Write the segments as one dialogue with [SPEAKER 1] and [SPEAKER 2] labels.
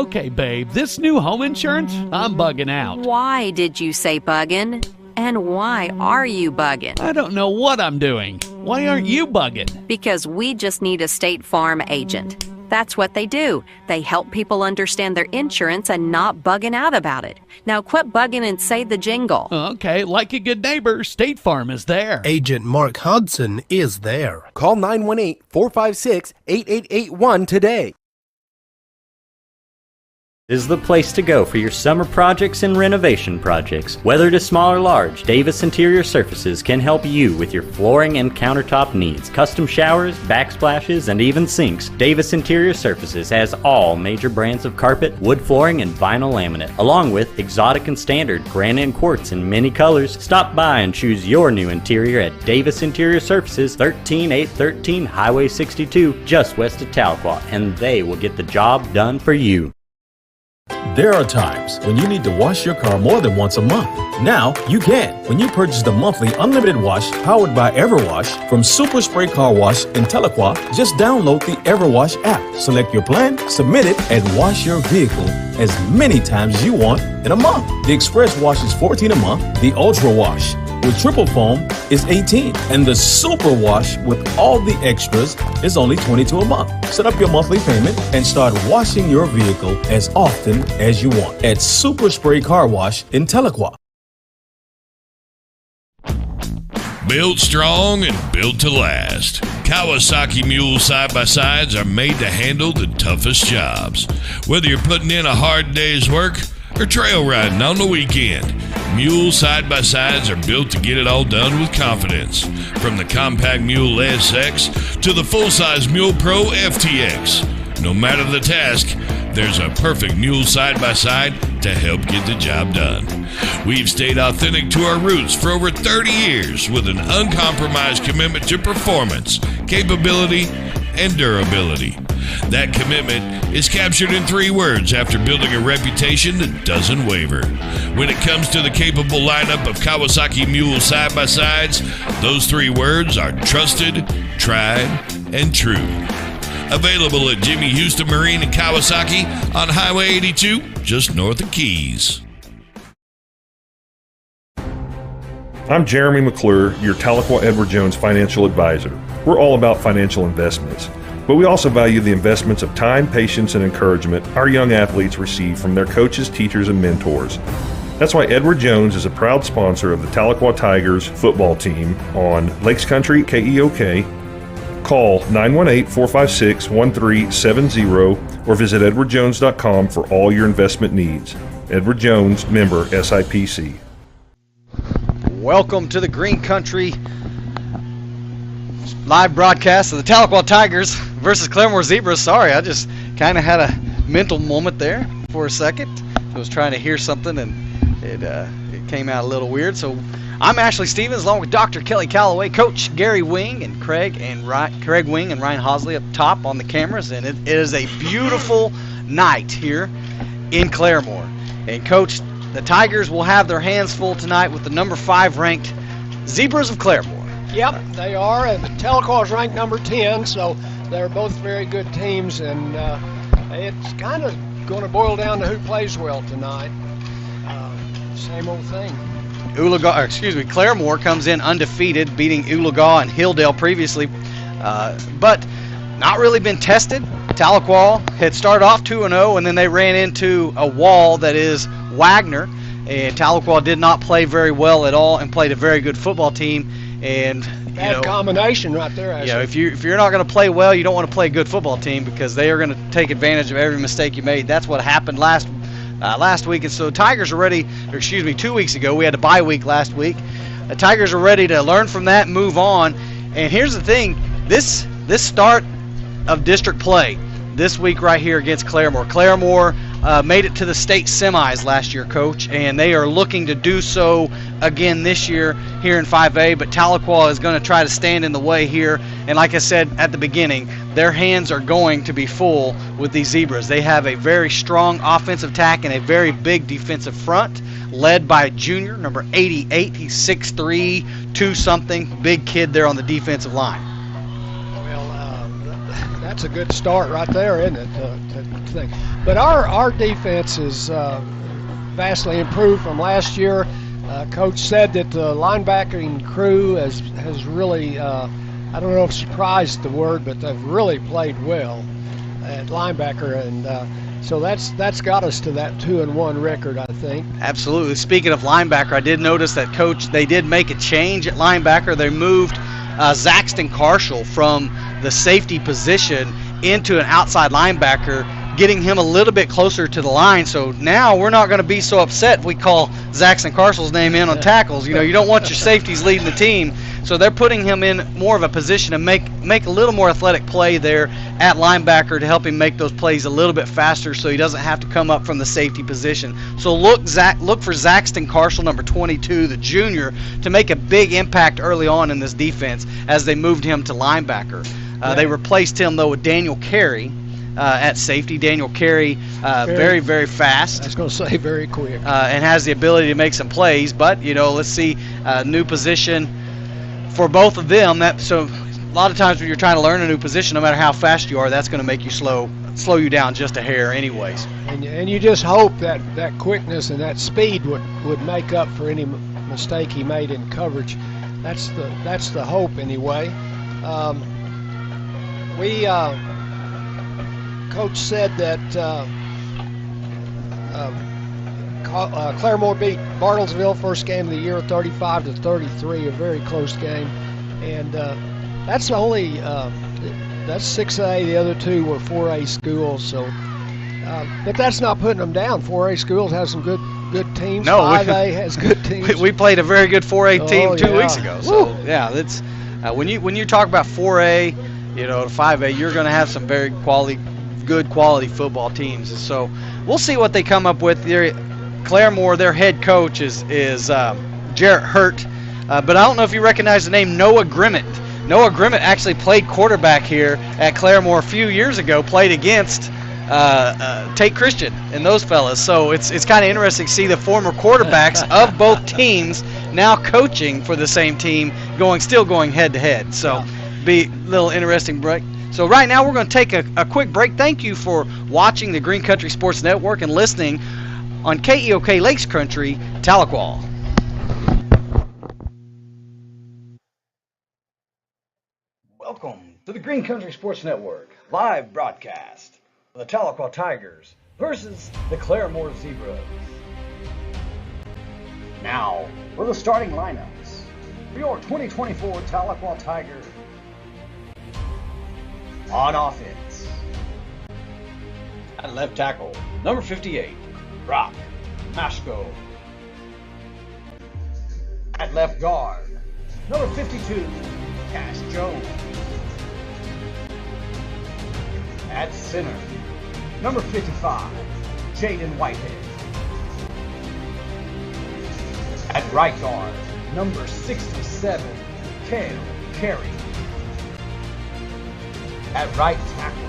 [SPEAKER 1] Okay, babe, this new home insurance, I'm bugging out.
[SPEAKER 2] Why did you say bugging? And why are you bugging?
[SPEAKER 1] I don't know what I'm doing. Why aren't you bugging?
[SPEAKER 2] Because we just need a State Farm agent. That's what they do. They help people understand their insurance and not bugging out about it. Now quit bugging and say the jingle.
[SPEAKER 1] Okay, like a good neighbor, State Farm is there.
[SPEAKER 3] Agent Mark Hudson is there.
[SPEAKER 4] Call 918-456-8881 today.
[SPEAKER 5] Is the place to go for your summer projects and renovation projects. Whether it is small or large, Davis Interior Surfaces can help you with your flooring and countertop needs. Custom showers, backsplashes, and even sinks. Davis Interior Surfaces has all major brands of carpet, wood flooring, and vinyl laminate, along with exotic and standard granite and quartz in many colors. Stop by and choose your new interior at Davis Interior Surfaces, 13813 Highway 62, just west of Tahlequah, and they will get the job done for you.
[SPEAKER 6] There are times when you need to wash your car more than once a month. Now you can when you purchase the monthly unlimited wash powered by Everwash from Super Spray Car Wash in Tahlequah. Just download the Everwash app, select your plan, submit it, and wash your vehicle as many times as you want in a month. The Express Wash is $14 a month. The Ultra Wash with triple foam is $18, and the Super Wash with all the extras is only $22 a month. Set up your monthly payment and start washing your vehicle as often as you want at Super Spray Car Wash in Tahlequah.
[SPEAKER 7] Built strong and built to last. Kawasaki Mule side-by-sides are made to handle the toughest jobs. Whether you're putting in a hard day's work or trail riding on the weekend, Mule side-by-sides are built to get it all done with confidence. From the compact Mule SX to the full-size Mule Pro FTX. No matter the task, there's a perfect Mule side-by-side to help get the job done. We've stayed authentic to our roots for over 30 years with an uncompromised commitment to performance, capability, and durability. That commitment is captured in 3 words after building a reputation that doesn't waver. When it comes to the capable lineup of Kawasaki Mule side-by-sides, those 3 words are trusted, tried, and true. Available at Jimmy Houston Marine in Kawasaki on Highway 82, just north of Keys.
[SPEAKER 8] I'm Jeremy McClure, your Tahlequah Edward Jones financial advisor. We're all about financial investments, but we also value the investments of time, patience, and encouragement our young athletes receive from their coaches, teachers, and mentors. That's why Edward Jones is a proud sponsor of the Tahlequah Tigers football team on Lakes Country KEOK. Call 918-456-1370 or visit edwardjones.com for all your investment needs. Edward Jones, member SIPC.
[SPEAKER 9] Welcome to the Green Country live broadcast of the Tahlequah Tigers versus Claremore Zebras. Sorry, I just kind of had a mental moment there for a second. I was trying to hear something and it came out a little weird. So I'm Ashley Stevens along with Dr. Kelly Calloway, Coach Gary Wing, and Craig Wing and Ryan Hosley up top on the cameras. And it is a beautiful night here in Claremore. And Coach, the Tigers will have their hands full tonight with the number 5 ranked Zebras of Claremore.
[SPEAKER 10] Yep, they are, and Tahlequah is ranked number 10, so they're both very good teams, and it's kind of going to boil down to who plays well tonight. Same old thing.
[SPEAKER 9] Claremore comes in undefeated, beating Oologah and Hilldale previously, but not really been tested. Tahlequah had started off 2-0, and then they ran into a wall that is Wagner, and Tahlequah did not play very well at all and played a very good football team. And
[SPEAKER 10] bad combination right there.
[SPEAKER 9] If you're not going to play well, you don't want to play a good football team because they are going to take advantage of every mistake you made. That's what happened last week. And so Tigers are ready. 2 weeks ago, we had a bye week last week. The Tigers are ready to learn from that and move on. And here's the thing: this start of district play this week right here against Claremore. Claremore made it to the state semis last year, Coach, and they are looking to do so again this year here in 5A, but Tahlequah is going to try to stand in the way here. And like I said at the beginning, their hands are going to be full with these Zebras. They have a very strong offensive attack and a very big defensive front, led by a junior, number 88. He's 6'3", 2-something, big kid there on the defensive line.
[SPEAKER 10] Well, that's a good start right there, isn't it? To think. But our defense is vastly improved from last year. Coach said that the linebacking crew has really, I don't know if surprised the word, but they've really played well at linebacker, and so that's got us to that 2-1 record, I think.
[SPEAKER 9] Absolutely. Speaking of linebacker, I did notice that they did make a change at linebacker. They moved Zaxton Carshall from the safety position into an outside linebacker, getting him a little bit closer to the line. So now we're not going to be so upset if we call Zaxton Carshall's name in on tackles. You know, you don't want your safeties leading the team. So they're putting him in more of a position to make a little more athletic play there at linebacker to help him make those plays a little bit faster so he doesn't have to come up from the safety position. So look for Zaxton Carshall, number 22, the junior, to make a big impact early on in this defense as they moved him to linebacker. They replaced him, though, with Daniel Carey at safety. Daniel Carey, very, very fast.
[SPEAKER 10] I was going to say very quick.
[SPEAKER 9] And has the ability to make some plays. But, you know, let's see, new position for both of them. So a lot of times when you're trying to learn a new position, no matter how fast you are, that's going to make you slow you down just a hair anyways.
[SPEAKER 10] And you just hope that quickness and that speed would make up for any mistake he made in coverage. That's the hope anyway. Coach said that Claremore beat Bartlesville first game of the year, 35-33, a very close game, and that's the only that's 6A. The other two were 4A schools, so but that's not putting them down. 4A schools have some good teams.
[SPEAKER 9] No,
[SPEAKER 10] 5A has good teams.
[SPEAKER 9] We played a very good 4A team 2 weeks ago. So
[SPEAKER 10] Woo.
[SPEAKER 9] yeah, that's when you talk about 4A, you know, 5A, you're going to have some very good quality football teams. So we'll see what they come up with. Claremore, their head coach is Jarrett Hurt, but I don't know if you recognize the name Noah Grimmett. Noah Grimmett actually played quarterback here at Claremore a few years ago, played against Tate Christian and those fellas. So it's kind of interesting to see the former quarterbacks of both teams now coaching for the same team, still going head to head. So be a little interesting break. So right now we're going to take a quick break. Thank you for watching the Green Country Sports Network and listening on KEOK Lakes Country, Tahlequah.
[SPEAKER 4] Welcome to the Green Country Sports Network live broadcast of the Tahlequah Tigers versus the Claremore Zebras. Now for the starting lineups for your 2024 Tahlequah Tigers. On offense, at left tackle, number 58, Brock Mashko. At left guard, number 52, Cash Jones. At center, number 55, Jaden Whitehead. At right guard, number 67, Kale Carey. At right tackle,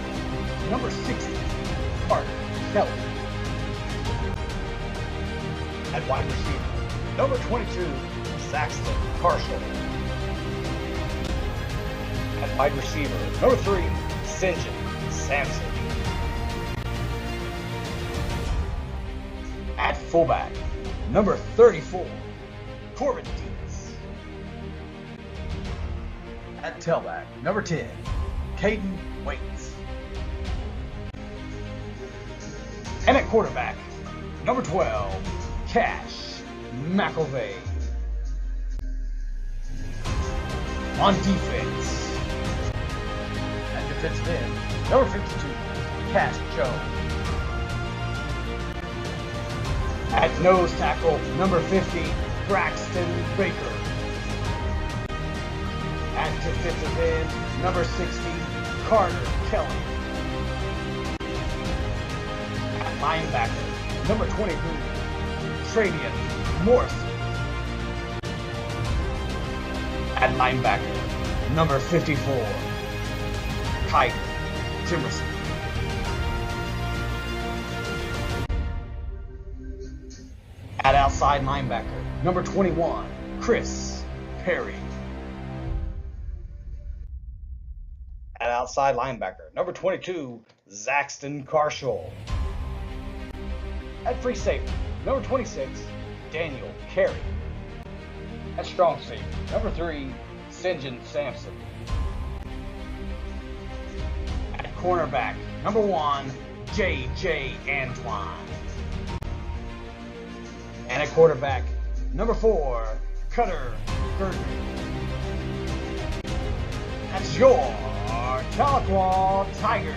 [SPEAKER 4] number 60, Carter Kelly. At wide receiver, number 22, Zaxton Carshall. At wide receiver, number 3, St. John Sampson. At fullback, number 34, Corbin Diaz. At tailback, number 10, Caden Waits. And at quarterback, number 12, Cash McElvey. On defense, at defensive end, number 52, Cash Jones. At nose tackle, number 50, Braxton Baker. At defensive end, number 60, Carter Kelly. At linebacker, number 23, Travian Morrison. At linebacker, number 54, Kyker Timerson. At outside linebacker, number 21, Chris Perry. At at outside linebacker, number 22, Zaxton Carshall. At free safety, number 26, Daniel Carey. At strong safety, number 3, St. John Sampson. At cornerback, number 1, J.J. Antoine. And at quarterback, number 4, Cutter Gurdon. That's your Tahlequah Tigers.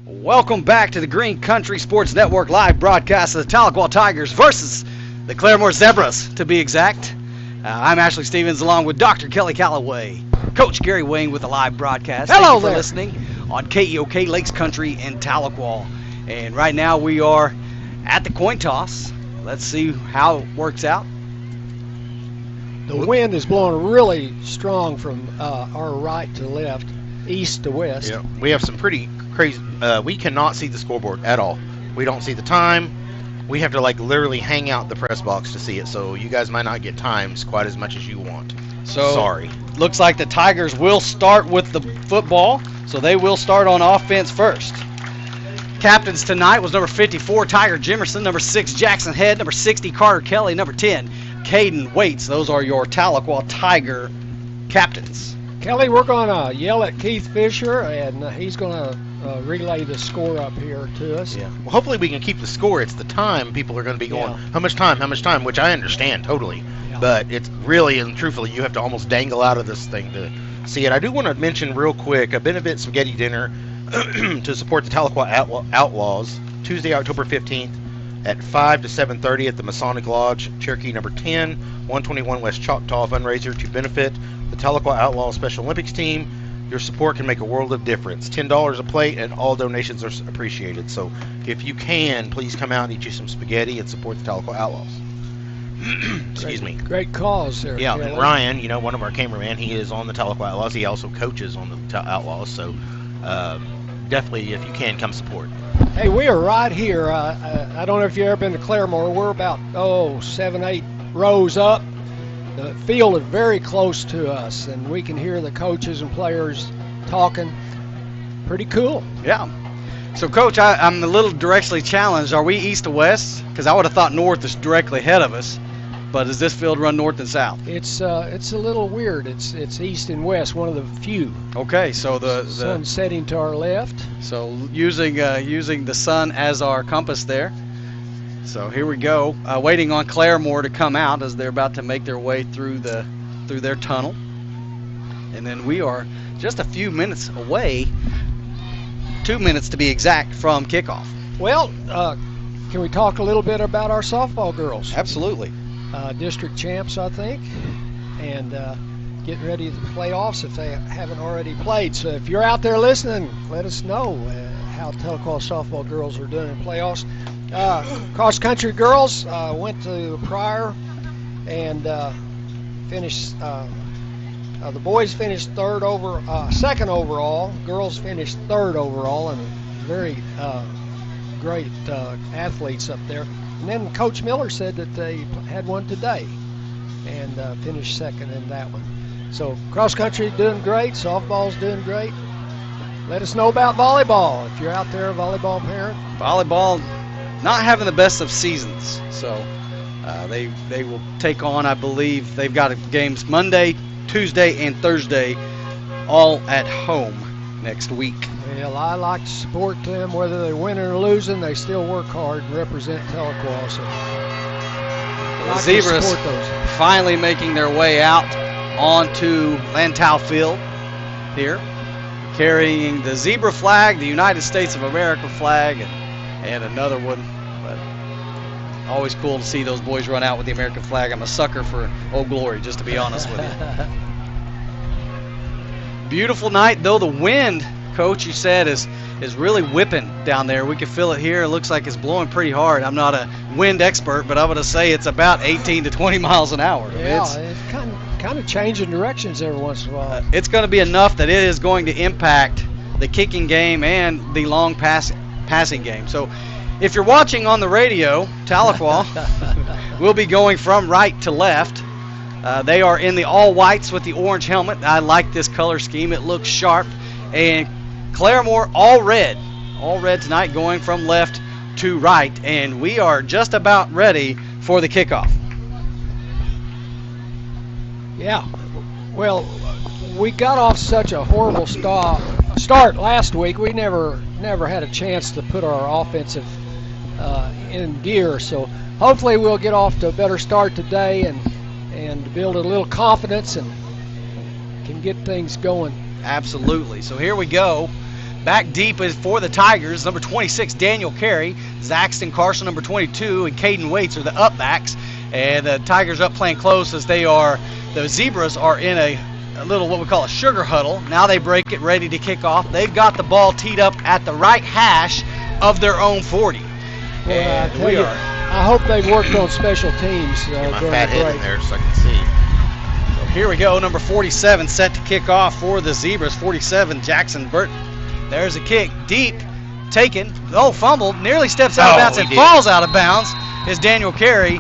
[SPEAKER 9] Welcome back to the Green Country Sports Network live broadcast of the Tahlequah Tigers versus the Claremore Zebras, to be exact. I'm Ashley Stevens along with Dr. Kelly Calloway, Coach Gary Wayne with the live broadcast.
[SPEAKER 10] Hello
[SPEAKER 9] Thank you for
[SPEAKER 10] there.
[SPEAKER 9] listening on KEOK Lakes Country in Tahlequah. And right now we are at the coin toss. Let's see how it works out.
[SPEAKER 10] The wind is blowing really strong from our right to left, east to west.
[SPEAKER 11] Yeah, we have some pretty crazy. We cannot see the scoreboard at all. We don't see the time. We have to literally hang out the press box to see it. So you guys might not get times quite as much as you want.
[SPEAKER 9] So
[SPEAKER 11] sorry.
[SPEAKER 9] Looks like the Tigers will start with the football, so they will start on offense first. Captains tonight was number 54, Tiger Jimerson, number 6, Jackson Head, number 60, Carter Kelly, number 10, Caden Waits. Those are your Tahlequah Tiger captains.
[SPEAKER 10] Kelly, we're going to yell at Keith Fisher, and he's going to relay the score up here to us.
[SPEAKER 11] Yeah. Well, hopefully we can keep the score. It's the time people are going to be going,
[SPEAKER 10] Yeah.
[SPEAKER 11] how much time, which I understand totally.
[SPEAKER 10] Yeah.
[SPEAKER 11] But it's really and truthfully, you have to almost dangle out of this thing to see it. I do want to mention real quick a Benefit Spaghetti Dinner to support the Tahlequah Outlaws, Tuesday, October 15th at 5 to 7:30 at the Masonic Lodge, Cherokee number 10, 121 West Choctaw, fundraiser to benefit the Tahlequah Outlaws Special Olympics team. Your support can make a world of difference. $10 a plate, and all donations are appreciated. So if you can, please come out and eat you some spaghetti and support the Tahlequah Outlaws. Excuse me.
[SPEAKER 10] Great cause there,
[SPEAKER 11] Yeah,
[SPEAKER 10] Kelly.
[SPEAKER 11] and Ryan, one of our cameramen, he is on the Tahlequah Outlaws. He also coaches on the Outlaws. So definitely, if you can, come support.
[SPEAKER 10] Hey, we are right here. I don't know if you've ever been to Claremore. We're about, 7, 8 rows up. The field is very close to us, and we can hear the coaches and players talking. Pretty cool.
[SPEAKER 9] Yeah. So, Coach, I'm a little directionally challenged. Are we east to west? Because I would have thought north is directly ahead of us. But does this field run north and south?
[SPEAKER 10] It's a little weird. It's east and west, one of the few.
[SPEAKER 9] Okay, so the
[SPEAKER 10] sun setting to our left.
[SPEAKER 9] So using the sun as our compass there. So here we go, waiting on Claremore to come out as they're about to make their way through their tunnel. And then we are just a few minutes away, 2 minutes to be exact, from kickoff.
[SPEAKER 10] Well, can we talk a little bit about our softball girls?
[SPEAKER 9] Absolutely.
[SPEAKER 10] District champs, I think, and getting ready to the playoffs if they haven't already played. So if you're out there listening, let us know how Tahlequah softball girls are doing in playoffs. Cross country girls went to Pryor and finished. The boys finished second overall. Girls finished third overall, and very great athletes up there. And then Coach Miller said that they had one today and finished second in that one. So cross country doing great, softball's doing great. Let us know about volleyball if you're out there, a volleyball parent.
[SPEAKER 9] Volleyball not having the best of seasons, so they will take on, I believe, they've got games Monday, Tuesday, and Thursday, all at home next week.
[SPEAKER 10] Well, I like to support them, whether they're winning or losing. They still work hard and represent Tahlequah. So
[SPEAKER 9] The Zebras finally making their way out onto Lantow Field here, carrying the zebra flag, the United States of America flag, and another one. But always cool to see those boys run out with the American flag. I'm a sucker for Old Glory, just to be honest with you. Beautiful night, though. The wind, Coach, you said, is really whipping down there. We can feel it here. It looks like it's blowing pretty hard. I'm not a wind expert, but I'm going to say it's about 18 to 20 miles an hour.
[SPEAKER 10] Yeah, it's kind of changing directions every once in a while.
[SPEAKER 9] It's going to be enough that it is going to impact the kicking game and the long passing game. So if you're watching on the radio, Tahlequah will be going from right to left. They are in the all whites with the orange helmet. I like this color scheme. It looks sharp. And Claremore all red tonight, going from left to right. And we are just about ready for the kickoff.
[SPEAKER 10] Yeah, well, we got off such a horrible start last week. We never had a chance to put our offensive in gear. So hopefully we'll get off to a better start today and build a little confidence and can get things going.
[SPEAKER 9] Absolutely. So here we go. Back deep is for the Tigers. Number 26, Daniel Carey. Zaxton Carson, number 22, and Caden Waits are the up backs. And the Tigers up playing close as the Zebras are in a little what we call a sugar huddle. Now they break it, ready to kick off. They've got the ball teed up at the right hash of their own 40.
[SPEAKER 10] Well, I hope they've worked on special teams.
[SPEAKER 11] Get my fat head in there so I can see.
[SPEAKER 9] So here we go. Number 47 set to kick off for the Zebras. 47, Jackson Burton. There's a kick deep, taken. Oh, fumbled, nearly steps out of bounds and falls out of bounds. Is Daniel Carey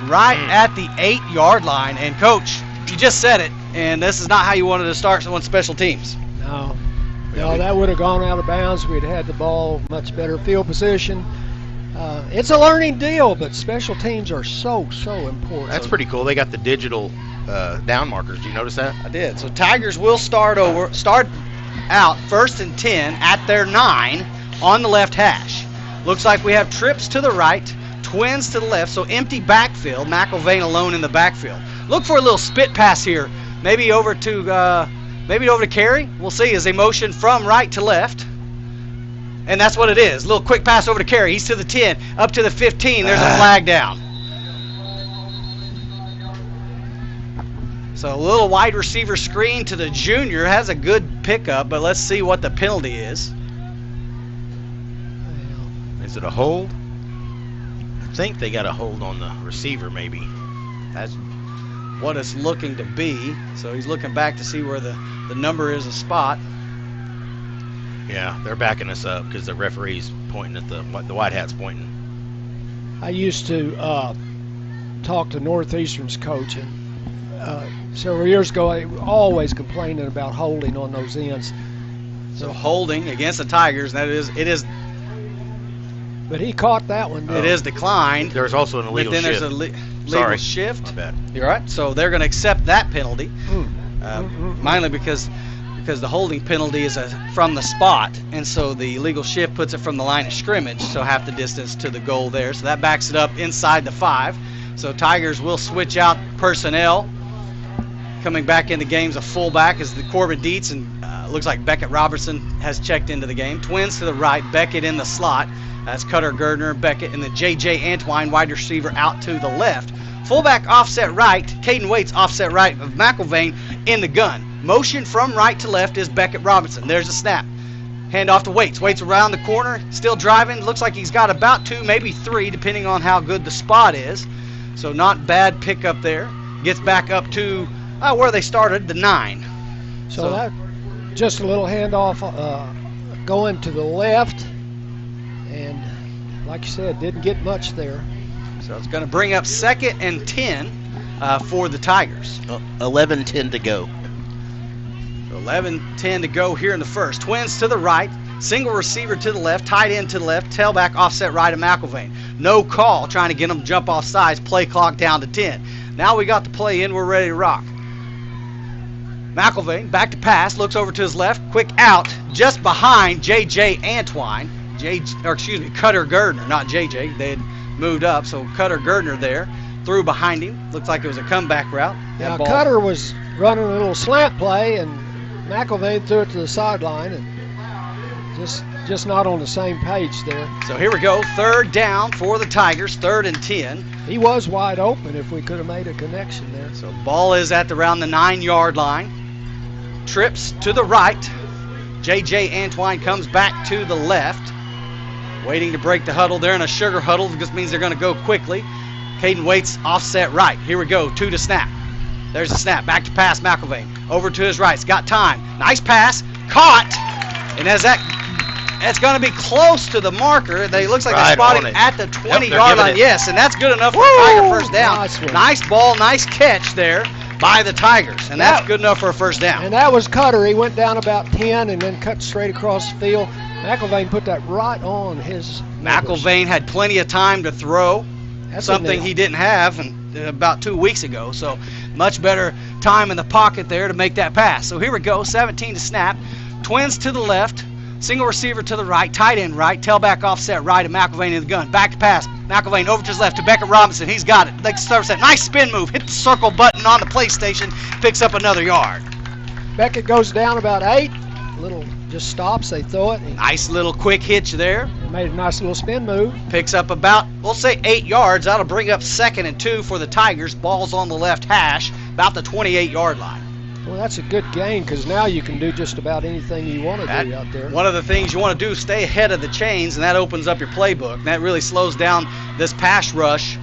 [SPEAKER 9] right at the 8-yard line. And Coach, you just said it, and this is not how you wanted to start on special teams.
[SPEAKER 10] No, that would have gone out of bounds. We'd had the ball much better field position. It's a learning deal, but special teams are so important.
[SPEAKER 11] That's pretty cool. They got the digital down markers. Did you notice that?
[SPEAKER 9] I did. So Tigers will start out 1st and 10 at their 9 on the left hash. Looks like we have trips to the right, twins to the left, so empty backfield. McElvain alone in the backfield. Look for a little spit pass here, maybe over to Carey. We'll see as they motion from right to left. And that's what it is. A little quick pass over to Carey. He's to the 10, up to the 15. There's a flag down. So a little wide receiver screen to the junior. Has a good pickup, but let's see what the penalty is.
[SPEAKER 11] Is it a hold? I think they got a hold on the receiver maybe.
[SPEAKER 9] That's what it's looking to be. So he's looking back to see where the number is a spot.
[SPEAKER 11] Yeah, they're backing us up because the referee's pointing at the white hat's pointing.
[SPEAKER 10] I used to talk to Northeastern's coach, and several years ago, I always complaining about holding on those ends.
[SPEAKER 9] So holding against the Tigers, it is.
[SPEAKER 10] But he caught that one.
[SPEAKER 9] It is declined.
[SPEAKER 11] There's also an illegal shift.
[SPEAKER 9] But then there's a legal shift.
[SPEAKER 11] My bad.
[SPEAKER 9] You're right. So they're going to accept that penalty, mainly because the holding penalty is from the spot, and so the legal shift puts it from the line of scrimmage, so half the distance to the goal there. So that backs it up inside the 5. So Tigers will switch out personnel. Coming back into games, a fullback is the Corbin Dietz, and looks like Beckett Robertson has checked into the game. Twins to the right, Beckett in the slot. That's Cutter Gardner, Beckett, and the J.J. Antwine, wide receiver, out to the left. Fullback offset right, Caden Waits offset right of McElvain in the gun. Motion from right to left is Beckett Robinson. There's a snap. Hand off to Waits. Waits around the corner, still driving. Looks like he's got about 2, maybe 3, depending on how good the spot is. So not bad pickup there. Gets back up to where they started, the 9.
[SPEAKER 10] So that just a little handoff going to the left, and like you said, didn't get much there.
[SPEAKER 9] So it's going to bring up 2nd and 10 for the Tigers.
[SPEAKER 11] 11-10 to go.
[SPEAKER 9] 11-10 to go here in the first. Twins to the right, single receiver to the left, tight end to the left, tailback offset right of McElvain. No call, trying to get them to jump off sides, play clock down to 10. Now we got the play in, we're ready to rock. McElvain back to pass, looks over to his left, quick out, just behind J.J. Antwine. Cutter Gardner, not J.J. They had moved up, so Cutter Gardner there. Threw behind him. Looks like it was a comeback route.
[SPEAKER 10] Now Cutter was running a little slant play, and McElvain threw it to the sideline, and just not on the same page there.
[SPEAKER 9] So here we go, 3rd down for the Tigers, 3rd and 10.
[SPEAKER 10] He was wide open if we could have made a connection there.
[SPEAKER 9] So ball is at around the 9-yard line. Trips to the right. J.J. Antwine comes back to the left. Waiting to break the huddle. They're in a sugar huddle. This means they're going to go quickly. Caden Waits offset right. Here we go, 2 to snap. There's a snap. Back to pass, McElvain. Over to his right. It's got time. Nice pass. Caught. And as that's going to be close to the marker. They looks like they're spotting at the 20-yard line. Yes, and that's good enough for the Tiger first down. Nice ball, nice catch there by the Tigers, and that's good enough for a first down.
[SPEAKER 10] And that was Cutter. He went down about 10 and then cut straight across the field. McElvain put that right on his numbers.
[SPEAKER 9] McElvain had plenty of time to throw,
[SPEAKER 10] That's
[SPEAKER 9] something he didn't have about 2 weeks ago. So much better time in the pocket there to make that pass. So here we go, 17 to snap. Twins to the left, single receiver to the right, tight end right, tailback offset right, and McElvain in the gun. Back to pass. McElvain over to his left to Beckett Robinson. He's got it. Like starts that nice spin move. Hit the circle button on the PlayStation. Picks up another yard.
[SPEAKER 10] Beckett goes down about 8. Little just stops. They throw it.
[SPEAKER 9] Nice little quick hitch there.
[SPEAKER 10] Made a nice little spin move.
[SPEAKER 9] Picks up about, we'll say 8 yards. That'll bring up 2nd and 2 for the Tigers. Ball's on the left hash, about the 28-yard line.
[SPEAKER 10] Well, that's a good gain because now you can do just about anything you want to do out there.
[SPEAKER 9] One of the things you want to do is stay ahead of the chains, and that opens up your playbook. And that really slows down this pass rush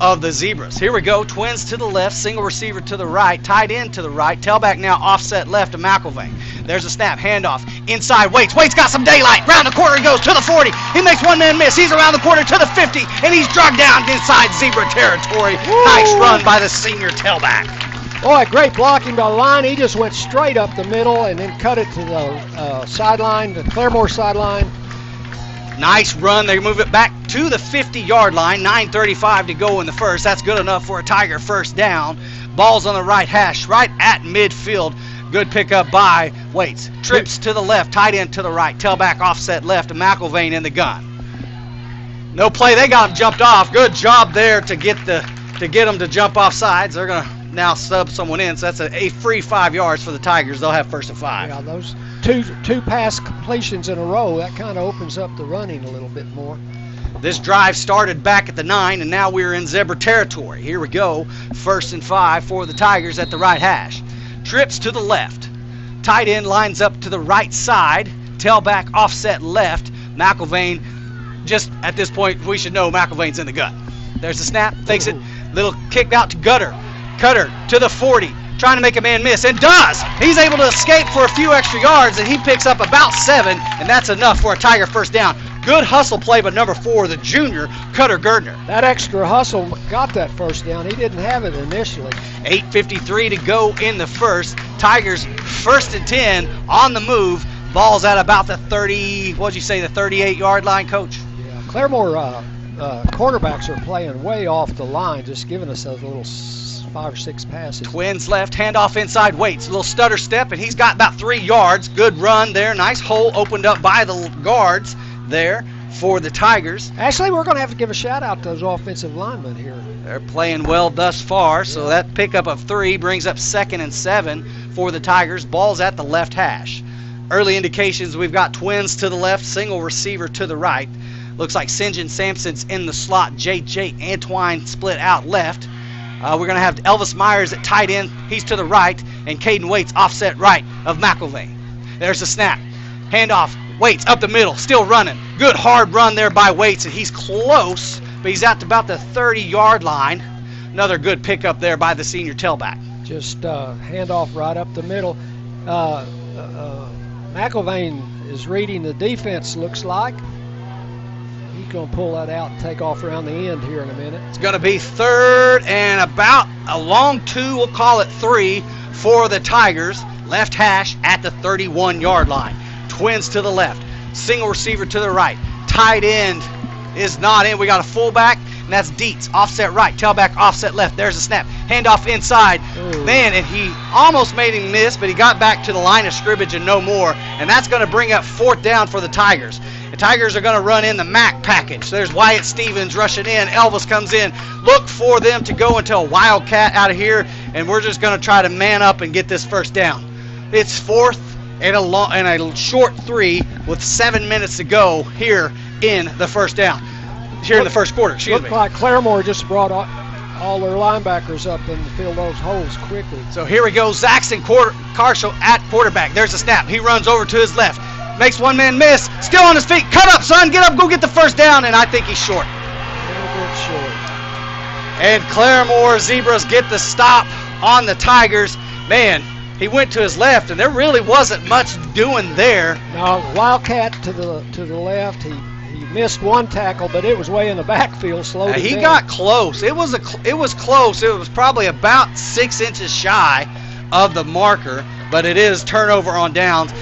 [SPEAKER 9] of the Zebras. Here we go. Twins to the left, single receiver to the right, tight end to the right, tailback now offset left to McElvain. There's a snap, handoff, inside Waits. Waits got some daylight. Round the corner he goes to the 40. He makes one man miss. He's around the corner to the 50, and he's drugged down inside Zebra territory. Woo! Nice run by the senior tailback.
[SPEAKER 10] Boy, great blocking by the line. He just went straight up the middle and then cut it to the sideline, the Claremore sideline.
[SPEAKER 9] Nice run. They move it back to the 50-yard line. 9:35 to go in the first. That's good enough for a Tiger first down. Ball's on the right hash, right at midfield. Good pickup by Waits. Trips to the left, tight end to the right, tailback offset left, and McElvain in the gun. No play. They got him jumped off. Good job there to get him to jump off sides. They're gonna now sub someone in, so that's a free 5 yards for the Tigers. They'll have 1st and 5.
[SPEAKER 10] Yeah, those two pass completions in a row, that kind of opens up the running a little bit more.
[SPEAKER 9] This drive started back at the 9, and now we're in Zebra territory. Here we go, 1st and 5 for the Tigers at the right hash. Trips to the left. Tight end lines up to the right side. Tailback offset left. McElvain, just at this point, we should know McElvain's in the gut. There's the snap, fakes it, little kick out to Cutter to the 40, trying to make a man miss, and does. He's able to escape for a few extra yards, and he picks up about 7, and that's enough for a Tiger first down. Good hustle play by number 4, the junior, Cutter Gardner.
[SPEAKER 10] That extra hustle got that first down. He didn't have it initially.
[SPEAKER 9] 8:53 to go in the first. Tigers 1st and 10 on the move. Ball's at about the 30, what'd you say, the 38-yard line, Coach?
[SPEAKER 10] Yeah, Claremore quarterbacks are playing way off the line, just giving us those little 5 or 6 passes.
[SPEAKER 9] Twins left, handoff inside Waits. A little stutter step, and he's got about 3 yards. Good run there. Nice hole opened up by the guards there for the Tigers.
[SPEAKER 10] Actually, we're going to have to give a shout out to those offensive linemen here.
[SPEAKER 9] They're playing well thus far, so that pickup of 3 brings up 2nd and 7 for the Tigers. Ball's at the left hash. Early indications, we've got Twins to the left, single receiver to the right. Looks like St. John Sampson's in the slot. J.J. Antwine split out left. We're going to have Elvis Myers at tight end. He's to the right, and Caden Waits offset right of McElvain. There's the snap. Handoff. Waits up the middle, still running. Good hard run there by Waits, and he's close, but he's out to about the 30-yard line. Another good pickup there by the senior tailback.
[SPEAKER 10] Just handoff right up the middle. McElvain is reading the defense, looks like. He's going to pull that out and take off around the end here in a minute.
[SPEAKER 9] It's going to be 3rd and about a long 2, we'll call it 3, for the Tigers. Left hash at the 31-yard line. Twins to the left, single receiver to the right. Tight end is not in. We got a fullback, and that's Dietz. Offset right, tailback offset left. There's a snap. Handoff inside.
[SPEAKER 10] Ooh.
[SPEAKER 9] Man, and he almost made him miss, but he got back to the line of scrimmage and no more. And that's going to bring up 4th down for the Tigers. The Tigers are going to run in the MAC package. There's Wyatt Stevens rushing in. Elvis comes in. Look for them to go into a wildcat out of here, and we're just going to try to man up and get this first down. It's 4th and a short 3 with 7 minutes to go here in the first down. Here in the first quarter, excuse me.
[SPEAKER 10] Looked like Claremore just brought all their linebackers up and filled those holes quickly.
[SPEAKER 9] So here we go. Zaxton Carshall at quarterback. There's a snap. He runs over to his left. Makes one man miss. Still on his feet. Cut up, son. Get up. Go get the first down. And I think he's short.
[SPEAKER 10] A little bit short.
[SPEAKER 9] And Claremore Zebras get the stop on the Tigers. Man, he went to his left, and there really wasn't much doing there.
[SPEAKER 10] Now, wildcat to the left. He He missed one tackle, but it was way in the backfield, slowed it
[SPEAKER 9] He
[SPEAKER 10] down.
[SPEAKER 9] got close. It was close. It was probably about 6 inches shy of the marker, but it is turnover on downs.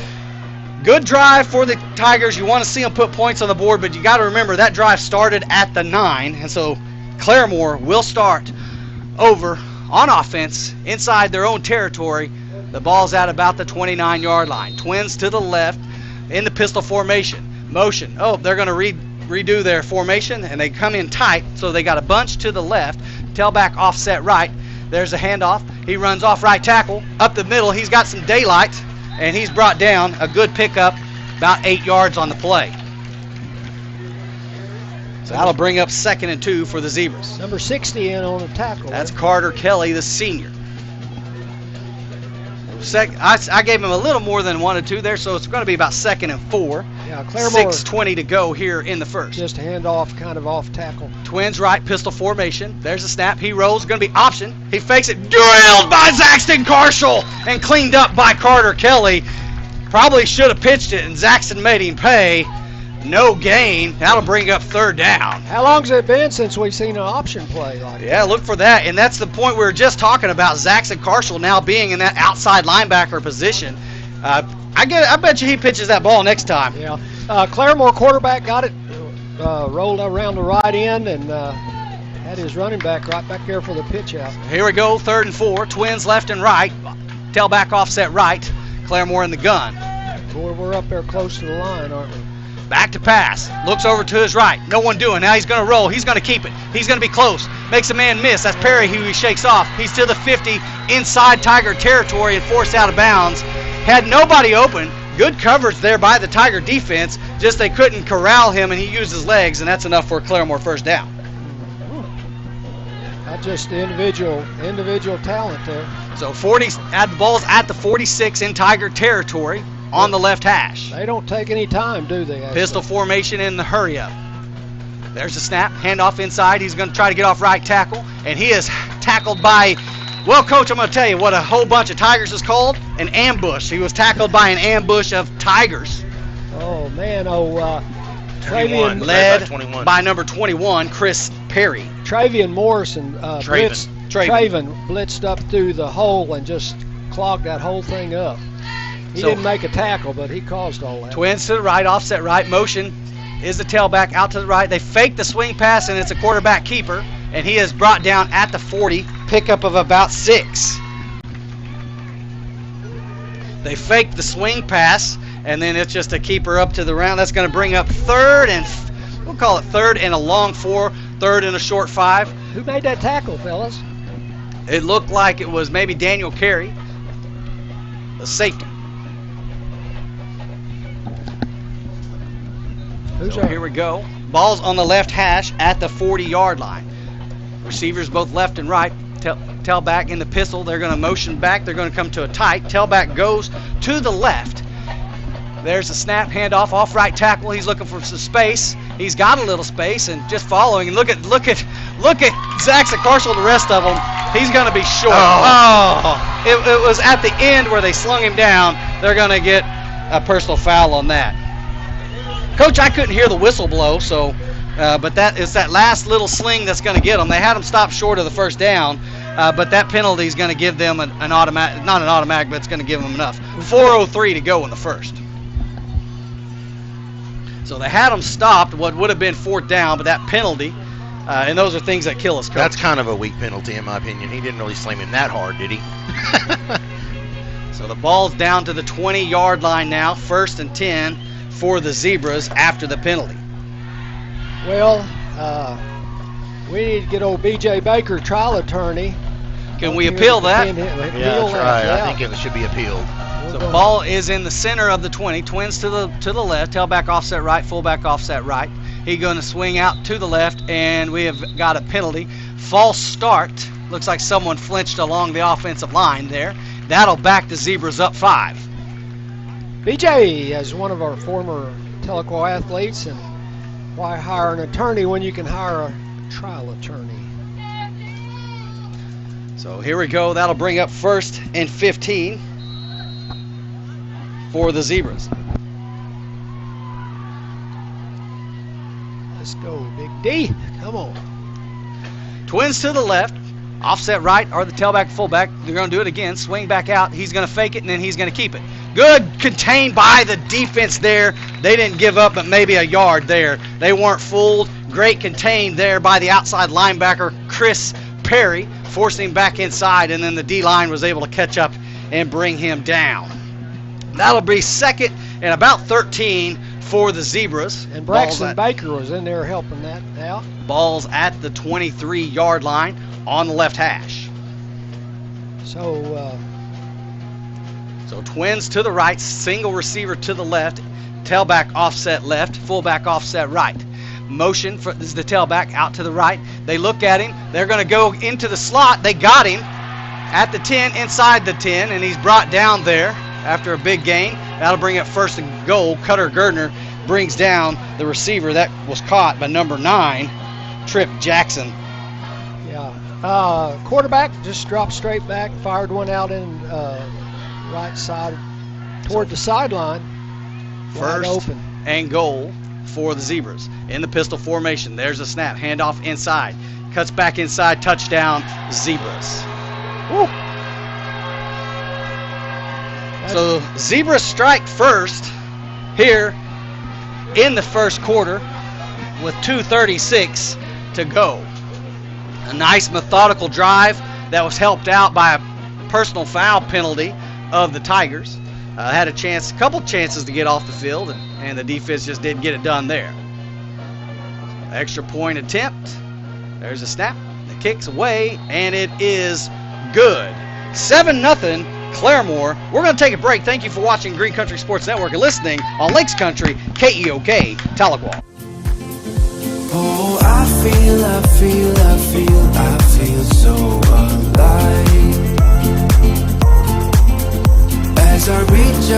[SPEAKER 9] Good drive for the Tigers. You want to see them put points on the board, but you got to remember that drive started at the 9, and so Claremore will start over on offense inside their own territory. The ball's at about the 29-yard line. Twins to the left in the pistol formation. Motion. Oh, they're going to redo their formation, and they come in tight, so they got a bunch to the left. Tailback offset right. There's a handoff. He runs off right tackle. Up the middle, he's got some daylight, and he's brought down a good pickup, about 8 yards on the play. So that'll bring up 2nd and 2 for the Zebras.
[SPEAKER 10] Number 60 in on the tackle.
[SPEAKER 9] That's Carter Kelly, the senior. I gave him a little more than 1 or 2 there, so it's going to be about 2nd and 4.
[SPEAKER 10] Yeah, Claremore.
[SPEAKER 9] 6:20 to go here in the first.
[SPEAKER 10] Just hand off, kind of off tackle.
[SPEAKER 9] Twins right, pistol formation. There's a snap. He rolls. Going to be option. He fakes it. Drilled by Zaxton Carshall and cleaned up by Carter Kelly. Probably should have pitched it, and Zaxton made him pay. No gain. That'll bring up 3rd down.
[SPEAKER 10] How long's it been since we've seen an option play like that?
[SPEAKER 9] Yeah, look for that. And that's the point we were just talking about, Zaxton Carshall now being in that outside linebacker position. I bet you he pitches that ball next time.
[SPEAKER 10] Yeah. Claremore quarterback got it, rolled around the right end, and had his running back right back there for the pitch out.
[SPEAKER 9] Here we go, 3rd and 4. Twins left and right. Tailback offset right. Claremore in the gun.
[SPEAKER 10] Boy, we're up there close to the line, aren't we?
[SPEAKER 9] Back to pass. Looks over to his right. No one doing. Now he's going to roll. He's going to keep it. He's going to be close. Makes a man miss. That's Perry who he shakes off. He's to the 50 inside Tiger territory and forced out of bounds. Had nobody open. Good coverage there by the Tiger defense. Just they couldn't corral him, and he used his legs, and that's enough for a Claremore first down.
[SPEAKER 10] Not just individual talent there.
[SPEAKER 9] So the ball's at the 46 in Tiger territory on the left hash.
[SPEAKER 10] They don't take any time, do they? Actually?
[SPEAKER 9] Pistol formation in the hurry up. There's a snap, handoff inside. He's going to try to get off right tackle, and he is tackled by, well, Coach, I'm going to tell you what a whole bunch of Tigers is called, an ambush. He was tackled by an ambush of Tigers.
[SPEAKER 10] Oh, man. Travian
[SPEAKER 9] led by number 21, Chris Perry.
[SPEAKER 10] Travian Morrison Traven blitzed up through the hole and just clogged that whole thing up. He didn't make a tackle, but he caused all that.
[SPEAKER 9] Twins to the right, offset right, motion is the tailback out to the right. They fake the swing pass, and it's a quarterback keeper, and he is brought down at the 40, pickup of about 6. They fake the swing pass, and then it's just a keeper up to the round. That's going to bring up 3rd and, we'll call it 3rd and a long 4, 3rd and a short 5.
[SPEAKER 10] Who made that tackle, fellas?
[SPEAKER 9] It looked like it was maybe Daniel Carey, the safety. So here we go. Ball's on the left hash at the 40-yard line. Receivers both left and right. Tailback in the pistol. They're going to motion back. They're going to come to a tight. Tailback goes to the left. There's a snap, handoff, off right tackle. He's looking for some space. He's got a little space and just following. And look at Zaxton Carshall and the rest of them. He's going to be short. It was at the end where they slung him down. They're going to get a personal foul on that. Coach, I couldn't hear the whistle blow, so but that is that last little sling that's going to get them. They had them stop short of the first down, but that penalty is going to give them an automatic, not an automatic, but it's going to give them enough. 4:03 to go in the first. So they had them stopped, what would have been 4th down, but that penalty, and those are things that kill us, Coach.
[SPEAKER 11] That's kind of a weak penalty in my opinion. He didn't really slam him that hard, did he?
[SPEAKER 9] So the ball's down to the 20-yard line now, 1st and 10 for the Zebras after the penalty.
[SPEAKER 10] Well, we need to get old B.J. Baker, trial attorney.
[SPEAKER 9] Can we appeal that?
[SPEAKER 11] Yeah, that's right. I think it should be appealed.
[SPEAKER 9] So the ball is in the center of the 20. Twins to the left. Tailback offset right. Fullback offset right. He's going to swing out to the left, and we have got a penalty. False start. Looks like someone flinched along the offensive line there. That'll back the Zebras up 5.
[SPEAKER 10] BJ is one of our former Tahlequah athletes, and why hire an attorney when you can hire a trial attorney?
[SPEAKER 9] So here we go. That'll bring up 1st and 15 for the Zebras.
[SPEAKER 10] Let's go, Big D. Come on.
[SPEAKER 9] Twins to the left. Offset right or the tailback fullback. They're going to do it again. Swing back out. He's going to fake it, and then he's going to keep it. Good contained by the defense there. They didn't give up but maybe a yard there. They weren't fooled. Great contained there by the outside linebacker, Chris Perry, forcing him back inside, and then the D-line was able to catch up and bring him down. That'll be second and about 13 for the Zebras.
[SPEAKER 10] And Braxton Baker was in there helping that out.
[SPEAKER 9] Ball's at the 23-yard line on the left hash.
[SPEAKER 10] So
[SPEAKER 9] Twins to the right, single receiver to the left, tailback offset left, fullback offset right. Motion for this is the tailback out to the right. They look at him. They're going to go into the slot. They got him at the 10, inside the 10, and he's brought down there after a big gain. That'll bring up first and goal. Cutter Gardner brings down the receiver that was caught by number 9, Trip Jackson.
[SPEAKER 10] Yeah. Quarterback just dropped straight back, fired one out in right side toward the sideline.
[SPEAKER 9] First
[SPEAKER 10] open.
[SPEAKER 9] And goal for the Zebras. In the pistol formation. There's a snap. Handoff inside. Cuts back inside. Touchdown, Zebras.
[SPEAKER 10] Woo.
[SPEAKER 9] So Zebras strike first here in the first quarter with 2:36 to go. A nice methodical drive that was helped out by a personal foul penalty of the Tigers. Had a couple chances to get off the field, and the defense just didn't get it done there. Extra point attempt. There's a snap. The kick's away, and it is good. 7-0. Claremore. We're going to take a break. Thank you for watching Green Country Sports Network and listening on Lakes Country, KEOK, Tahlequah.
[SPEAKER 12] Oh, I feel so alive. As I reach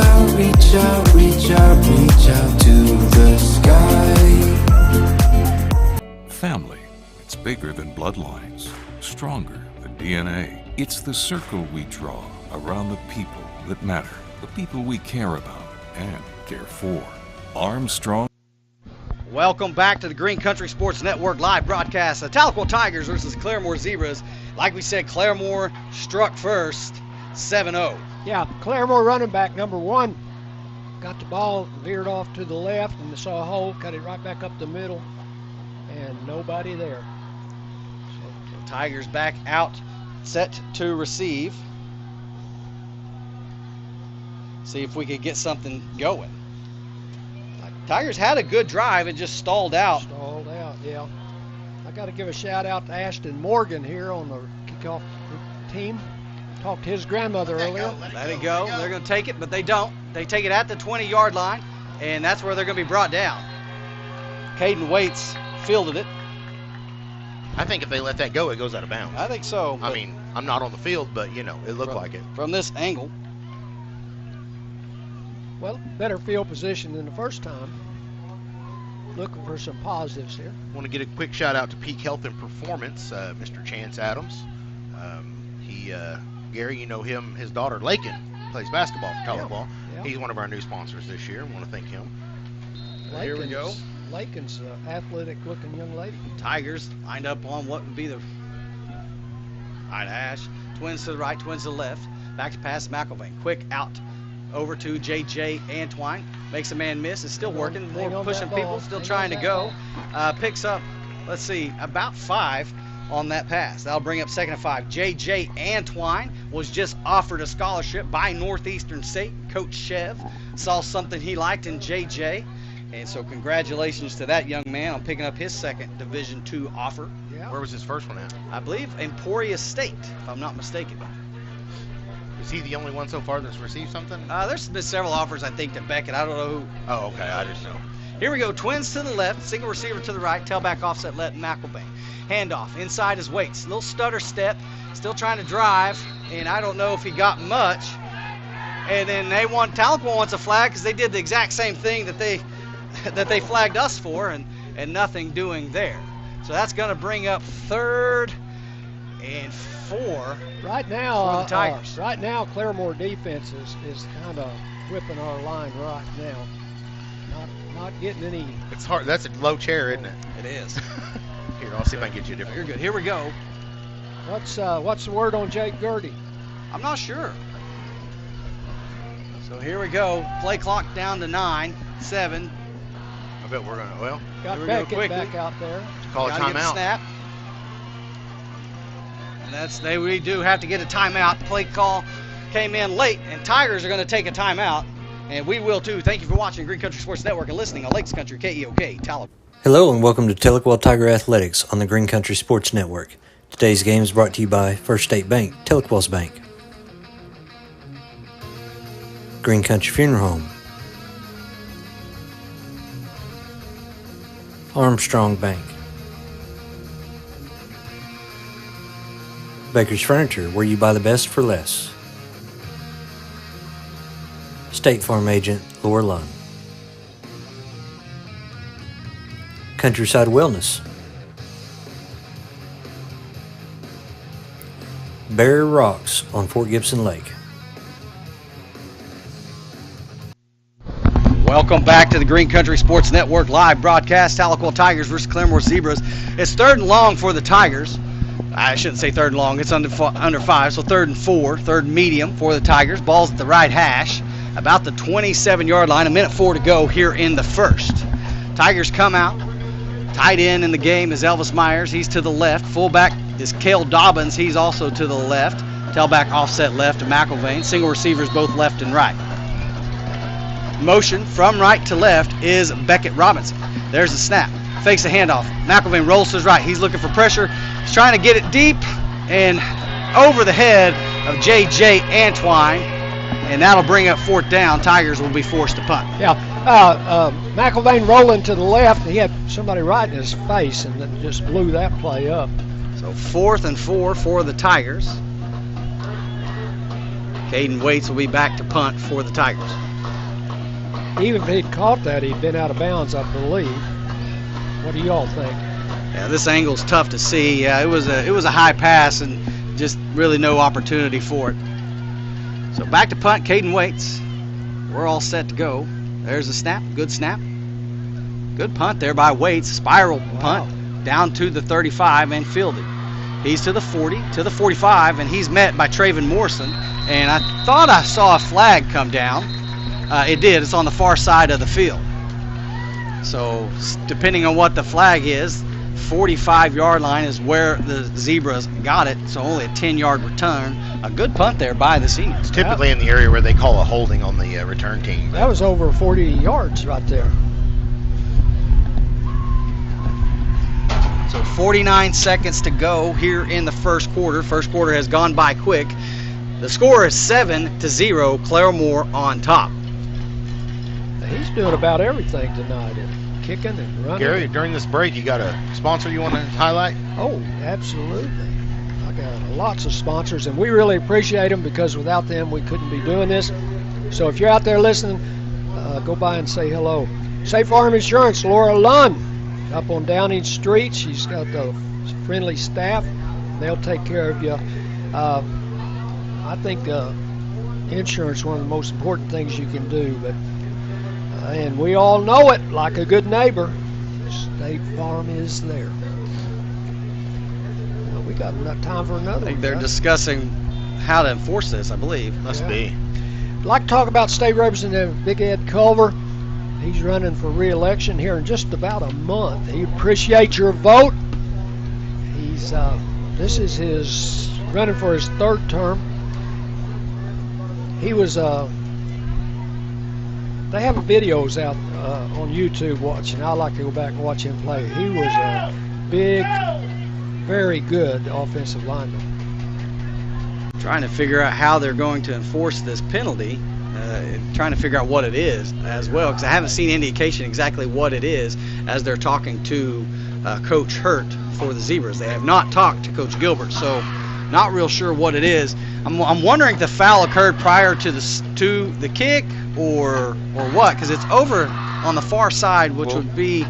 [SPEAKER 12] out to the sky.
[SPEAKER 13] Family, it's bigger than bloodlines, stronger than DNA. It's the circle we draw around the people that matter, the people we care about and care for. Armstrong.
[SPEAKER 9] Welcome back to the Green Country Sports Network live broadcast. The Tahlequah Tigers versus Claremore Zebras. Like we said, Claremore struck first, 7-0.
[SPEAKER 10] Yeah, Claremore running back number 1 got the ball, veered off to the left, and saw a hole, cut it right back up the middle, and nobody there.
[SPEAKER 9] So Tigers back out, set to receive. See if we could get something going. Tigers had a good drive and just stalled out.
[SPEAKER 10] Yeah. I got to give a shout out to Ashton Morgan here on the kickoff team. Talked to his grandmother earlier.
[SPEAKER 9] Let it go. They're going to take it, but they don't. They take it at the 20-yard line, and that's where they're going to be brought down. Caden Waits fielded it.
[SPEAKER 11] I think if they let that go, it goes out of bounds.
[SPEAKER 9] I think so.
[SPEAKER 11] I mean, I'm not on the field, but, it looked like it.
[SPEAKER 9] From this angle.
[SPEAKER 10] Well, better field position than the first time. Looking for some positives here.
[SPEAKER 11] Want to get a quick shout out to Peak Health and Performance, Mr. Chance Adams. Gary, you know him, his daughter Lakin plays basketball for Tahlequah.
[SPEAKER 10] Yeah.
[SPEAKER 11] He's one of our new sponsors this year. I want to thank him.
[SPEAKER 9] Here we go.
[SPEAKER 10] Lakin's an athletic-looking young lady.
[SPEAKER 9] Tigers lined up on what would be the right hash. Twins to the right, twins to the left. Back to pass McElvain. Quick out over to J.J. Antwine. Makes a man miss. It's still working. More pushing people. Still trying to go. Picks up, let's see, about 5 on that pass. That'll bring up second and 5. J.J. Antwine was just offered a scholarship by Northeastern State. Coach Chev saw something he liked in J.J. And so congratulations to that young man on picking up his second Division II offer.
[SPEAKER 10] Yeah.
[SPEAKER 11] Where was his first one at?
[SPEAKER 9] I believe Emporia State, if I'm not mistaken.
[SPEAKER 11] Is he the only one so far that's received something?
[SPEAKER 9] There's been several offers, I think, to Beckett. I don't know who.
[SPEAKER 11] Oh, okay. I didn't know.
[SPEAKER 9] Here we go. Twins to the left, single receiver to the right, tailback offset left, McElvain. Handoff. Inside is Waits. Little stutter step. Still trying to drive, and I don't know if he got much. And then Tahlequah wants a flag because they did the exact same thing that they flagged us for, and nothing doing there. So that's going to bring up 3rd and 4
[SPEAKER 10] right now
[SPEAKER 9] for the Tigers.
[SPEAKER 10] Right now, Claremore defense is kind of whipping our line right now. Not getting any.
[SPEAKER 11] It's hard. That's a low chair, isn't it?
[SPEAKER 9] It is.
[SPEAKER 11] Here, I'll see if I can get you a different.
[SPEAKER 9] You're good. Here we go.
[SPEAKER 10] What's the word on Jake Gertie?
[SPEAKER 9] I'm not sure. So here we go. Play clock down to 9, 7.
[SPEAKER 11] I bet we're going to, well.
[SPEAKER 10] Got Beckett back out there.
[SPEAKER 11] Call a timeout.
[SPEAKER 9] Snap. And we do have to get a timeout. The play call came in late, and Tigers are going to take a timeout, and we will too. Thank you for watching Green Country Sports Network and listening on Lakes Country KEOK Tahlequah.
[SPEAKER 14] Hello and welcome to Tahlequah Tiger Athletics on the Green Country Sports Network. Today's game is brought to you by First State Bank, Tahlequah's Bank, Green Country Funeral Home, Armstrong Bank, Baker's Furniture, where you buy the best for less, State Farm Agent Laura Lund, Countryside Wellness, Bear Rocks on Fort Gibson Lake.
[SPEAKER 9] Welcome back to the Green Country Sports Network live broadcast. Tahlequah Tigers versus Claremore Zebras. It's 3rd and long for the Tigers. I shouldn't say 3rd and long. It's under 5, so 3rd and 4, 3rd and medium for the Tigers. Ball's at the right hash, about the 27-yard line. 1:04 to go here in the first. Tigers come out. Tight end in the game is Elvis Myers. He's to the left. Fullback is Cale Dobbins. He's also to the left. Tailback offset left to McElvain. Single receivers both left and right. Motion from right to left is Beckett Robinson. There's the snap. Fakes a handoff. McElvain rolls to his right. He's looking for pressure. He's trying to get it deep and over the head of J.J. Antwine, and that'll bring up 4th down. Tigers will be forced to punt.
[SPEAKER 10] Yeah, McElvain rolling to the left. He had somebody right in his face, and then just blew that play up.
[SPEAKER 9] So 4th and 4 for the Tigers. Caden Waits will be back to punt for the Tigers.
[SPEAKER 10] Even if he'd caught that, he'd been out of bounds, I believe. What do y'all think?
[SPEAKER 9] Yeah, this angle's tough to see. Yeah, it was a high pass and just really no opportunity for it. So back to punt, Caden Waits. We're all set to go. There's a snap, good snap. Good punt there by Waits, spiral punt down to the 35 and fielded. He's to the 40, to the 45, and he's met by Traven Morrison. And I thought I saw a flag come down. It did. It's on the far side of the field. So depending on what the flag is, 45-yard line is where the Zebras got it. So only a 10-yard return. A good punt there by the seniors.
[SPEAKER 11] It's typically in the area where they call a holding on the return team.
[SPEAKER 10] That was over 40 yards right there.
[SPEAKER 9] So 49 seconds to go here in the first quarter. First quarter has gone by quick. The score is 7-0, Claremore on top.
[SPEAKER 10] He's doing about everything tonight, and kicking and running.
[SPEAKER 11] Gary, during this break, you got a sponsor you want to highlight?
[SPEAKER 10] Oh, absolutely. I got lots of sponsors, and we really appreciate them because without them, we couldn't be doing this. So if you're out there listening, go by and say hello. State Farm Insurance, Laura Lund, up on Downing Street. She's got the friendly staff. They'll take care of you. I think insurance is one of the most important things you can do, but and we all know it like a good neighbor. State Farm is there. Well, we got enough time for another.
[SPEAKER 9] I think they're discussing how to enforce this, I believe.
[SPEAKER 11] Must be.
[SPEAKER 10] I'd like to talk about State Representative Big Ed Culver. He's running for re-election here in just about a month. He appreciates your vote. He's this is his running for his 3rd term. He was they have videos out on YouTube watching. I like to go back and watch him play. He was a big, very good offensive lineman.
[SPEAKER 9] Trying to figure out how they're going to enforce this penalty. Trying to figure out what it is as well, because I haven't seen indication exactly what it is as they're talking to Coach Hurt for the Zebras. They have not talked to Coach Gilbert, so not real sure what it is. I'm wondering if the foul occurred prior to the kick or what, because it's over on the far side, which would be.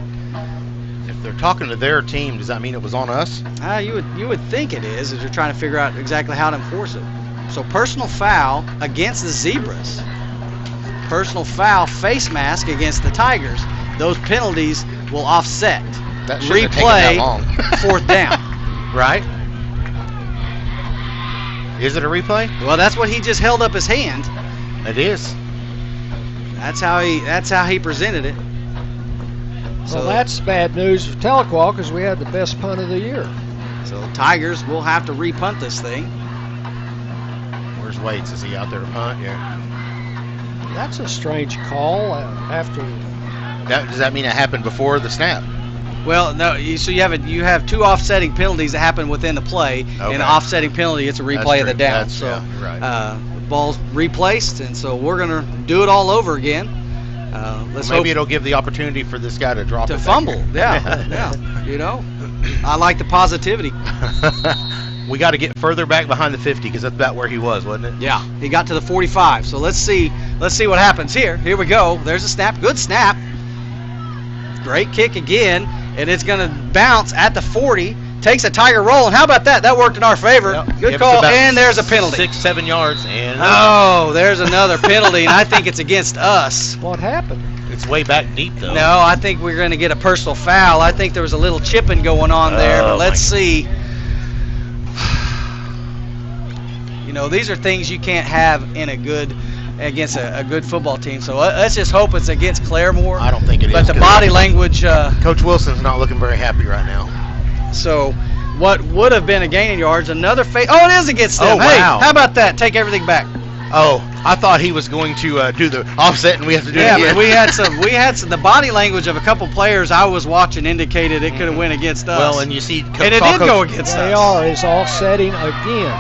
[SPEAKER 11] If they're talking to their team, does that mean it was on us?
[SPEAKER 9] You would think it is, as you're trying to figure out exactly how to enforce it. So personal foul against the Zebras. Personal foul face mask against the Tigers. Those penalties will offset.
[SPEAKER 11] That shouldn't have taken that long.
[SPEAKER 9] fourth down, right?
[SPEAKER 11] Is it a replay?
[SPEAKER 9] Well, that's what he just held up his hand.
[SPEAKER 11] It is.
[SPEAKER 9] That's how he presented it.
[SPEAKER 10] So that's bad news for Tahlequah because we had the best punt of the year.
[SPEAKER 9] So Tigers will have to repunt this thing.
[SPEAKER 11] Where's Waits? Is he out there to punt? Yeah.
[SPEAKER 10] That's a strange call after.
[SPEAKER 11] Does that mean it happened before the snap?
[SPEAKER 9] Well, no. So you have two offsetting penalties that happen within the play, and an offsetting penalty, it's a replay of the down.
[SPEAKER 11] Yeah, you're right.
[SPEAKER 9] The ball's replaced, and so we're gonna do it all over again. Let's
[SPEAKER 11] maybe it'll give the opportunity for this guy to drop it.
[SPEAKER 9] Fumble. Yeah. You know, I like the positivity.
[SPEAKER 11] We got to get further back behind the 50 because that's about where he was, wasn't it?
[SPEAKER 9] Yeah, he got to the 45. So let's see what happens here. Here we go. There's a snap. Good snap. Great kick again, and it's going to bounce at the 40. Takes a Tiger roll, and how about that? That worked in our favor.
[SPEAKER 11] Yep.
[SPEAKER 9] Good call, and there's a penalty.
[SPEAKER 11] 6-7 yards, and
[SPEAKER 9] there's another penalty, and I think it's against us.
[SPEAKER 10] What happened?
[SPEAKER 11] It's way back deep, though.
[SPEAKER 9] No, I think we're going to get a personal foul. I think there was a little chipping going on there, but let's see. You know, these are things you can't have in against a good football team. So let's just hope it's against Claremore.
[SPEAKER 11] I don't think it is.
[SPEAKER 9] But the body language.
[SPEAKER 11] Coach Wilson's not looking very happy right now.
[SPEAKER 9] So what would have been a gain in yards, another it is against them.
[SPEAKER 11] Oh, wow.
[SPEAKER 9] Hey, how about that? Take everything back.
[SPEAKER 11] Oh, I thought he was going to do the offset, and we have to do it again.
[SPEAKER 9] Yeah, but we had some. The body language of a couple players I was watching indicated it could have went against us.
[SPEAKER 11] Well, and you see,
[SPEAKER 9] and it did go against us.
[SPEAKER 10] Is offsetting again.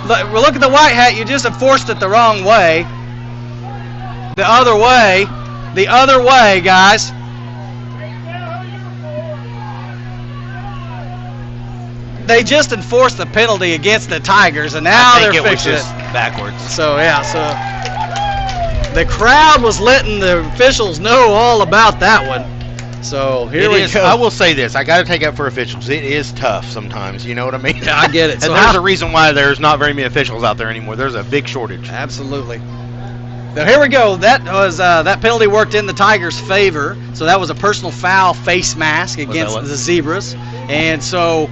[SPEAKER 9] Look at the white hat. You just enforced it the wrong way. The other way, guys. They just enforced the penalty against the Tigers, and now they're fixing it.
[SPEAKER 11] Backwards.
[SPEAKER 9] So the crowd was letting the officials know all about that one. So here we go.
[SPEAKER 11] I will say this: I got to take up for officials. It is tough sometimes. You know what I mean?
[SPEAKER 9] Yeah, I get it.
[SPEAKER 11] And there's a reason why there's not very many officials out there anymore. There's a big shortage.
[SPEAKER 9] Absolutely. Now here we go. That was that penalty worked in the Tigers' favor. So that was a personal foul face mask against the Zebras, and so.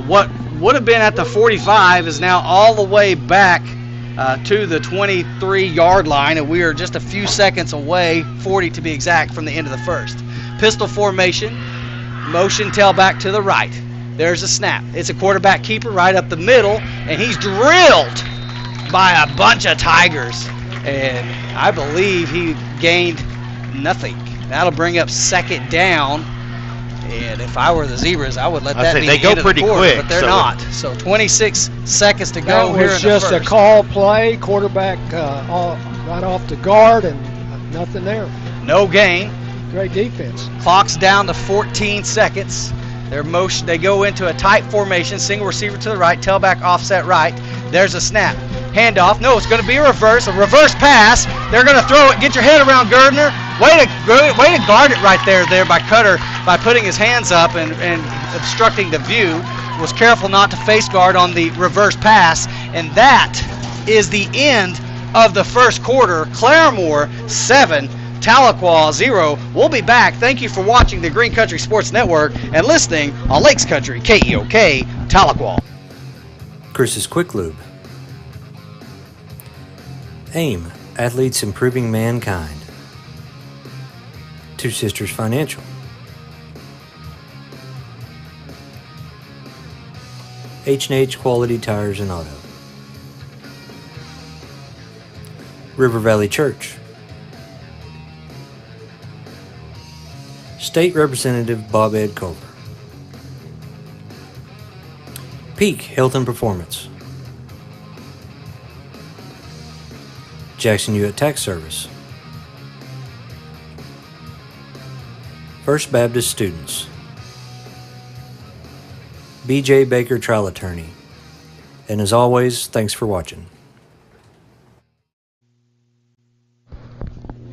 [SPEAKER 9] What would have been at the 45 is now all the way back to the 23-yard line, and we are just a few seconds away, 40 to be exact, from the end of the first. Pistol formation, motion tailback to the right. There's a snap. It's a quarterback keeper right up the middle, and he's drilled by a bunch of Tigers, and I believe he gained nothing. That'll bring up second down. And if I were the Zebras, I would let that be the end of the quarter, but they're not. So 26 seconds to go here in the first.
[SPEAKER 10] That was just a call play, quarterback right off the guard, and nothing there.
[SPEAKER 9] No gain.
[SPEAKER 10] Great defense.
[SPEAKER 9] Clock's down to 14 seconds. They go into a tight formation, single receiver to the right, tailback offset right. There's a snap. Handoff. No, it's going to be a reverse pass. They're going to throw it. Get your head around Gardner. Way to guard it right there by Cutter by putting his hands up and obstructing the view. Was careful not to face guard on the reverse pass. And that is the end of the first quarter. Claremore 7, Tahlequah 0. We'll be back. Thank you for watching the Green Country Sports Network and listening on Lakes Country KEOK Tahlequah.
[SPEAKER 14] Chris's Quick Lube. AIM, Athletes Improving Mankind. Two Sisters Financial. H&H Quality Tires and Auto. River Valley Church. State Representative Bob Ed Culver. Peak Health and Performance. Jackson Hewitt Tax Service. First Baptist Students. B.J. Baker Trial Attorney. And as always, thanks for watching.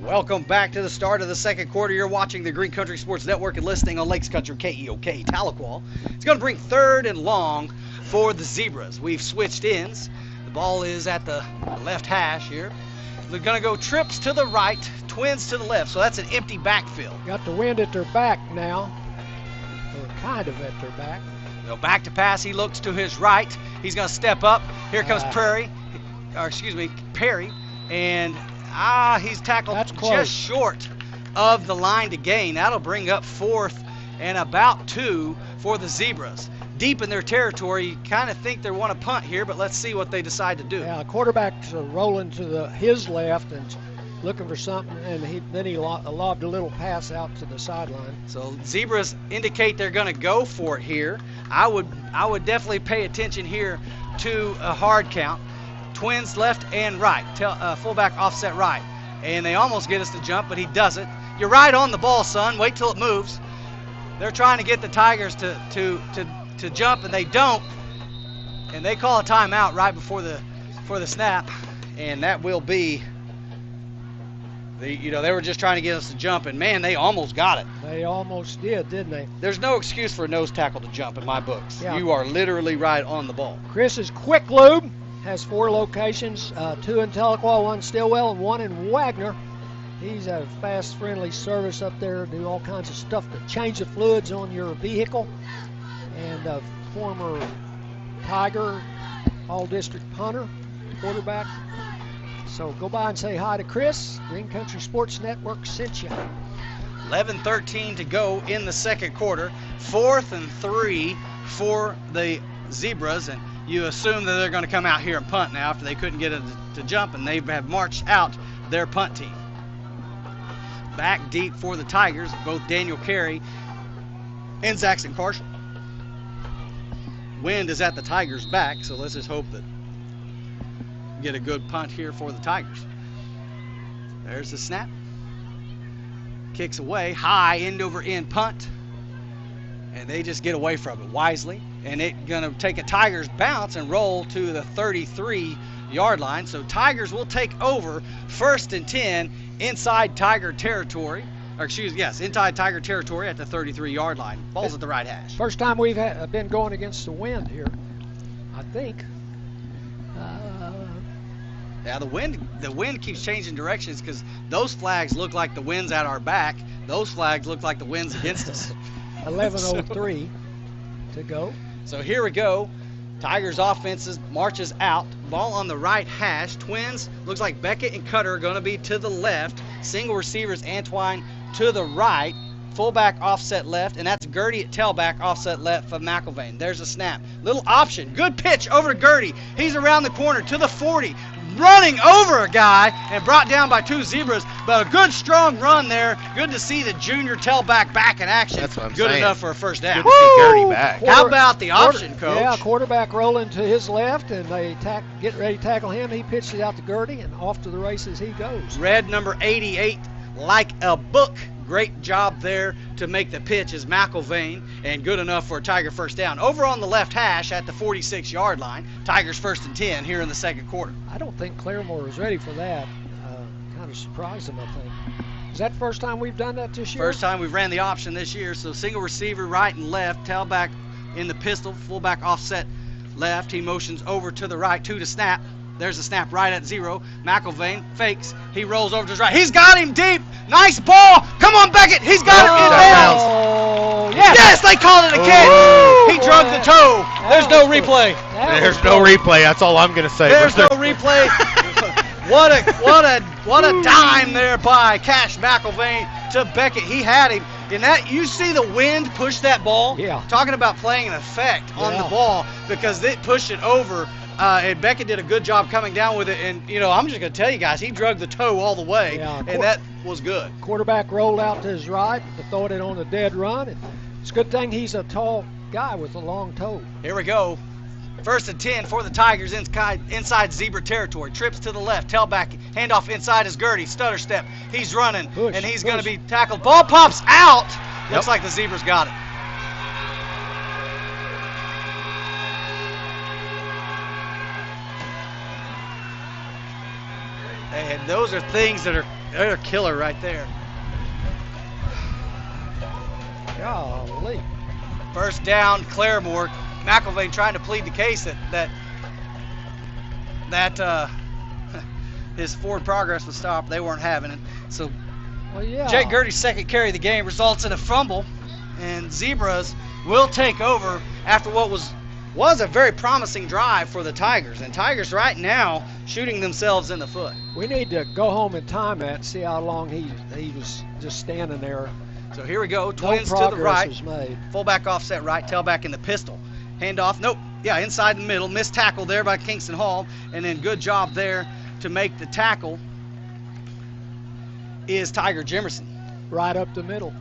[SPEAKER 9] Welcome back to the start of the second quarter. You're watching the Green Country Sports Network and listening on Lakes Country KEOK Tahlequah. It's going to bring third and long for the Zebras. We've switched ends. The ball is at the left hash here. they're going to go trips to the right, twins to the left. So that's an empty backfield.
[SPEAKER 10] Got the wind at their back now, or kind of at their back.
[SPEAKER 9] Go back to pass. He looks to his right. He's going to step up. Here comes Perry, and he's tackled just short of the line to gain. That'll bring up 4th and about 2 for the Zebras. Deep in their territory, you kind of think they want to punt here, but let's see what they decide to do.
[SPEAKER 10] Yeah, quarterback's rolling to his left and looking for something, and then he lobbed a little pass out to the sideline.
[SPEAKER 9] So Zebras indicate they're going to go for it here. I would definitely pay attention here to a hard count. Twins left and right, fullback offset right. And they almost get us to jump, but he doesn't. You're right on the ball, son. Wait till it moves. They're trying to get the Tigers to jump, and they don't. And they call a timeout right before the snap, and that will be they were just trying to get us to jump, and man, they almost got it.
[SPEAKER 10] They almost did, didn't they?
[SPEAKER 9] There's no excuse for a nose tackle to jump in my books.
[SPEAKER 10] Yeah.
[SPEAKER 9] You are literally right on the ball.
[SPEAKER 10] Chris's Quick Lube has 4 locations, 2 in Tahlequah, 1 Stillwell, and 1 in Wagner. He's a fast, friendly service up there, do all kinds of stuff to change the fluids on your vehicle. And a former Tiger, all-district punter, quarterback. So go by and say hi to Chris. Green Country Sports Network sent you.
[SPEAKER 9] 11:13 to go in the second quarter. 4th and 3 for the Zebras, and you assume that they're going to come out here and punt now after they couldn't get it to jump, and they have marched out their punt team. Back deep for the Tigers, both Daniel Carey and Zaxton Carshall. Wind is at the Tigers' back, so let's just hope that we get a good punt here for the Tigers. There's the snap. Kicks away, high end over end punt, and they just get away from it wisely. And it's going to take a Tigers bounce and roll to the 33-yard line. So Tigers will take over 1st and 10 inside Tiger territory. Inside Tiger territory at the 33-yard line. Ball's at the right hash.
[SPEAKER 10] First time we've been going against the wind here, I think.
[SPEAKER 9] Yeah, the wind keeps changing directions because those flags look like the wind's at our back. Those flags look like the wind's against us.
[SPEAKER 10] 11:03 to go.
[SPEAKER 9] So here we go. Tigers offenses marches out. Ball on the right hash. Twins, looks like Beckett and Cutter are going to be to the left. Single receivers, Antwine to the right. Fullback offset left, and that's Gertie at tailback offset left for McElvain. There's a snap. Little option. Good pitch over to Gertie. He's around the corner to the 40. Running over a guy and brought down by 2 Zebras, but a good strong run there. Good to see the junior tailback back in action.
[SPEAKER 11] That's what I'm
[SPEAKER 9] good
[SPEAKER 11] saying.
[SPEAKER 9] enough for a first down.
[SPEAKER 11] Good to see Gertie back.
[SPEAKER 9] How about the option, Coach?
[SPEAKER 10] Yeah, quarterback rolling to his left, and they get ready to tackle him. He pitched it out to Gertie, and off to the races he goes.
[SPEAKER 9] Red number 88, like a book. Great job there to make the pitch is McElvain, and good enough for a Tiger first down. Over on the left hash at the 46-yard line, Tigers 1st and 10 here in the second quarter.
[SPEAKER 10] I don't think Claremore was ready for that. Kind of surprised him, I think. Is that the first time we've done that this year?
[SPEAKER 9] First time we've ran the option this year, so single receiver right and left, tailback in the pistol, fullback offset left. He motions over to the right, 2 to snap. There's a snap right at 0. McElvain fakes. He rolls over to his right. He's got him deep. Nice ball. Come on, Beckett. He's got him in bounds.
[SPEAKER 10] Oh, yes.
[SPEAKER 9] Yes, they called it again. He drugged the toe. There's no replay.
[SPEAKER 11] There's no replay. That's all I'm going to say.
[SPEAKER 9] There's no replay. What a dime there by Cash McElvain to Beckett. He had him. And that, you see the wind push that ball?
[SPEAKER 10] Yeah.
[SPEAKER 9] Talking about playing an effect on the ball because it pushed it over. And Beckett did a good job coming down with it. And, I'm just going to tell you guys, he drugged the toe all the way.
[SPEAKER 10] Yeah,
[SPEAKER 9] and that was good.
[SPEAKER 10] Quarterback rolled out to his right, throwing it on a dead run. And it's a good thing he's a tall guy with a long toe.
[SPEAKER 9] Here we go. 1st and 10 for the Tigers inside Zebra territory. Trips to the left. Tailback. Handoff inside is Gertie. Stutter step. He's running. And he's going to be tackled. Ball pops out. Looks like the Zebras got it. And those are things that are killer right there.
[SPEAKER 10] Golly.
[SPEAKER 9] First down, Claremore. McElvain trying to plead the case that his forward progress would stop. They weren't having it. So
[SPEAKER 10] well, yeah.
[SPEAKER 9] Jake Gertie's second carry of the game results in a fumble, and Zebras will take over after what was a very promising drive for the Tigers. And Tigers right now shooting themselves in the foot.
[SPEAKER 10] We need to go home and time that and see how long he was just standing there.
[SPEAKER 9] So here we go.
[SPEAKER 10] No
[SPEAKER 9] Twins to the
[SPEAKER 10] progress
[SPEAKER 9] right.
[SPEAKER 10] was made.
[SPEAKER 9] Fullback offset right. Tailback in the pistol. Handoff. Nope. Yeah, inside the middle. Missed tackle there by Kingston Hall. And then good job there to make the tackle is Tiger Jimerson.
[SPEAKER 10] Right up the middle.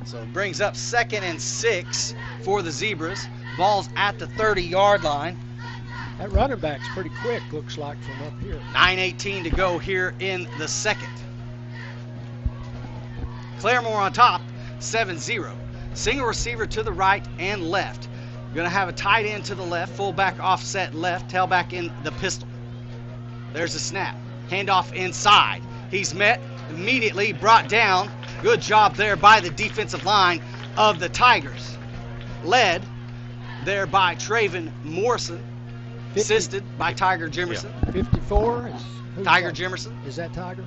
[SPEAKER 9] So it brings up 2nd and 6 for the Zebras. Ball's at the 30-yard line.
[SPEAKER 10] That running back's pretty quick, looks like, from up here.
[SPEAKER 9] 9:18 to go here in the second. Claremore on top, 7-0. Single receiver to the right and left. Going to have a tight end to the left, fullback offset left, tailback in the pistol. There's a snap. Handoff inside. He's met, immediately brought down. Good job there by the defensive line of the Tigers. Led there by Traven Morrison.
[SPEAKER 10] 50,
[SPEAKER 9] assisted by Tiger Jimerson.
[SPEAKER 10] 54.
[SPEAKER 9] Tiger Jimerson.
[SPEAKER 10] Is that Tiger?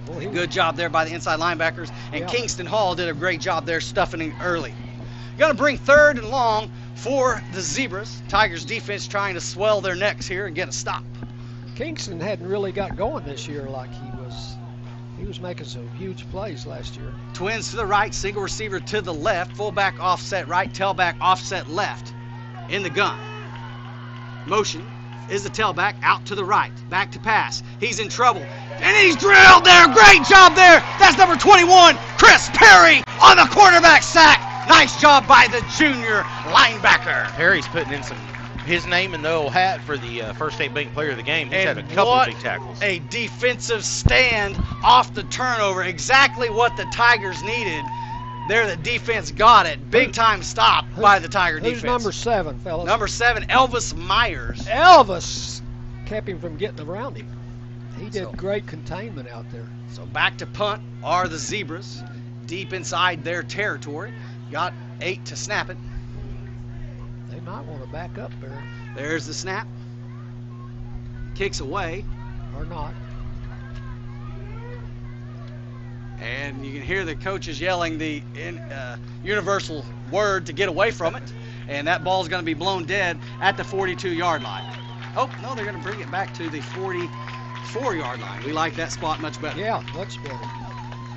[SPEAKER 10] Boy,
[SPEAKER 9] Good job there by the inside linebackers. And Kingston Hall did a great job there stuffing it early. Going to bring 3rd and long for the Zebras. Tigers defense trying to swell their necks here and get a stop.
[SPEAKER 10] Kingston hadn't really got going this year like he was making some huge plays last year.
[SPEAKER 9] Twins to the right, single receiver to the left, fullback offset right, tailback offset left in the gun. Motion is the tailback out to the right, back to pass. He's in trouble, and he's drilled there. Great job there. That's number 21, Chris Perry on the quarterback sack. Nice job by the junior linebacker.
[SPEAKER 11] Perry's putting in his name in the old hat for the First State Bank Player of the Game. He's had a couple of big tackles.
[SPEAKER 9] A defensive stand off the turnover. Exactly what the Tigers needed. There, the defense got it. Big time stop by the Tiger defense.
[SPEAKER 10] Who's number 7, fellas?
[SPEAKER 9] Number 7, Elvis Myers.
[SPEAKER 10] Elvis kept him from getting around him. He did great containment out there.
[SPEAKER 9] So back to punt are the Zebras. Deep inside their territory. Got 8 to snap it.
[SPEAKER 10] They might want to back up there.
[SPEAKER 9] There's the snap. Kicks away.
[SPEAKER 10] Or not.
[SPEAKER 9] And you can hear the coaches yelling the universal word to get away from it. And that ball's going to be blown dead at the 42-yard line. Oh, no, they're going to bring it back to the 44-yard line. We like that spot much better.
[SPEAKER 10] Yeah, much better.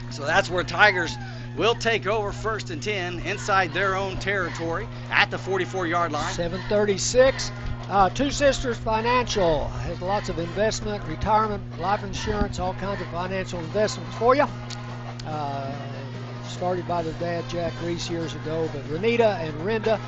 [SPEAKER 9] So that's where Tigers will take over 1st and 10 inside their own territory at the 44-yard line.
[SPEAKER 10] 7:36. Two Sisters Financial has lots of investment, retirement, life insurance, all kinds of financial investments for you. Started by their dad, Jack Reese, years ago, but Renita and Renda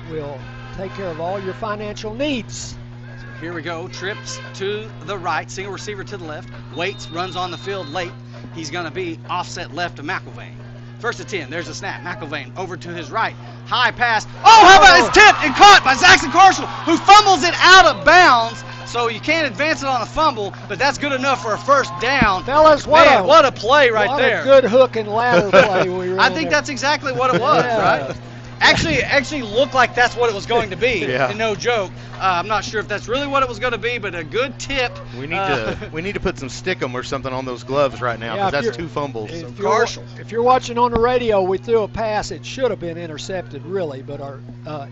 [SPEAKER 10] will take care of all your financial needs.
[SPEAKER 9] So here we go. Trips to the right, single receiver to the left. Waits, runs on the field late. He's going to be offset left to McIlvain. 1st and 10. There's a snap. McIlvain over to his right. High pass. Oh, how about it's tipped and caught by Zaxton Carshall, who fumbles it out of bounds. So you can't advance it on a fumble, but that's good enough for a 1st down.
[SPEAKER 10] Fellas,
[SPEAKER 9] what a play right there.
[SPEAKER 10] What a good hook and ladder play we ran
[SPEAKER 9] I think that's exactly what it was, right? Actually looked like that's what it was going to be.
[SPEAKER 11] Yeah.
[SPEAKER 9] And no joke. I'm not sure if that's really what it was going to be, but a good tip.
[SPEAKER 11] We need to put some stickum or something on those gloves right now, because that's 2 fumbles.
[SPEAKER 10] If you're watching on the radio, we threw a pass. It should have been intercepted, really, but our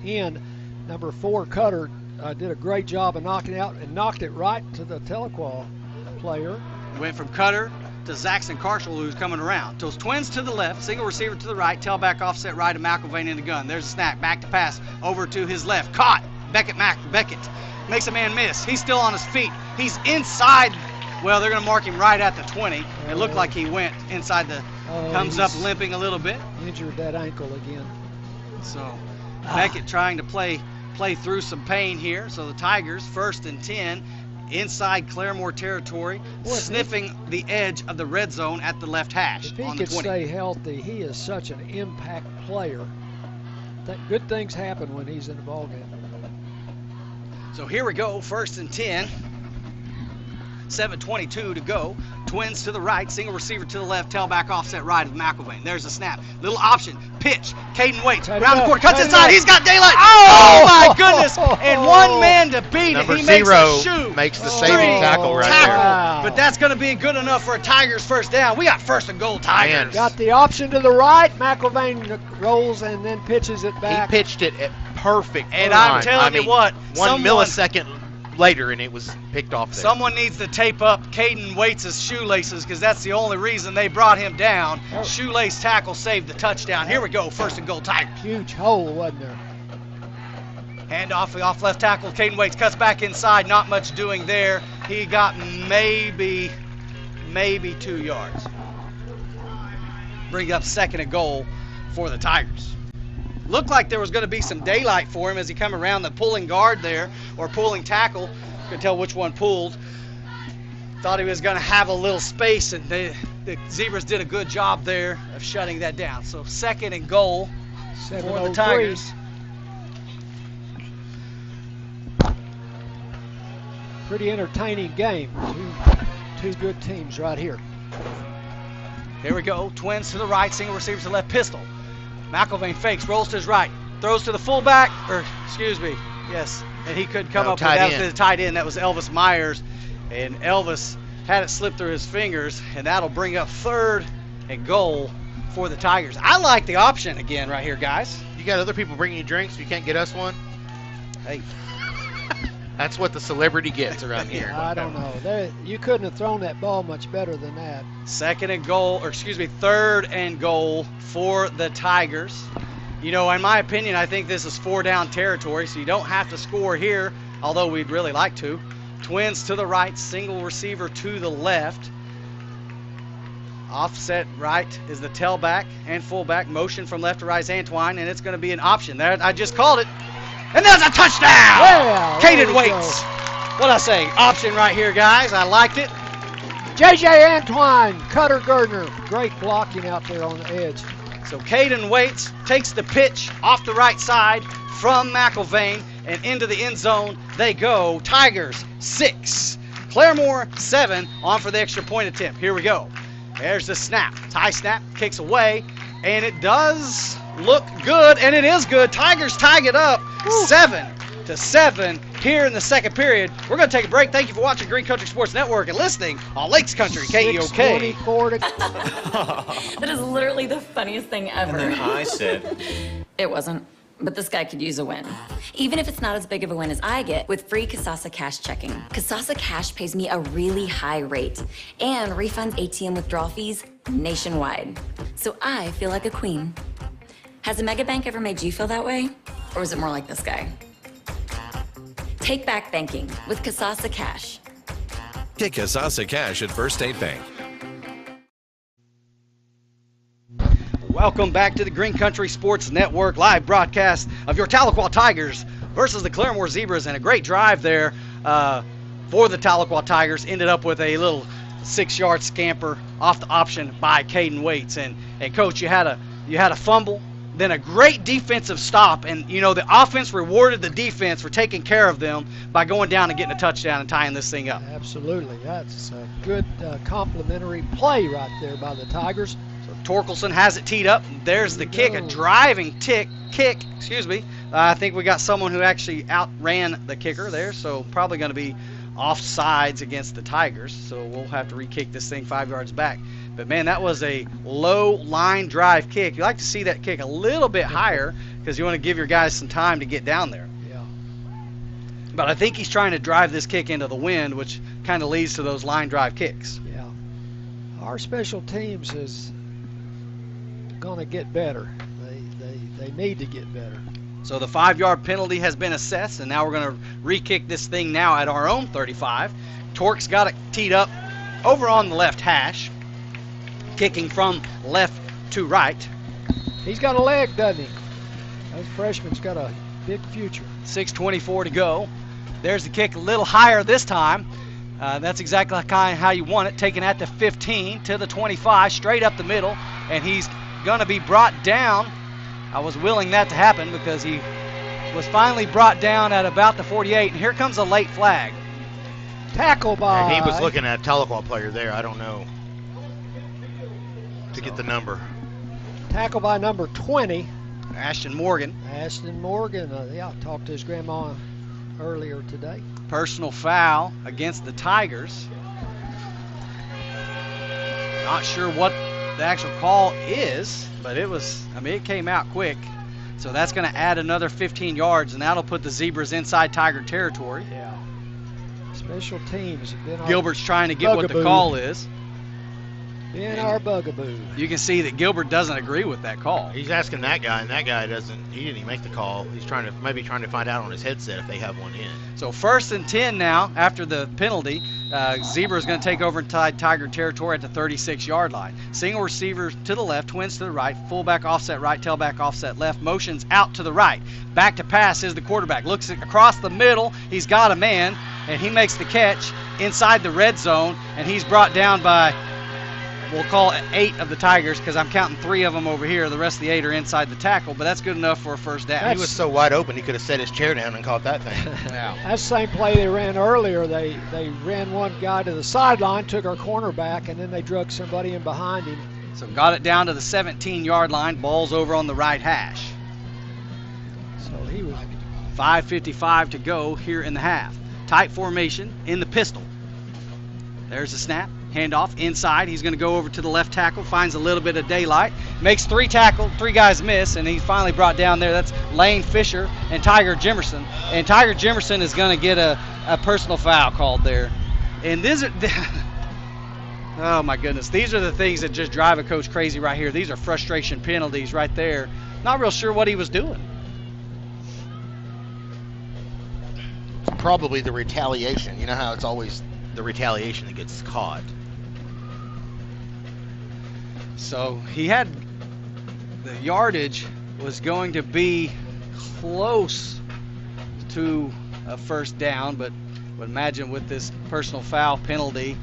[SPEAKER 10] end, number 4, Cutter, did a great job of knocking it out and knocked it right to the Tahlequah player.
[SPEAKER 9] Went from Cutter to Zaxton Carshall, who's coming around. Those Twins to the left, single receiver to the right, tailback offset right, and McIlvain in the gun. There's a snap, back to pass, over to his left. Caught. Beckett makes a man miss. He's still on his feet. He's inside. Well, they're going to mark him right at the 20. It looked like he went inside the, comes up limping a little bit.
[SPEAKER 10] Injured that ankle again.
[SPEAKER 9] So Beckett trying to play through some pain here. So the Tigers, 1st and 10, inside Claremore territory, sniffing the edge of the red zone at the left hash.
[SPEAKER 10] If he
[SPEAKER 9] on the
[SPEAKER 10] could
[SPEAKER 9] 20.
[SPEAKER 10] stay healthy, he is such an impact player. Good things happen when he's in the ballgame.
[SPEAKER 9] So here we go, 1st and 10. 7:22 to go. Twins to the right, single receiver to the left, tailback offset right of McElvain. There's a snap. Little option. Pitch. Caden waits. Round the corner. Cuts inside. He's got daylight. Oh, my goodness. And one man to beat it. He makes a shoe.
[SPEAKER 11] Makes the saving tackle right there.
[SPEAKER 9] Wow. But that's going to be good enough for a Tigers first down. We got 1st and goal, Tigers.
[SPEAKER 10] Got the option to the right. McElvain rolls and then pitches it back.
[SPEAKER 11] He pitched it at perfect
[SPEAKER 9] And
[SPEAKER 11] time.
[SPEAKER 9] I'm telling you what.
[SPEAKER 11] 1 millisecond later and it was picked off there.
[SPEAKER 9] Someone needs to tape up Caden Waits' shoelaces because that's the only reason they brought him down. Shoelace tackle saved the touchdown. Here we go, 1st and goal, Tigers.
[SPEAKER 10] Huge hole, wasn't there?
[SPEAKER 9] Hand off left tackle. Caden Waits cuts back inside. Not much doing there. He got maybe 2 yards. Bring up 2nd and goal for the Tigers. Looked like there was going to be some daylight for him as he come around the pulling guard there, or pulling tackle. Couldn't tell which one pulled. Thought he was going to have a little space, and the Zebras did a good job there of shutting that down. So 2nd and goal for the Tigers.
[SPEAKER 10] Pretty entertaining game. Two good teams right here.
[SPEAKER 9] Here we go. Twins to the right, single receiver to the left, pistol. McElvain fakes, rolls to his right, throws to the fullback, yes, and he couldn't come up with that. Was the tight end. That was Elvis Myers, and Elvis had it slip through his fingers, and that'll bring up 3rd and goal for the Tigers. I like the option again right here, guys.
[SPEAKER 11] You got other people bringing you drinks, you can't get us one?
[SPEAKER 9] Hey.
[SPEAKER 11] That's what the celebrity gets around here.
[SPEAKER 10] I don't know. You couldn't have thrown that ball much better than that.
[SPEAKER 9] 3rd and goal for the Tigers. You know, in my opinion, I think this is 4-down territory, so you don't have to score here, although we'd really like to. Twins to the right, single receiver to the left. Offset right is the tailback and fullback. Motion from left to right is Antoine, and it's going to be an option. There, I just called it. And there's a touchdown!
[SPEAKER 10] Yeah,
[SPEAKER 9] Caden Waits. What'd I say? Option right here, guys. I liked it.
[SPEAKER 10] J.J. Antoine, Cutter Gardner. Great blocking out there on the edge.
[SPEAKER 9] So Caden Waits takes the pitch off the right side from McElvain, and into the end zone they go. Tigers 6, Claremore 7, on for the extra point attempt. Here we go. There's the snap. High snap, kicks away, and it does look good, and it is good. Tigers tying it up 7-7 here in the 2nd period. We're going to take a break. Thank you for watching Green Country Sports Network and listening on Lakes Country KEOK.
[SPEAKER 10] 6:24
[SPEAKER 15] That is literally the funniest thing ever.
[SPEAKER 16] And then I said,
[SPEAKER 15] It wasn't. But this guy could use a win. Even if it's not as big of a win as I get with free Kasasa Cash checking. Kasasa Cash pays me a really high rate and refunds ATM withdrawal fees nationwide. So I feel like a queen. Has a mega bank ever made you feel that way? Or is it more like this guy? Take back banking with Kasasa Cash.
[SPEAKER 17] Get Kasasa Cash at First State Bank.
[SPEAKER 9] Welcome back to the Green Country Sports Network live broadcast of your Tahlequah Tigers versus the Claremore Zebras, and a great drive there for the Tahlequah Tigers. Ended up with a little 6-yard scamper off the option by Caden Waits. And Coach, you had a fumble, then a great defensive stop, and you know the offense rewarded the defense for taking care of them by going down and getting a touchdown and tying this thing up.
[SPEAKER 10] Absolutely, that's a good complimentary play right there by the Tigers.
[SPEAKER 9] Torkelson has it teed up. There's the kick, a driving kick. I think we got someone who actually outran the kicker there, so probably going to be offsides against the Tigers. So we'll have to re-kick this thing 5 yards back. But, man, that was a low line drive kick. You like to see that kick a little bit higher because you want to give your guys some time to get down there.
[SPEAKER 10] Yeah.
[SPEAKER 9] But I think he's trying to drive this kick into the wind, which kind of leads to those line drive kicks.
[SPEAKER 10] Yeah. Our special teams is going to get better. They need to get better.
[SPEAKER 9] So the 5-yard penalty has been assessed, and now we're going to re-kick this thing now at our own 35. Torque's got it teed up over on the left hash, kicking from left to right.
[SPEAKER 10] He's got a leg, doesn't he? That freshman's got a big future.
[SPEAKER 9] 6:24 to go. There's the kick a little higher this time. That's exactly kind of how you want it. Taking at the 15 to the 25, straight up the middle, and he's going to be brought down. I was willing that to happen because he was finally brought down at about the 48, and here comes a late flag.
[SPEAKER 10] Tackle by...
[SPEAKER 11] And he was looking at a Tahlequah player there. I don't know. To get the number.
[SPEAKER 10] Tackle by number 20.
[SPEAKER 9] Ashton Morgan.
[SPEAKER 10] Ashton Morgan. I talked to his grandma earlier today.
[SPEAKER 9] Personal foul against the Tigers. Not sure what the actual call is, but it came out quick. So that's going to add another 15 yards, and that'll put the Zebras inside Tiger territory.
[SPEAKER 10] Yeah. Special teams.
[SPEAKER 9] Gilbert's trying to get what the call is.
[SPEAKER 10] Being our bugaboo.
[SPEAKER 9] You can see that Gilbert doesn't agree with that call.
[SPEAKER 11] He's asking that guy, and that guy he didn't even make the call. He's trying to find out on his headset if they have one in.
[SPEAKER 9] So 1st and 10 now after the penalty. Zebra is going to take over inside Tiger territory at the 36-yard line. Single receiver to the left, twins to the right, fullback offset right, tailback offset left, motions out to the right. Back to pass is the quarterback. Looks across the middle. He's got a man, and he makes the catch inside the red zone, and he's brought down by, we'll call it 8 of the Tigers because I'm counting 3 of them over here. The rest of the 8 are inside the tackle, but that's good enough for a first down.
[SPEAKER 11] He was so wide open he could have set his chair down and caught that thing.
[SPEAKER 9] Yeah.
[SPEAKER 10] That same play they ran earlier. They ran one guy to the sideline, took our cornerback, and then they drug somebody in behind him.
[SPEAKER 9] So got it down to the 17-yard line. Ball's over on the right hash.
[SPEAKER 10] So he was
[SPEAKER 9] 5:55 to go here in the half. Tight formation in the pistol. There's the snap. Handoff inside. He's going to go over to the left tackle. Finds a little bit of daylight. Makes 3 tackles. 3 guys miss, and he's finally brought down there. That's Lane Fisher and Tiger Jimerson. And Tiger Jimerson is going to get a personal foul called there. And these are... oh, my goodness. These are the things that just drive a coach crazy right here. These are frustration penalties right there. Not real sure what he was doing.
[SPEAKER 11] Probably the retaliation. You know how it's always the retaliation that gets caught.
[SPEAKER 9] So he had the yardage was going to be close to a first down, but would imagine with this personal foul penalty,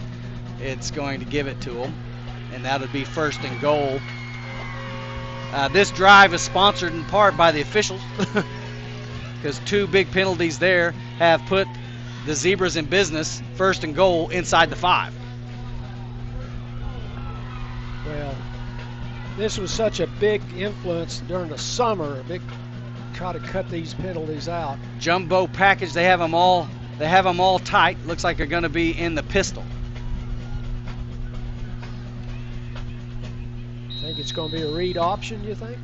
[SPEAKER 9] it's going to give it to him, and that would be 1st and goal. This drive is sponsored in part by the officials because 2 big penalties there have put the Zebras in business, 1st and goal inside the 5.
[SPEAKER 10] Well, this was such a big influence during the summer. Try to cut these penalties out.
[SPEAKER 9] Jumbo package. They have them all tight. Looks like they're going to be in the pistol.
[SPEAKER 10] Think it's going to be a read option, you think?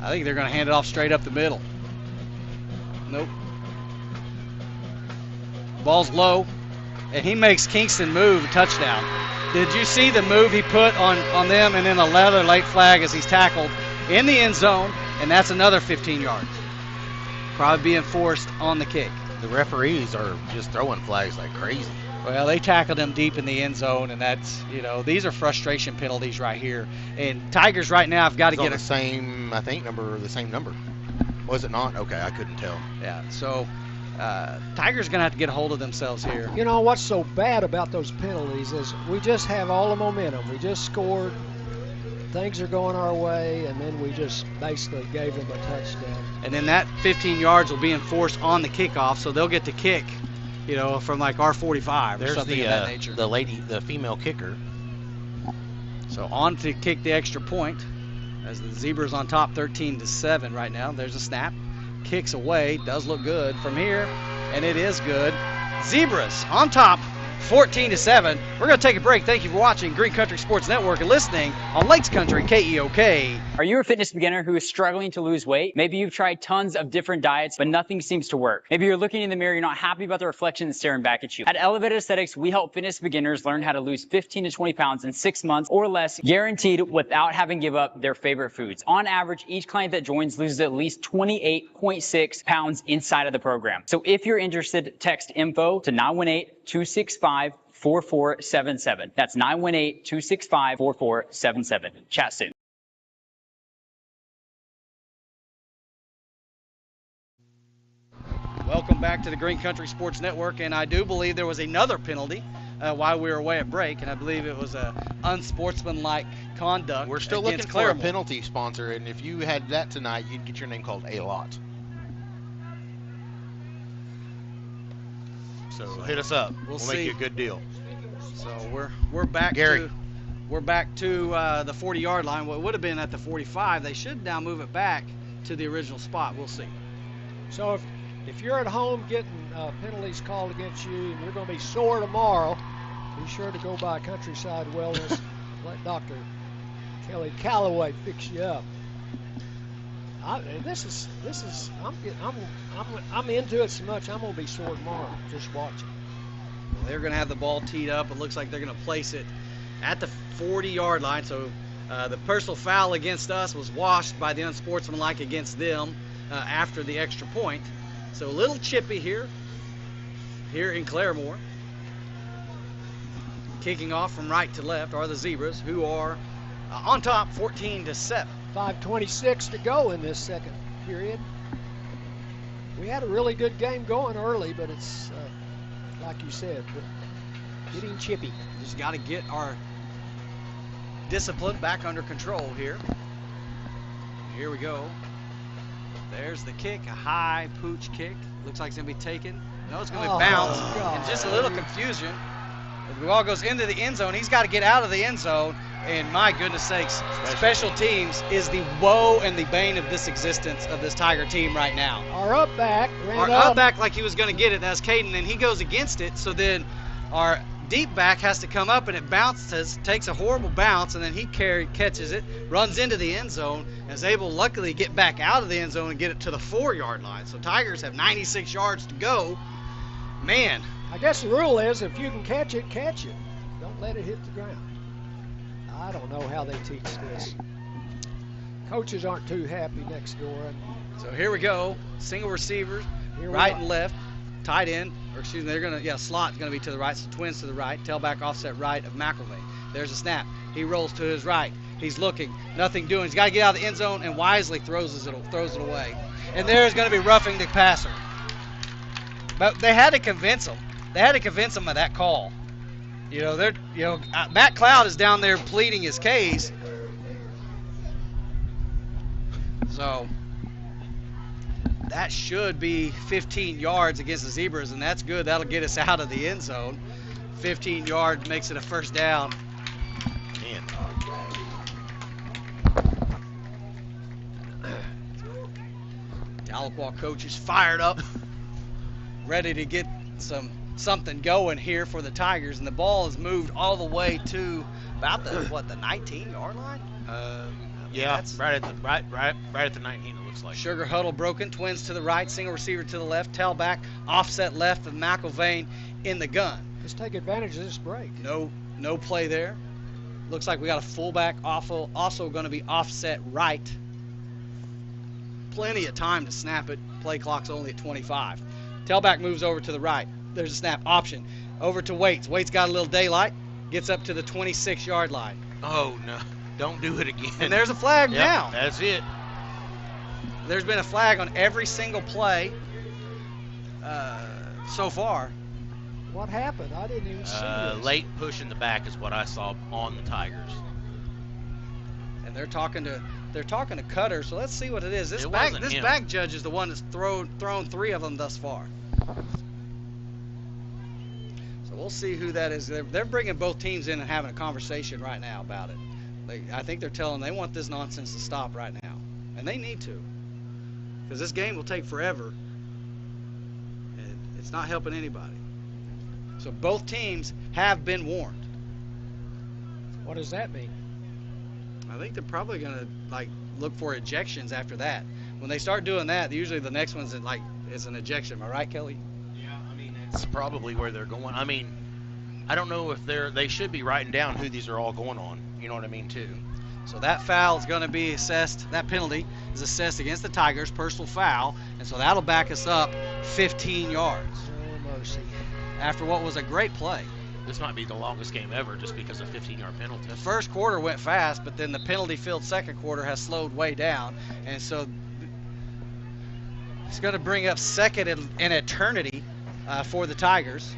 [SPEAKER 9] I think they're going to hand it off straight up the middle. Nope. Ball's low, and he makes Kingston move, touchdown. Did you see the move he put on them, and then a late flag as he's tackled in the end zone, and that's another 15 yards. Probably being forced on the kick.
[SPEAKER 11] The referees are just throwing flags like crazy.
[SPEAKER 9] Well, they tackled him deep in the end zone, and that's, these are frustration penalties right here. And Tigers right now have got to get
[SPEAKER 11] the same number. Was it not? Okay, I couldn't tell.
[SPEAKER 9] Yeah, so Tigers going to have to get a hold of themselves here.
[SPEAKER 10] You know, what's so bad about those penalties is we just have all the momentum. We just scored. Things are going our way, and then we just basically gave them a touchdown.
[SPEAKER 9] And then that 15 yards will be enforced on the kickoff, so they'll get to kick, from like our 45 or something of that nature.
[SPEAKER 11] The female kicker.
[SPEAKER 9] So on to kick the extra point as the Zebras on top 13-7 right now. There's a snap. Kicks away. Does look good from here, and it is good. Zebras on top 14-7. We're going to take a break. Thank you for watching Green Country Sports Network and listening on Lakes Country KEOK.
[SPEAKER 16] Are you a fitness beginner who is struggling to lose weight? Maybe you've tried tons of different diets, but nothing seems to work. Maybe you're looking in the mirror, you're not happy about the reflection that's staring back at you. At Elevated Aesthetics, we help fitness beginners learn how to lose 15 to 20 pounds in 6 months or less, guaranteed without having to give up their favorite foods. On average, each client that joins loses at least 28.6 pounds inside of the program. So if you're interested, text info to 918-265-4477. That's 918-265-4477. Chat soon.
[SPEAKER 9] Welcome back to the Green Country Sports Network, and I do believe there was another penalty while we were away at break, and I believe it was a unsportsmanlike conduct.
[SPEAKER 11] We're still looking for a penalty sponsor, and if you had that tonight, you'd get your name called a lot. So hit us up. We'll
[SPEAKER 9] see.
[SPEAKER 11] make you a good deal.
[SPEAKER 9] So we're back
[SPEAKER 11] Gary.
[SPEAKER 9] to the 40-yard line. What would have been at the 45. They should now move it back to the original spot. We'll see.
[SPEAKER 10] So if you're at home getting penalties called against you and you're going to be sore tomorrow, be sure to go by Countryside Wellness. Let Dr. Kelly Calloway fix you up. I'm into it so much I'm going to be sore tomorrow just watching.
[SPEAKER 9] They're going to have the ball teed up. It looks like they're going to place it at the 40-yard line. So the personal foul against us was washed by the unsportsmanlike against them after the extra point. So a little chippy here in Claremore. Kicking off from right to left are the Zebras, who are on top 14-7.
[SPEAKER 10] 5:26 to go in this second period. We had a really good game going early, but it's like you said, getting chippy.
[SPEAKER 9] Just got to get our discipline back under control here. Here we go. There's the kick, a high pooch kick. Looks like it's going to be taken. No, it's going to bounce. And just a little confusion. The ball goes into the end zone. He's got to get out of the end zone. And my goodness sakes, special teams is the woe and the bane of this existence of this Tiger team right now.
[SPEAKER 10] Our up back ran
[SPEAKER 9] up back like he was going to get it. That's Caden, and he goes against it. So then our deep back has to come up, and it bounces, takes a horrible bounce, and then he catches it, runs into the end zone, and is able to luckily get back out of the end zone and get it to the 4-yard line. So Tigers have 96 yards to go. Man.
[SPEAKER 10] I guess the rule is if you can catch it, catch it. Don't let it hit the ground. I don't know how they teach this. Coaches aren't too happy next door.
[SPEAKER 9] So here we go. Single receivers, right and left. Tight end, or excuse me, they're going to, slot's going to be to the right, so twins to the right. Tailback offset right of McElvain. There's a snap. He rolls to his right. He's looking, nothing doing. He's got to get out of the end zone and wisely throws it away. And there's going to be roughing the passer. But they had to convince him. They had to convince him of that call. Matt Cloud is down there pleading his case. So that should be 15 yards against the Zebras, and that's good. That'll get us out of the end zone. 15 yards makes it a first down.
[SPEAKER 11] Man.
[SPEAKER 9] Tahlequah coaches fired up, ready to get something going here for the Tigers, and the ball is moved all the way to about the 19-yard line.
[SPEAKER 11] Yeah, right at the 19. It looks like.
[SPEAKER 9] Sugar huddle broken. Twins to the right. Single receiver to the left. Tailback offset left of McElvain in the gun.
[SPEAKER 10] Let's take advantage of this break.
[SPEAKER 9] No play there. Looks like we got a fullback also going to be offset right. Plenty of time to snap it. Play clock's only at 25. Tailback moves over to the right. There's a snap option. Over to Waits. Waits got a little daylight. Gets up to the 26-yard line.
[SPEAKER 11] Oh, no. Don't do it again.
[SPEAKER 9] And there's a flag now.
[SPEAKER 11] That's it.
[SPEAKER 9] There's been a flag on every single play so far.
[SPEAKER 10] What happened? I didn't even see this.
[SPEAKER 11] Late push in the back is what I saw on the Tigers.
[SPEAKER 9] And they're talking to Cutter, so let's see what it is. This
[SPEAKER 11] It
[SPEAKER 9] back
[SPEAKER 11] wasn't him.
[SPEAKER 9] back judge is the one that's thrown 3 of them thus far. So we'll see who that is. They're bringing both teams in and having a conversation right now about it. I think they're telling they want this nonsense to stop right now, and they need to, because this game will take forever, and it's not helping anybody. So both teams have been warned.
[SPEAKER 10] What does that mean?
[SPEAKER 9] I think they're probably going to look for ejections after that. When they start doing that, usually the next one's is an ejection. Am I right, Kelly?
[SPEAKER 11] Yeah, I mean that's probably where they're going. I mean, I don't know if they should be writing down who these are all going on. You know what I mean, too.
[SPEAKER 9] So that foul is going to be assessed. That penalty is assessed against the Tigers, personal foul, and so that'll back us up 15 yards.
[SPEAKER 10] Oh, mercy.
[SPEAKER 9] After what was a great play.
[SPEAKER 11] This might be the longest game ever just because of 15-yard penalty.
[SPEAKER 9] The first quarter went fast, but then the penalty-filled second quarter has slowed way down, and so it's going to bring up second in eternity for the Tigers.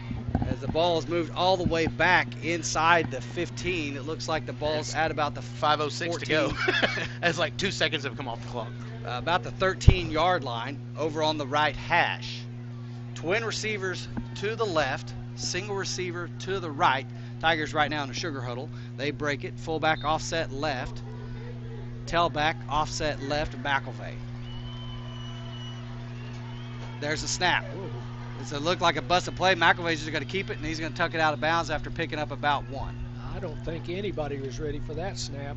[SPEAKER 9] As the ball is moved all the way back inside the 15, it looks like the ball's at about the
[SPEAKER 11] 5:06 to go. That's like 2 seconds have come off the clock.
[SPEAKER 9] About the 13-yard line over on the right hash. Twin receivers to the left, single receiver to the right. Tigers right now in a sugar huddle. They break it. Fullback offset left. Tailback offset left, McElvay. There's a snap. It's a look like a busted play. McElvay's just going to keep it, and he's going to tuck it out of bounds after picking up about 1.
[SPEAKER 10] I don't think anybody was ready for that snap.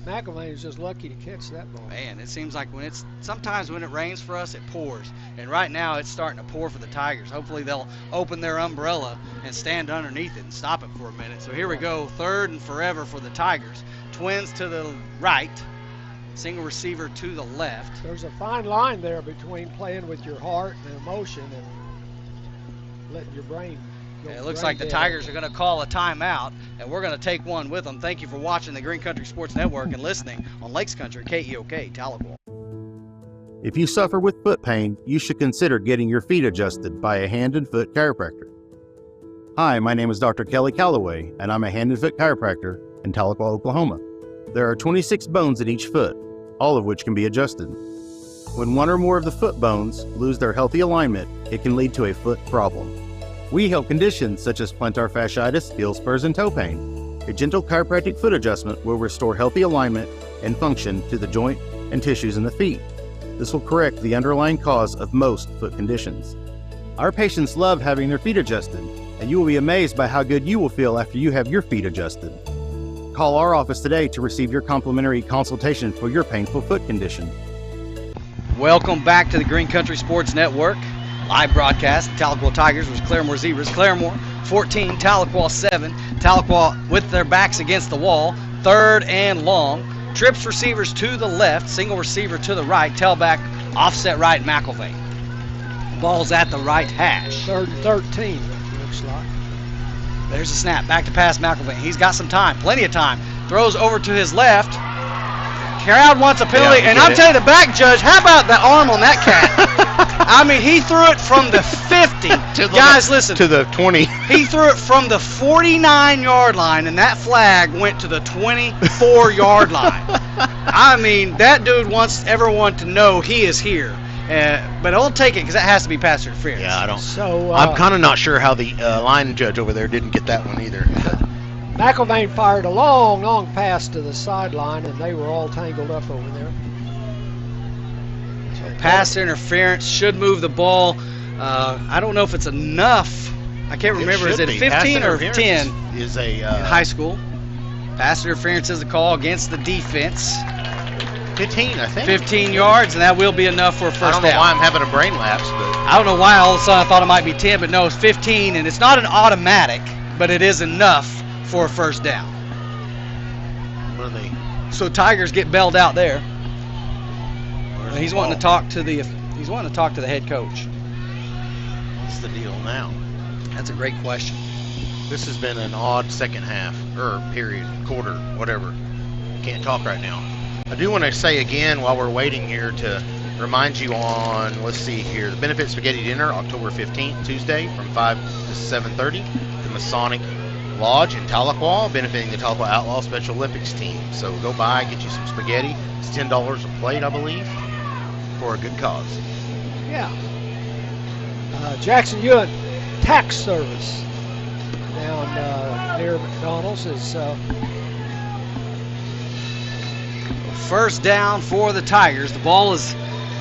[SPEAKER 10] McElvay was just lucky to catch that ball.
[SPEAKER 9] Man, it seems like sometimes when it rains for us, it pours. And right now it's starting to pour for the Tigers. Hopefully they'll open their umbrella and stand underneath it and stop it for a minute. So here we go, 3rd and forever for the Tigers. Twins to the right, single receiver to the left.
[SPEAKER 10] There's a fine line there between playing with your heart and emotion and letting your brain go.
[SPEAKER 9] It looks like the Tigers are going to call a timeout, and we're going to take one with them. Thank you for watching the Green Country Sports Network and listening on Lakes Country, KEOK, Tahlequah.
[SPEAKER 18] If you suffer with foot pain, you should consider getting your feet adjusted by a hand and foot chiropractor. Hi, my name is Dr. Kelly Calloway, and I'm a hand and foot chiropractor in Tahlequah, Oklahoma. There are 26 bones in each foot, all of which can be adjusted. When one or more of the foot bones lose their healthy alignment, it can lead to a foot problem. We help conditions such as plantar fasciitis, heel spurs, and toe pain. A gentle chiropractic foot adjustment will restore healthy alignment and function to the joint and tissues in the feet. This will correct the underlying cause of most foot conditions. Our patients love having their feet adjusted, and you will be amazed by how good you will feel after you have your feet adjusted. Call our office today to receive your complimentary consultation for your painful foot condition.
[SPEAKER 9] Welcome back to the Green Country Sports Network. Live broadcast. Tahlequah Tigers was Claremore Zebras. Claremore 14, Tahlequah 7. Tahlequah with their backs against the wall. 3rd and long. Trips receivers to the left. Single receiver to the right. Tailback offset right, McElvay. Ball's at the right hash.
[SPEAKER 10] 3rd and 13, looks like.
[SPEAKER 9] There's a snap. Back to pass McElvay. He's got some time. Plenty of time. Throws over to his left. Crowd wants a penalty. And I'm telling you, the back judge, how about the arm on that cat? I mean, he threw it from the 50. Guys, listen.
[SPEAKER 11] To the 20.
[SPEAKER 9] He threw it from the 49-yard line, and that flag went to the 24-yard line. I mean, that dude wants everyone to know he is here. But I'll take it because that has to be pass interference.
[SPEAKER 11] Yeah, I don't.
[SPEAKER 10] So
[SPEAKER 11] I'm kind of not sure how the line judge over there didn't get that one either.
[SPEAKER 10] McElvay fired a long, long pass to the sideline, and they were all tangled up over there.
[SPEAKER 9] So pass interference should move the ball. I don't know if it's enough. I can't remember. Is it 15 or 10?
[SPEAKER 11] Is a
[SPEAKER 9] in high school. Pass interference is a call against the defense.
[SPEAKER 11] 15, I think.
[SPEAKER 9] 15 yards, and that will be enough for a first down.
[SPEAKER 11] I don't know why I'm having a brain lapse, but
[SPEAKER 9] I don't know why all of a sudden I thought it might be 10, but no, it's 15, and it's not an automatic, but it is enough for a first down.
[SPEAKER 11] What are they?
[SPEAKER 9] So Tigers get bailed out there. He's wanting to talk to the head coach.
[SPEAKER 11] What's the deal now?
[SPEAKER 9] That's a great question.
[SPEAKER 11] This has been an odd second half, or period, quarter, whatever. Can't talk right now. I do want to say again while we're waiting here to remind you on, let's see here, the Benefit Spaghetti Dinner, October 15th, Tuesday, from 5 to 7:30. The Masonic Lodge in Tahlequah, benefiting the Tahlequah Outlaw Special Olympics team. So go by, get you some spaghetti. It's $10 a plate, I believe, for a good cause.
[SPEAKER 10] Yeah. Jackson Hewitt Tax Service down near McDonald's is
[SPEAKER 9] first down for the Tigers. The ball is,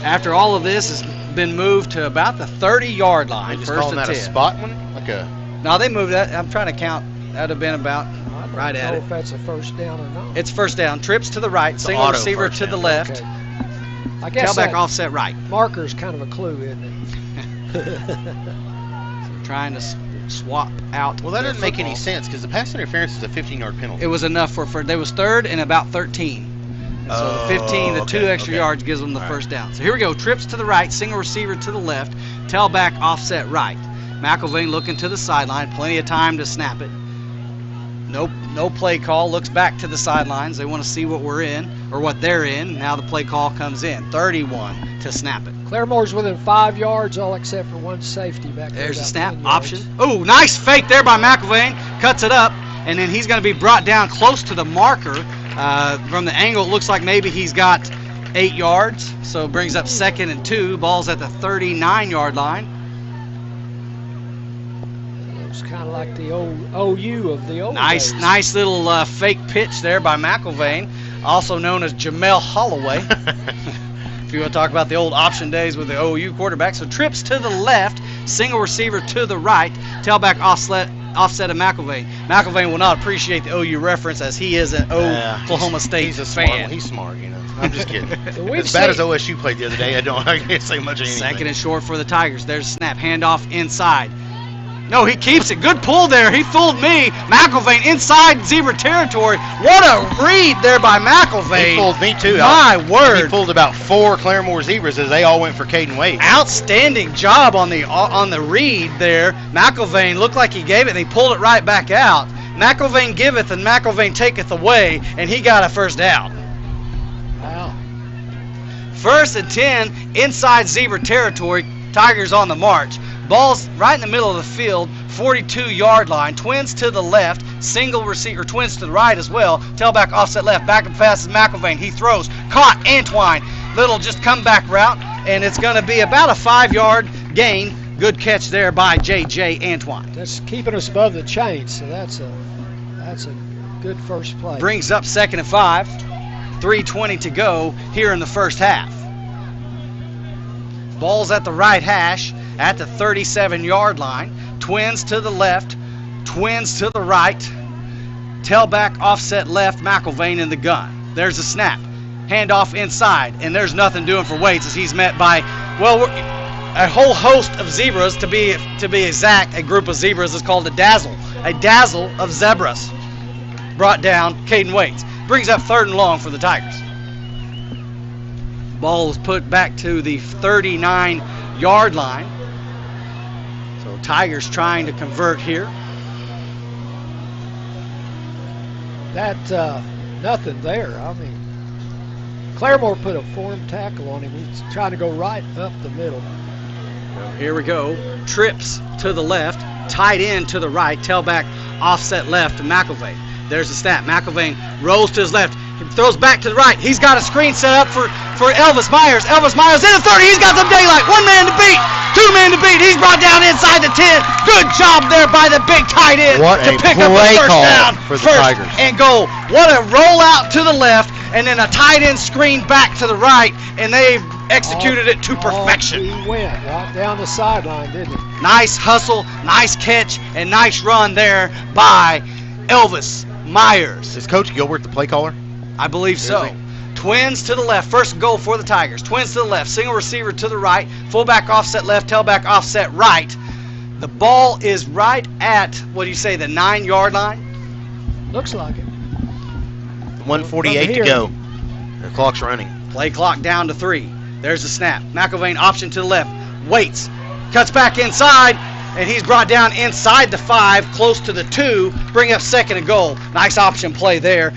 [SPEAKER 9] after all of this, has been moved to about the 30-yard line.
[SPEAKER 11] They just calling that a spot one? Like a?
[SPEAKER 9] No, they moved that. I'm trying to count. That would have been about right at
[SPEAKER 10] I don't know
[SPEAKER 9] it.
[SPEAKER 10] if that's a first down or not.
[SPEAKER 9] It's first down. Trips to the right. Single receiver to the left.
[SPEAKER 10] Okay. I guess
[SPEAKER 9] tailback offset right.
[SPEAKER 10] Marker's kind of a clue, isn't it?
[SPEAKER 9] So trying to swap out.
[SPEAKER 11] Well, that doesn't make any sense because the pass interference is a 15-yard penalty.
[SPEAKER 9] It was enough for there was 3rd and about 13. And so the 15, the 2 extra yards gives them the first down. So here we go. Trips to the right, single receiver to the left, tailback offset right. McElvay looking to the sideline, plenty of time to snap it. No play call, looks back to the sidelines. They want to see what we're in, or what they're in. Now the play call comes in. 31 to snap it.
[SPEAKER 10] Claremore's within 5 yards, all except for one safety back there.
[SPEAKER 9] There's a snap option. Oh, nice fake there by McElvay. Cuts it up, and then he's going to be brought down close to the marker. From the angle, it looks like maybe he's got 8 yards, so it brings up 2nd and 2. Ball's at the 39-yard line.
[SPEAKER 10] Looks kind of like the old OU of the old days.
[SPEAKER 9] Nice little fake pitch there by McElvain, also known as Jamel Holloway. If you want to talk about the old option days with the OU quarterback. So trips to the left, single receiver to the right, tailback offset of McElvain. McElvain will not appreciate the OU reference as he is an Oklahoma State
[SPEAKER 11] he's a
[SPEAKER 9] fan.
[SPEAKER 11] Smart one. He's smart, you know. I'm just kidding. As bad as OSU played the other day, I can't say much of anything.
[SPEAKER 9] 2nd and short for the Tigers. There's a snap, handoff inside. No, he keeps it. Good pull there. He fooled me. McElvain inside zebra territory. What a read there by McElvain.
[SPEAKER 11] He fooled me too.
[SPEAKER 9] My word.
[SPEAKER 11] He fooled about 4 Claremore zebras as they all went for Caden Wade.
[SPEAKER 9] Outstanding job on the read there. McElvain looked like he gave it, and he pulled it right back out. McElvain giveth and McElvain taketh away, and he got a first down.
[SPEAKER 10] Wow.
[SPEAKER 9] 1st and 10, inside zebra territory. Tigers on the march. Ball's right in the middle of the field, 42-yard line. Twins to the left, single receiver, twins to the right as well. Tailback offset left, back and fast as McElvain. He throws, caught, Antwine. Little just comeback route, and it's going to be about a 5-yard gain. Good catch there by J.J. Antwine.
[SPEAKER 10] That's keeping us above the chain, so that's a good first play.
[SPEAKER 9] Brings up 2nd and 5. 3:20 to go here in the first half. Ball's at the right hash at the 37-yard line. Twins to the left, twins to the right. Tailback offset left, McElvain in the gun. There's a snap. Handoff inside, and there's nothing doing for Waits as he's met by, well, a whole host of zebras. To be exact, a group of zebras is called a dazzle. A dazzle of zebras brought down Caden Waits. Brings up 3rd and long for the Tigers. Ball is put back to the 39-yard line. So Tigers trying to convert here.
[SPEAKER 10] That nothing there. I mean, Claremore put a form tackle on him. He's trying to go right up the middle.
[SPEAKER 9] Well, here we go. Trips to the left, tight end to the right, tailback offset left to McElvain. There's the snap. McElvain rolls to his left. He throws back to the right. He's got a screen set up for Elvis Myers. Elvis Myers in the 30. He's got some daylight. 1 man to beat. 2 men to beat. He's brought down inside the 10. Good job there by the big tight end to pick up the first down.
[SPEAKER 11] For the Tigers.
[SPEAKER 9] And goal. What a rollout to the left, and then a tight end screen back to the right, and they executed it to perfection.
[SPEAKER 10] He went right down the sideline, didn't he?
[SPEAKER 9] Nice hustle, nice catch, and nice run there by Elvis Myers.
[SPEAKER 11] Is Coach Gilbert the play caller?
[SPEAKER 9] I believe so. Twins to the left. First goal for the Tigers. Twins to the left. Single receiver to the right. Fullback offset left. Tailback offset right. The ball is right at, what do you say, the 9-yard line?
[SPEAKER 10] Looks like it.
[SPEAKER 11] 1:48 to go. The clock's running.
[SPEAKER 9] Play clock down to 3. There's the snap. McElvain option to the left. Waits. Cuts back inside. And he's brought down inside the 5, close to the 2. Bring up 2nd and goal. Nice option play there.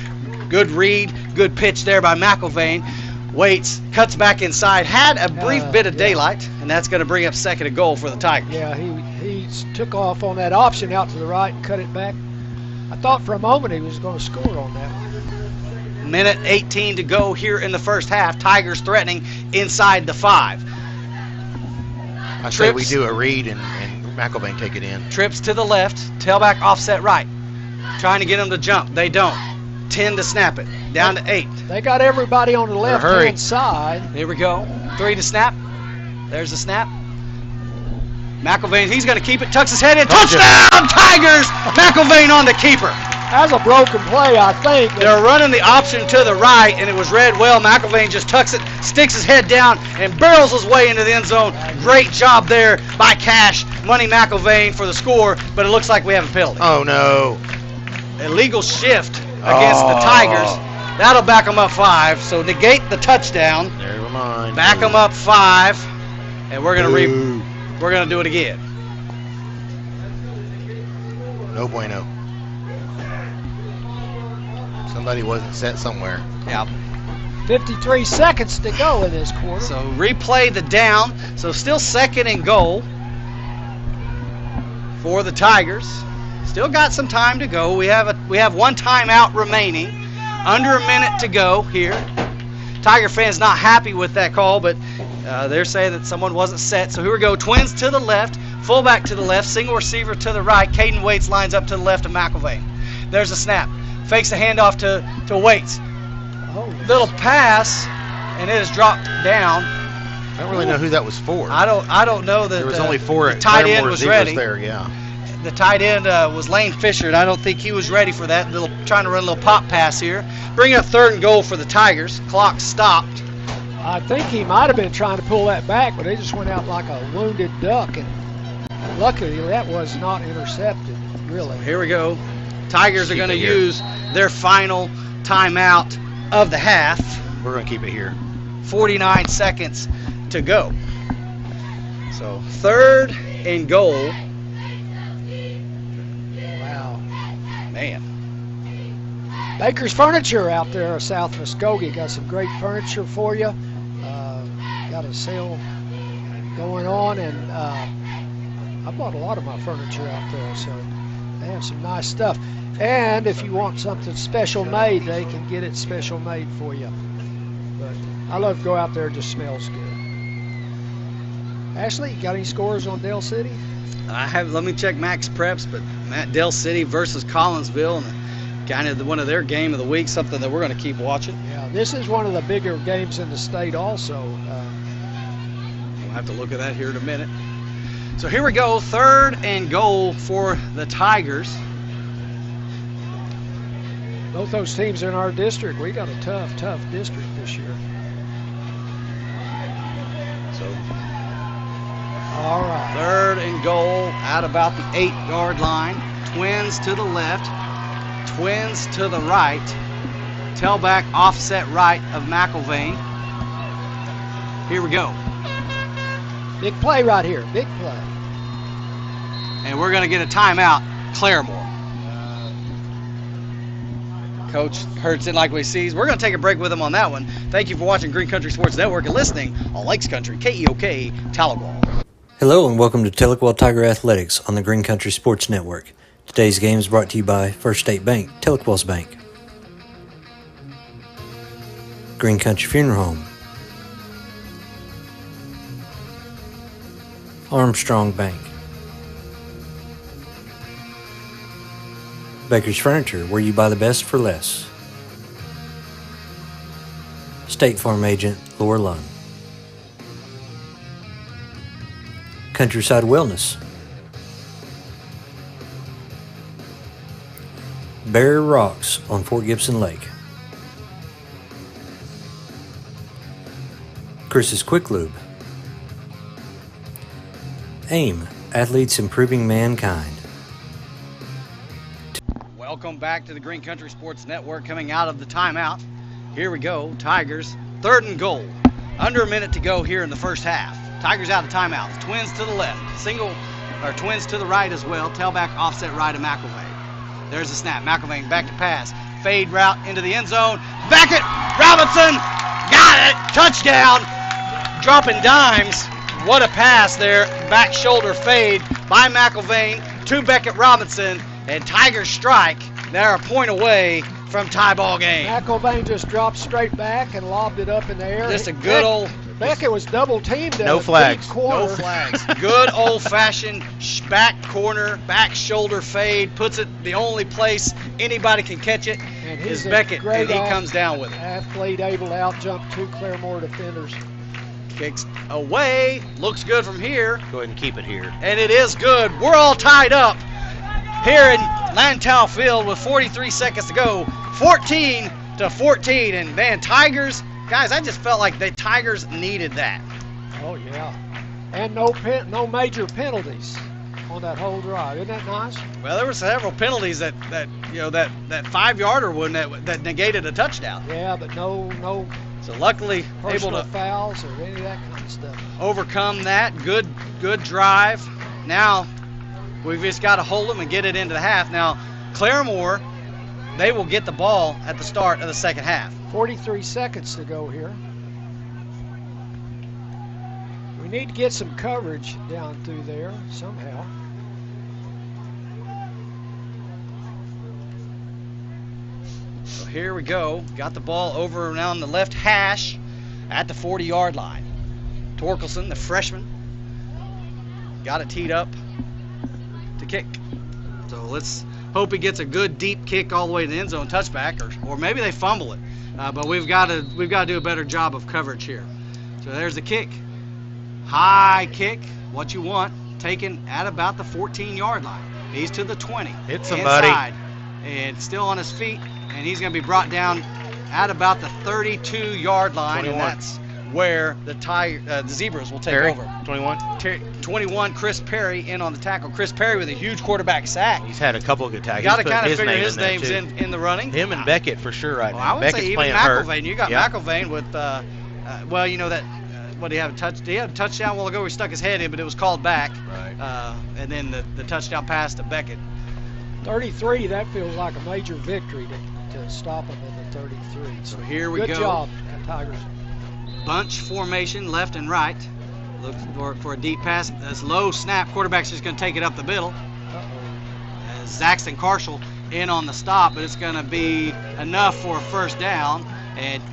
[SPEAKER 9] Good read, good pitch there by McElvain. Waits, cuts back inside, had a brief bit of daylight, and that's going to bring up 2nd and goal for the Tigers.
[SPEAKER 10] Yeah, he took off on that option out to the right and cut it back. I thought for a moment he was going to score on that one.
[SPEAKER 9] Minute 18 to go here in the first half. Tigers threatening inside the 5.
[SPEAKER 11] I say we do a read and McElvain take it in.
[SPEAKER 9] Trips to the left, tailback offset right. Trying to get him to jump. They don't. 10 to snap it. Down to 8.
[SPEAKER 10] They got everybody on the left-hand side.
[SPEAKER 9] Here we go. 3 to snap. There's the snap. McElvain, he's going to keep it. Tucks his head in. Touchdown, Tigers! McElvain on the keeper.
[SPEAKER 10] That was a broken play, I think.
[SPEAKER 9] They're running the option to the right, and it was read well. McElvain just tucks it, sticks his head down, and barrels his way into the end zone. Great job there by Cash. Money McElvain for the score, but it looks like we have a penalty.
[SPEAKER 11] Oh, no.
[SPEAKER 9] Illegal shift against the Tigers. That'll back them up 5. So negate the touchdown.
[SPEAKER 11] Never mind.
[SPEAKER 9] Back them up 5, and we're gonna do it again.
[SPEAKER 11] No bueno. Somebody wasn't set somewhere.
[SPEAKER 9] Yeah.
[SPEAKER 10] 53 seconds to go in this quarter.
[SPEAKER 9] So replay the down. So still 2nd and goal for the Tigers. Still got some time to go. We have one timeout remaining. Under a minute to go here. Tiger fans not happy with that call, but they're saying that someone wasn't set. So here we go. Twins to the left, fullback to the left, single receiver to the right. Caden Waits lines up to the left of McElvain. There's a snap. Fakes the handoff to Waits. Little pass, and it is dropped down.
[SPEAKER 11] I don't really know who that was for.
[SPEAKER 9] I don't know that
[SPEAKER 11] there was only four.
[SPEAKER 9] The tight end was ready.
[SPEAKER 11] There, yeah.
[SPEAKER 9] The tight end was Lane Fisher, and I don't think he was ready for that. Trying to run a little pop pass here. Bring up 3rd and goal for the Tigers. Clock stopped.
[SPEAKER 10] I think he might have been trying to pull that back, but he just went out like a wounded duck, and luckily that was not intercepted, really.
[SPEAKER 9] Here we go. Tigers are going to use their final timeout of the half.
[SPEAKER 11] We're going to keep it here.
[SPEAKER 9] 49 seconds to go. So 3rd and goal.
[SPEAKER 10] Wow.
[SPEAKER 9] Man.
[SPEAKER 10] Baker's Furniture out there, South Muskogee, got some great furniture for you. Got a sale going on, and I bought a lot of my furniture out there, so they have some nice stuff. And if you want something special made, they can get it special made for you. But I love to go out there, it just smells good. Ashley, you got any scores on Dell City?
[SPEAKER 9] I have. Let me check Max Preps, but Dell City versus Collinsville, and kind of one of their game of the week, something that we're going to keep watching.
[SPEAKER 10] Yeah, this is one of the bigger games in the state also.
[SPEAKER 9] We'll have to look at that here in a minute. So here we go, 3rd and goal for the Tigers.
[SPEAKER 10] Both those teams are in our district. We got a tough district this year.
[SPEAKER 9] So,
[SPEAKER 10] all right.
[SPEAKER 9] 3rd and goal at about the 8-yard line. Twins to the left, Twins to the right. Tailback offset right of McElvain. Here we go.
[SPEAKER 10] Big play right here, big play.
[SPEAKER 9] And we're going to get a timeout, Claremore. Coach hurts it like we see. We're going to take a break with him on that one. Thank you for watching Green Country Sports Network and listening on Lakes Country, KEOK, Tahlequah.
[SPEAKER 14] Hello and welcome to Tahlequah Tiger Athletics on the Green Country Sports Network. Today's game is brought to you by First State Bank, Tahlequah's Bank. Green Country Funeral Home. Armstrong Bank. Baker's Furniture, where you buy the best for less. State Farm Agent Laura Lund. Countryside Wellness. Bear Rocks on Fort Gibson Lake. Chris's Quick Lube. AIM, Athletes Improving Mankind.
[SPEAKER 9] Welcome back to the Green Country Sports Network, coming out of the timeout. Here we go, Tigers, 3rd and goal. Under a minute to go here in the first half. Tigers out of timeouts. Twins to the left, twins to the right as well. Tailback offset right of McElvain. There's the snap. McElvain back to pass. Fade route into the end zone. Beckett, Robinson, got it, touchdown. Dropping dimes. What a pass there. Back shoulder fade by McElvain to Beckett Robinson. And Tigers strike. They're a point away from tie ball game.
[SPEAKER 10] McElvain just dropped straight back and lobbed it up in the air.
[SPEAKER 9] Just a good old...
[SPEAKER 10] Beckett was double teamed.
[SPEAKER 11] No flags.
[SPEAKER 9] No flags. Good old fashioned back corner, back shoulder fade. Puts it the only place anybody can catch it
[SPEAKER 10] and
[SPEAKER 9] is Beckett. And he comes down with it.
[SPEAKER 10] Athlete able to out jump 2 Claremore defenders.
[SPEAKER 9] Kicks away. Looks good from here.
[SPEAKER 11] Go ahead and keep it here.
[SPEAKER 9] And it is good. We're all tied up here in Lantow Field with 43 seconds to go. 14-14. And man, Tigers, guys, I just felt like the Tigers needed that.
[SPEAKER 10] Oh yeah. And no major penalties on that whole drive. Isn't that nice?
[SPEAKER 9] Well, there were several penalties that 5-yarder one that negated a touchdown.
[SPEAKER 10] Yeah, but no
[SPEAKER 9] so luckily able to
[SPEAKER 10] fouls or any of that kind of stuff.
[SPEAKER 9] Overcome that. Good drive. Now we've just got to hold them and get it into the half. Now Claremore, they will get the ball at the start of the second half.
[SPEAKER 10] 43 seconds to go here. We need to get some coverage down through there somehow.
[SPEAKER 9] So here we go. Got the ball over now on the left hash at the 40-yard line. Torkelson, the freshman, got it teed up to kick. So let's hope he gets a good deep kick all the way to the end zone touchback, or maybe they fumble it. But we've got to do a better job of coverage here. So there's the kick. High kick, what you want, taken at about the 14-yard line. He's to the 20.
[SPEAKER 11] Hit somebody.
[SPEAKER 9] Inside, and still on his feet, and he's going to be brought down at about the 32-yard line,
[SPEAKER 11] 21.
[SPEAKER 9] and that's where the Zebras will take
[SPEAKER 11] Perry,
[SPEAKER 9] over.
[SPEAKER 11] 21.
[SPEAKER 9] 21, Chris Perry in on the tackle. Chris Perry with a huge quarterback sack.
[SPEAKER 11] He's had a couple of good tackles.
[SPEAKER 9] You got to
[SPEAKER 11] He's
[SPEAKER 9] kind
[SPEAKER 11] put
[SPEAKER 9] of figure
[SPEAKER 11] name
[SPEAKER 9] his
[SPEAKER 11] there,
[SPEAKER 9] name's
[SPEAKER 11] too.
[SPEAKER 9] in the running.
[SPEAKER 11] Him and Beckett for sure right
[SPEAKER 9] Well,
[SPEAKER 11] now.
[SPEAKER 9] I would
[SPEAKER 11] Beckett's
[SPEAKER 9] say even
[SPEAKER 11] playing hurt.
[SPEAKER 9] McElvain. You got
[SPEAKER 11] Yeah.
[SPEAKER 9] McElvain with, well, you know that, what did he have? He had a touchdown a while ago where he stuck his head in, but it was called back.
[SPEAKER 11] Right.
[SPEAKER 9] And then the touchdown pass to Beckett.
[SPEAKER 10] 33, that feels like a major victory to stop him at the 33.
[SPEAKER 9] So here we
[SPEAKER 10] Good
[SPEAKER 9] go.
[SPEAKER 10] job, Tigers.
[SPEAKER 9] Bunch formation, left and right. Look for a deep pass. That's low snap. Quarterback's just going to take it up the middle. Zaxton Carshall in on the stop, but it's going to be enough for a first down. And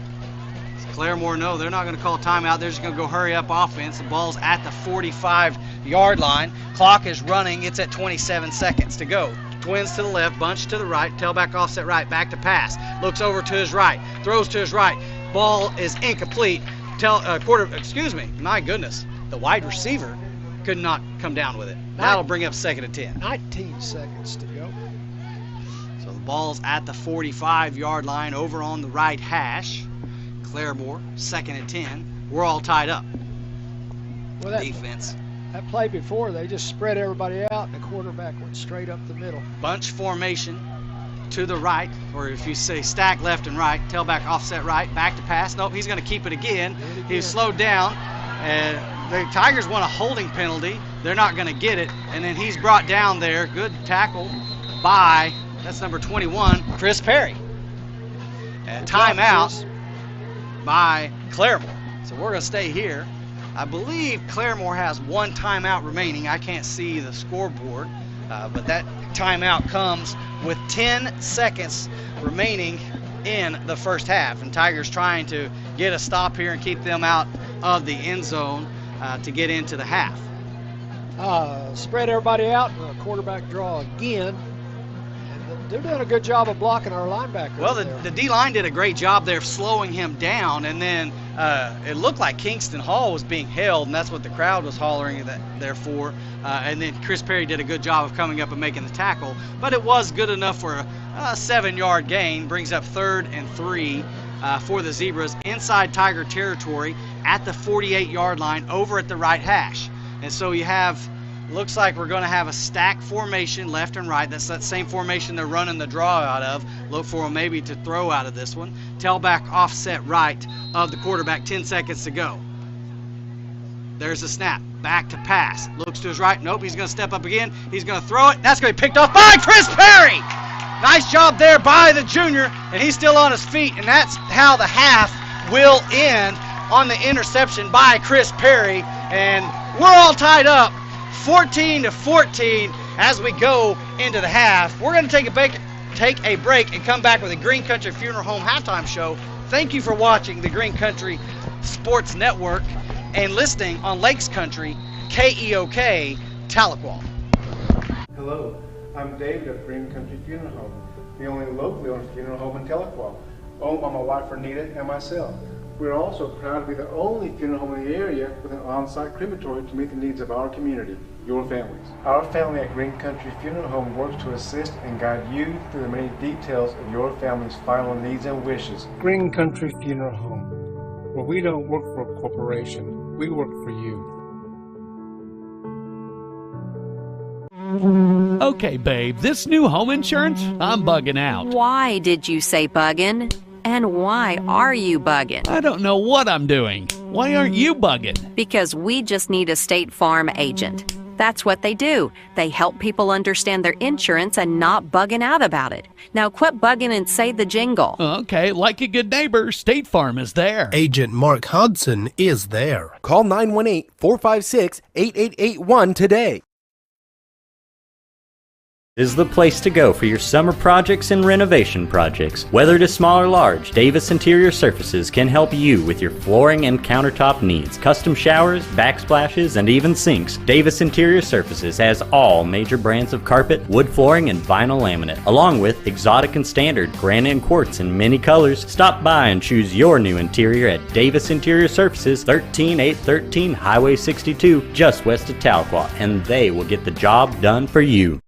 [SPEAKER 9] Claremore, no, they're not going to call timeout. They're just going to go hurry up offense. The ball's at the 45-yard line. Clock is running. It's at 27 seconds to go. Twins to the left, bunch to the right, tailback offset right, back to pass. Looks over to his right, throws to his right. Ball is incomplete. My goodness, the wide receiver could not come down with it. That'll bring up 2nd and 10.
[SPEAKER 10] 19 seconds to go.
[SPEAKER 9] So the ball's at the 45-yard line over on the right hash. Claremore, 2nd and 10. We're all tied up.
[SPEAKER 10] Well,
[SPEAKER 9] Defense.
[SPEAKER 10] That play before, they just spread everybody out, and the quarterback went straight up the middle.
[SPEAKER 9] Bunch formation to the right, or if you say stack left and right, tailback offset right, back to pass. Nope, he's going to keep it again. He's slowed down, and the Tigers want a holding penalty. They're not going to get it, and then he's brought down there. Good tackle by, that's number 21, Chris Perry. And timeout by Claremore. So we're going to stay here. I believe Claremore has one timeout remaining. I can't see the scoreboard, but that timeout comes with 10 seconds remaining in the first half. And Tigers trying to get a stop here and keep them out of the end zone to get into the half.
[SPEAKER 10] Spread everybody out, and the quarterback draw again. And they're doing a good job of blocking our linebackers.
[SPEAKER 9] Well, the D-line did a great job there of slowing him down, and then it looked like Kingston Hall was being held, and that's what the crowd was hollering there for. And then Chris Perry did a good job of coming up and making the tackle, but it was good enough for a 7-yard gain. Brings up 3rd and 3 for the Zebras inside Tiger territory at the 48-yard line over at the right hash. And so you have, looks like we're going to have a stack formation left and right. That's that same formation they're running the draw out of. Look for them maybe to throw out of this one. Tailback offset right of the quarterback, 10 seconds to go. There's the snap. Back to pass. Looks to his right. Nope, he's going to step up again. He's going to throw it. That's going to be picked off by Chris Perry. Nice job there by the junior, and he's still on his feet, and that's how the half will end on the interception by Chris Perry. And we're all tied up 14-14 as we go into the half. We're going to take a break and come back with a Green Country Funeral Home halftime show. Thank you for watching the Green Country Sports Network and listening on Lakes Country, KEOK, Tahlequah.
[SPEAKER 19] Hello, I'm David of Green Country Funeral Home, the only locally owned funeral home in Tahlequah, owned by my wife Renita and myself. We're also proud to be the only funeral home in the area with an on-site crematory to meet the needs of our community, your families. Our family at Green Country Funeral Home works to assist and guide you through the many details of your family's final needs and wishes. Green Country Funeral Home, where we don't work for a corporation, we work for you.
[SPEAKER 1] Okay, babe, this new home insurance, I'm bugging out.
[SPEAKER 2] Why did you say bugging? And why are you bugging?
[SPEAKER 1] I don't know what I'm doing. Why aren't you bugging?
[SPEAKER 2] Because we just need a State Farm agent. That's what they do. They help people understand their insurance and not bugging out about it. Now quit bugging and say the jingle.
[SPEAKER 1] Okay, like a good neighbor, State Farm is there.
[SPEAKER 3] Agent Mark Hudson is there.
[SPEAKER 20] Call 918-456-8881 today.
[SPEAKER 5] Is the place to go for your summer projects and renovation projects. Whether it is small or large, Davis Interior Surfaces can help you with your flooring and countertop needs. Custom showers, backsplashes, and even sinks. Davis Interior Surfaces has all major brands of carpet, wood flooring, and vinyl laminate, along with exotic and standard granite and quartz in many colors. Stop by and choose your new interior at Davis Interior Surfaces, 13813 Highway 62, just west of Tahlequah, and they will get the job done for you.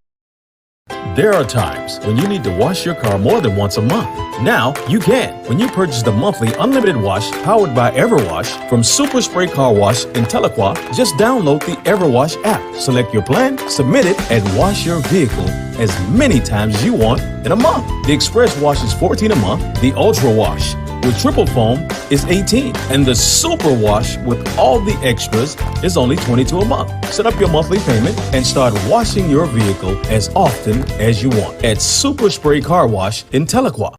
[SPEAKER 6] There are times when you need to wash your car more than once a month. Now you can when you purchase the monthly unlimited wash powered by EverWash from Super Spray Car Wash in Tahlequah. Just download the EverWash app, select your plan, submit it, and wash your vehicle as many times as you want in a month. The Express Wash is $14 a month. The Ultra Wash with triple foam is $18, and the Super Wash with all the extras is only $22 a month. Set up your monthly payment and start washing your vehicle as often as you want at Super Spray Car Wash in Tahlequah.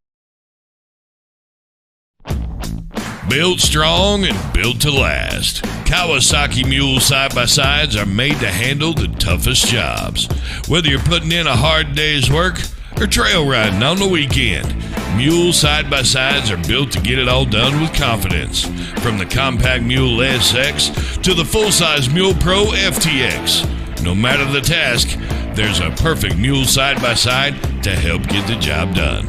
[SPEAKER 7] Built strong and built to last. Kawasaki Mule side-by-sides are made to handle the toughest jobs. Whether you're putting in a hard day's work or trail riding on the weekend, Mule side-by-sides are built to get it all done with confidence. From the compact Mule SX to the full-size Mule Pro FTX. No matter the task, there's a perfect Mule side-by-side to help get the job done.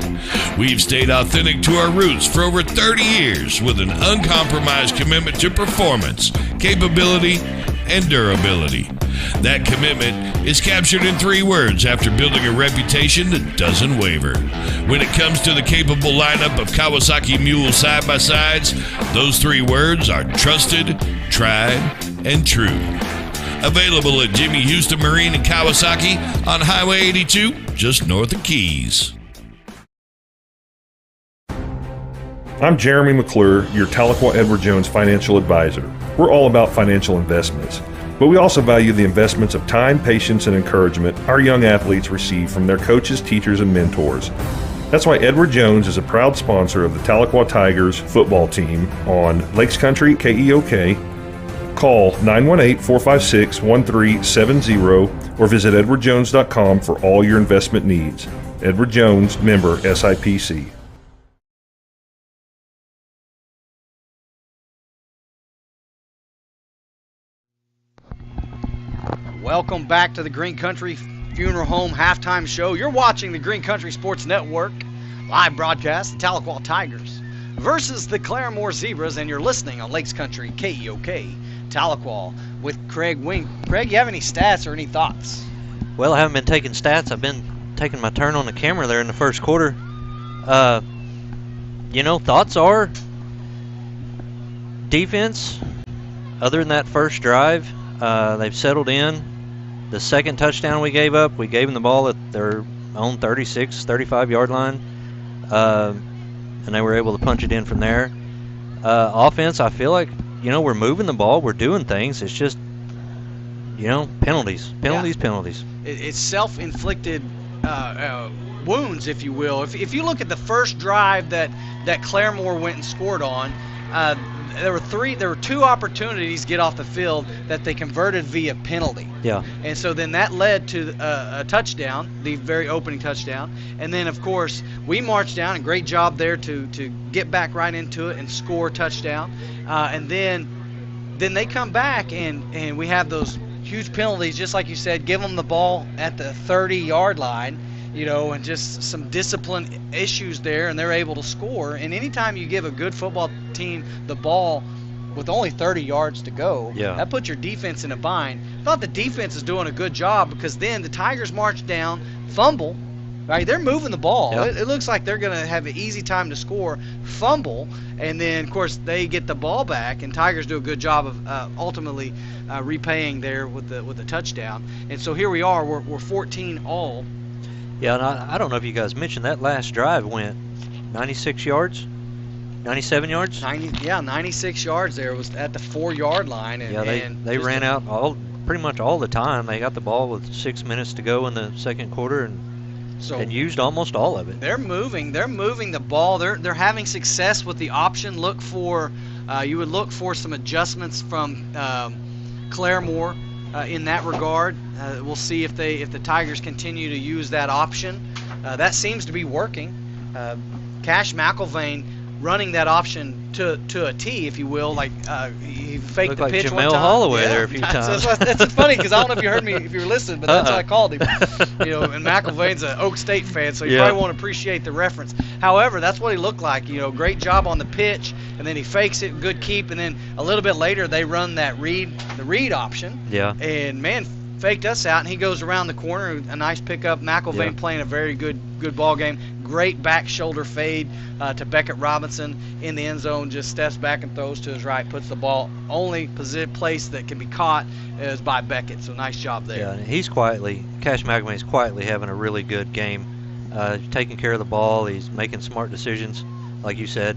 [SPEAKER 7] We've stayed authentic to our roots for over 30 years with an uncompromised commitment to performance, capability, and durability. That commitment is captured in 3 words after building a reputation that doesn't waver. When it comes to the capable lineup of Kawasaki Mule side-by-sides, those 3 words are trusted, tried, and true. Available at Jimmy Houston Marine in Kawasaki on Highway 82, just north of Keys.
[SPEAKER 8] I'm Jeremy McClure, your Tahlequah Edward Jones financial advisor. We're all about financial investments, but we also value the investments of time, patience, and encouragement our young athletes receive from their coaches, teachers, and mentors. That's why Edward Jones is a proud sponsor of the Tahlequah Tigers football team on Lakes Country KEOK. Call 918-456-1370 or visit edwardjones.com for all your investment needs. Edward Jones, member SIPC.
[SPEAKER 9] Welcome back to the Green Country Funeral Home halftime show. You're watching the Green Country Sports Network live broadcast, the Tahlequah Tigers versus the Claremore Zebras, and you're listening on Lakes Country KEOK Tahlequah with Craig Wing. Craig, you have any stats or any thoughts?
[SPEAKER 14] Well, I haven't been taking stats. I've been taking my turn on the camera there in the first quarter. Thoughts are defense. Other than that first drive, they've settled in. The second touchdown we gave up, we gave them the ball at their own 36, 35-yard line, and they were able to punch it in from there. Offense, I feel like, we're moving the ball, we're doing things. It's just, penalties.
[SPEAKER 9] It's self-inflicted wounds, if you will. If you look at the first drive that Claremore went and scored on, there were 2 opportunities to get off the field that they converted via penalty.
[SPEAKER 14] Yeah.
[SPEAKER 9] And so then that led to a touchdown, the very opening touchdown. And then, of course, we marched down, and great job there to get back right into it and score a touchdown. And then they come back, and we have those huge penalties, just like you said, give them the ball at the 30-yard line, and just some discipline issues there, and they're able to score. And anytime you give a good football team the ball with only 30 yards to go, that puts your defense in a bind. I thought the defense is doing a good job, because then the Tigers march down, fumble, right? They're moving the ball.
[SPEAKER 14] Yeah.
[SPEAKER 9] It looks like they're going to have an easy time to score, fumble, and then, of course, they get the ball back, and Tigers do a good job of ultimately repaying there with the touchdown. And so here we are. We're 14 all.
[SPEAKER 14] Yeah, and I don't know if you guys mentioned that last drive went 96 yards, 97 yards.
[SPEAKER 9] 96 yards there. It was at the 4-yard line. And,
[SPEAKER 14] they ran out pretty much all the time. They got the ball with 6 minutes to go in the second quarter and used almost all of it.
[SPEAKER 9] They're moving the ball. They're having success with the option. You would look for some adjustments from Claremore. in that regard. We'll see if the Tigers continue to use that option. That seems to be working. Cash McElvain running that option to a T, if you will, like he faked
[SPEAKER 14] Looked
[SPEAKER 9] the
[SPEAKER 14] like
[SPEAKER 9] pitch
[SPEAKER 14] Jamel
[SPEAKER 9] one time.
[SPEAKER 14] Holloway there a few times.
[SPEAKER 9] That's funny because I don't know if you heard me, if you were listening, but that's what I called him. And McElvain's an Oak State fan, so you probably won't appreciate the reference. However, that's what he looked like. Great job on the pitch, and then he fakes it, good keep, and then a little bit later they run that the read option.
[SPEAKER 14] Yeah.
[SPEAKER 9] And man, faked us out, and he goes around the corner, a nice pickup. McElvain playing a very good ball game. Great back shoulder fade to Beckett Robinson in the end zone. Just steps back and throws to his right, puts the ball. Only place that can be caught is by Beckett. So nice job there.
[SPEAKER 14] Yeah, and Cash McElvain's quietly having a really good game, taking care of the ball. He's making smart decisions, like you said.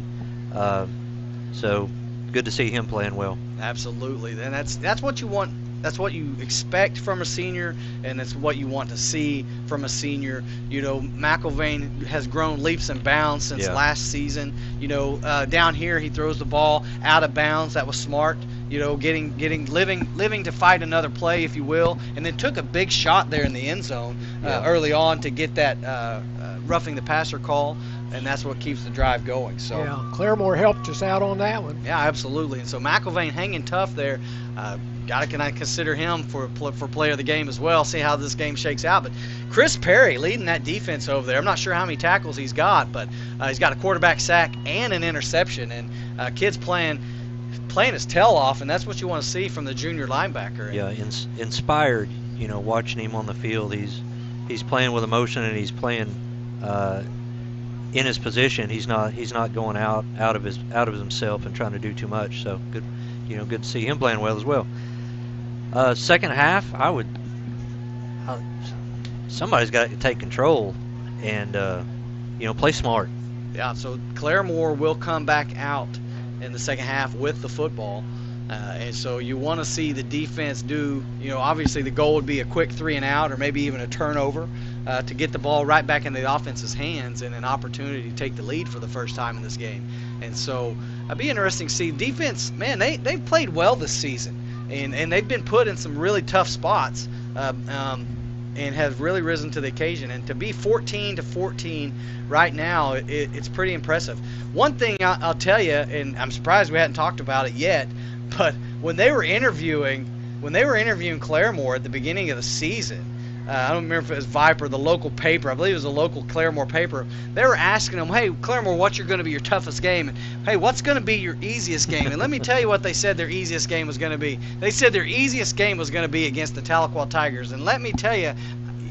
[SPEAKER 14] So good to see him playing well.
[SPEAKER 9] Absolutely, and that's what you want. That's what you expect from a senior, and it's what you want to see from a senior. McElvain has grown leaps and bounds since last season. Down here he throws the ball out of bounds. That was smart. Living to fight another play, if you will, and then took a big shot there in the end zone early on to get that roughing the passer call, and that's what keeps the drive going. So
[SPEAKER 10] Claremore helped us out on that one.
[SPEAKER 9] Yeah, absolutely. And so McElvain hanging tough there. Can I consider him for player of the game as well? See how this game shakes out. But Chris Perry leading that defense over there. I'm not sure how many tackles he's got, but he's got a quarterback sack and an interception. And kid's playing his tail off, and that's what you want to see from the junior linebacker.
[SPEAKER 14] Yeah, inspired. Watching him on the field, he's playing with emotion, and he's playing in his position. He's not going out of himself and trying to do too much. So good, good to see him playing well as well. Second half, somebody's got to take control and play smart.
[SPEAKER 9] Yeah, so Claremore will come back out in the second half with the football, and so you want to see the defense do. Obviously the goal would be a quick 3 and out, or maybe even a turnover to get the ball right back in the offense's hands and an opportunity to take the lead for the first time in this game. And so it'd be interesting to see defense. Man, they've played well this season. And they've been put in some really tough spots and have really risen to the occasion. And to be 14-14 right now, it's pretty impressive. One thing I'll tell you, and I'm surprised we hadn't talked about it yet, but when they were interviewing Claremore at the beginning of the season, I don't remember if it was Viper, the local paper. I believe it was a local Claremore paper. They were asking him, hey, Claremore, what's going to be your toughest game? And, hey, what's going to be your easiest game? And let me tell you what they said their easiest game was going to be. They said their easiest game was going to be against the Tahlequah Tigers. And let me tell you,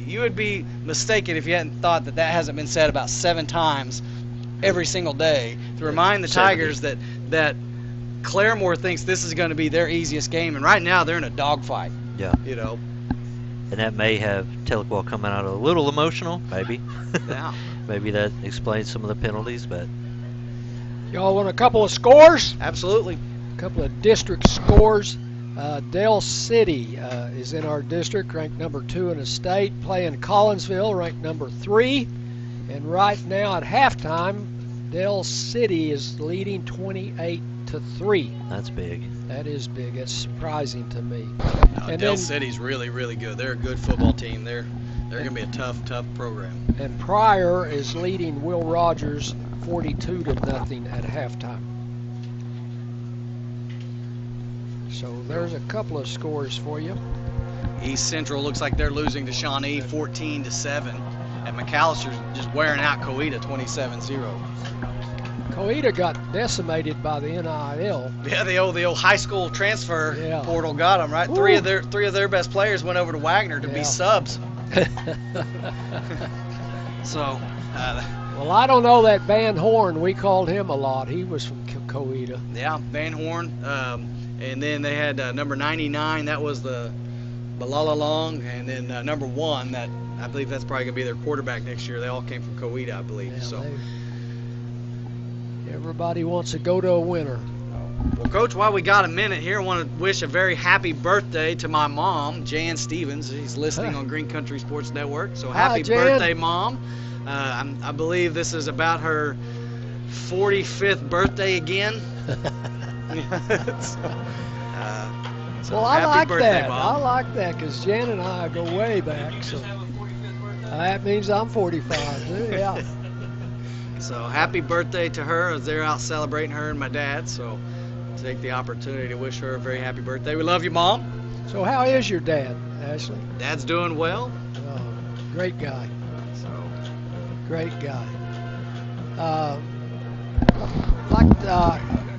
[SPEAKER 9] you would be mistaken if you hadn't thought that hasn't been said about 7 times every single day to remind the Tigers that Claremore thinks this is going to be their easiest game. And right now they're in a dogfight.
[SPEAKER 14] Yeah. And that may have Tahlequah coming out a little emotional, maybe.
[SPEAKER 9] Yeah.
[SPEAKER 14] Maybe that explains some of the penalties, but.
[SPEAKER 10] Y'all want a couple of scores?
[SPEAKER 9] Absolutely.
[SPEAKER 10] A couple of district scores. Dale City is in our district, ranked number 2 in the state, playing Collinsville, ranked number 3. And right now at halftime, Dale City is leading 28-3.
[SPEAKER 14] That's big.
[SPEAKER 10] That is big. It's surprising to me.
[SPEAKER 9] And Dale City's really, really good. They're a good football team. They're going to be a tough program.
[SPEAKER 10] And Pryor is leading Will Rogers 42-0 at halftime. So there's a couple of scores for you.
[SPEAKER 9] East Central looks like they're losing to Shawnee 14-7. And McAllister's just wearing out Coweta 27-0.
[SPEAKER 10] Coweta got decimated by the NIL.
[SPEAKER 9] Yeah, the old high school transfer portal got them, right?
[SPEAKER 10] Ooh.
[SPEAKER 9] Three of their best players went over to Wagner to be subs. So,
[SPEAKER 10] well, I don't know that Van Horn. We called him a lot. He was from Coweta.
[SPEAKER 9] Yeah, Van Horn. And then they had number 99. That was the Balala Long. And then number 1, that I believe that's probably going to be their quarterback next year. They all came from Coweta, I believe. Yeah,
[SPEAKER 10] everybody wants to go to a winner.
[SPEAKER 9] Well, Coach, while we got a minute here, I want to wish a very happy birthday to my mom, Jan Stevens. She's listening on Green Country Sports Network. So happy birthday, Mom. I believe this is about her 45th birthday again. So
[SPEAKER 10] Well, I
[SPEAKER 9] happy
[SPEAKER 10] like
[SPEAKER 9] birthday,
[SPEAKER 10] that.
[SPEAKER 9] Mom.
[SPEAKER 10] I like that because Jan and I go way back. So that means I'm 45. Yeah.
[SPEAKER 9] So happy birthday to her as they're out celebrating her and my dad. So take the opportunity to wish her a very happy birthday. We love you, Mom.
[SPEAKER 10] So how is your dad, Ashley?
[SPEAKER 9] Dad's doing well.
[SPEAKER 10] Great guy.
[SPEAKER 9] So
[SPEAKER 10] great guy.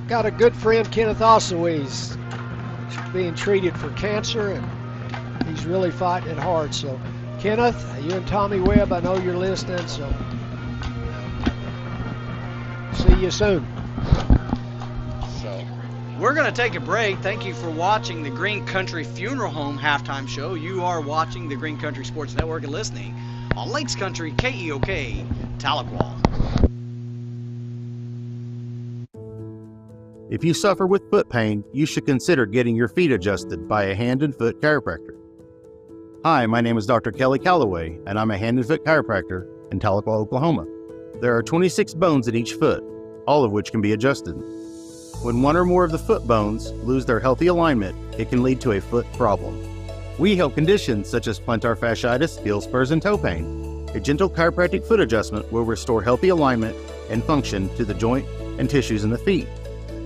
[SPEAKER 10] Got a good friend, Kenneth Osaway. He's being treated for cancer, and he's really fighting it hard. So, Kenneth, you and Tommy Webb, I know you're listening. So, see you soon.
[SPEAKER 9] So we're going to take a break. Thank you for watching the Green Country Funeral Home halftime show. You are watching the Green Country Sports Network and listening on Lakes Country KEOK Tahlequah.
[SPEAKER 18] If you suffer with foot pain, you should consider getting your feet adjusted by a hand and foot chiropractor. Hi, my name is Dr. Kelly Calloway, and I'm a hand and foot chiropractor in Tahlequah, Oklahoma. There are 26 bones in each foot, all of which can be adjusted. When one or more of the foot bones lose their healthy alignment, it can lead to a foot problem. We help conditions such as plantar fasciitis, heel spurs, and toe pain. A gentle chiropractic foot adjustment will restore healthy alignment and function to the joint and tissues in the feet.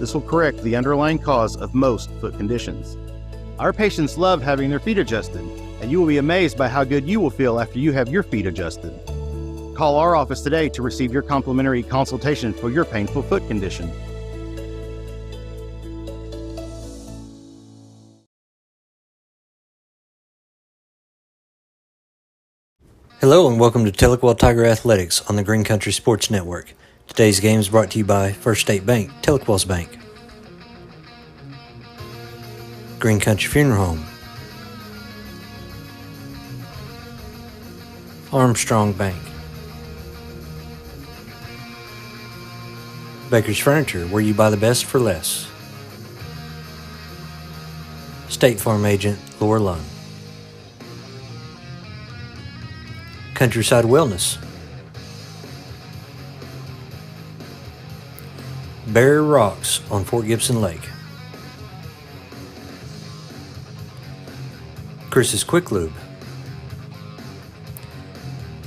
[SPEAKER 18] This will correct the underlying cause of most foot conditions. Our patients love having their feet adjusted, and you will be amazed by how good you will feel after you have your feet adjusted. Call our office today to receive your complimentary consultation for your painful foot condition.
[SPEAKER 14] Hello and welcome to Tahlequah Tiger Athletics on the Green Country Sports Network. Today's game is brought to you by First State Bank, Tahlequah's Bank. Green Country Funeral Home. Armstrong Bank. Baker's Furniture, where you buy the best for less. State Farm Agent Laura Lund. Countryside Wellness. Bear Rocks on Fort Gibson Lake. Chris's Quick Lube.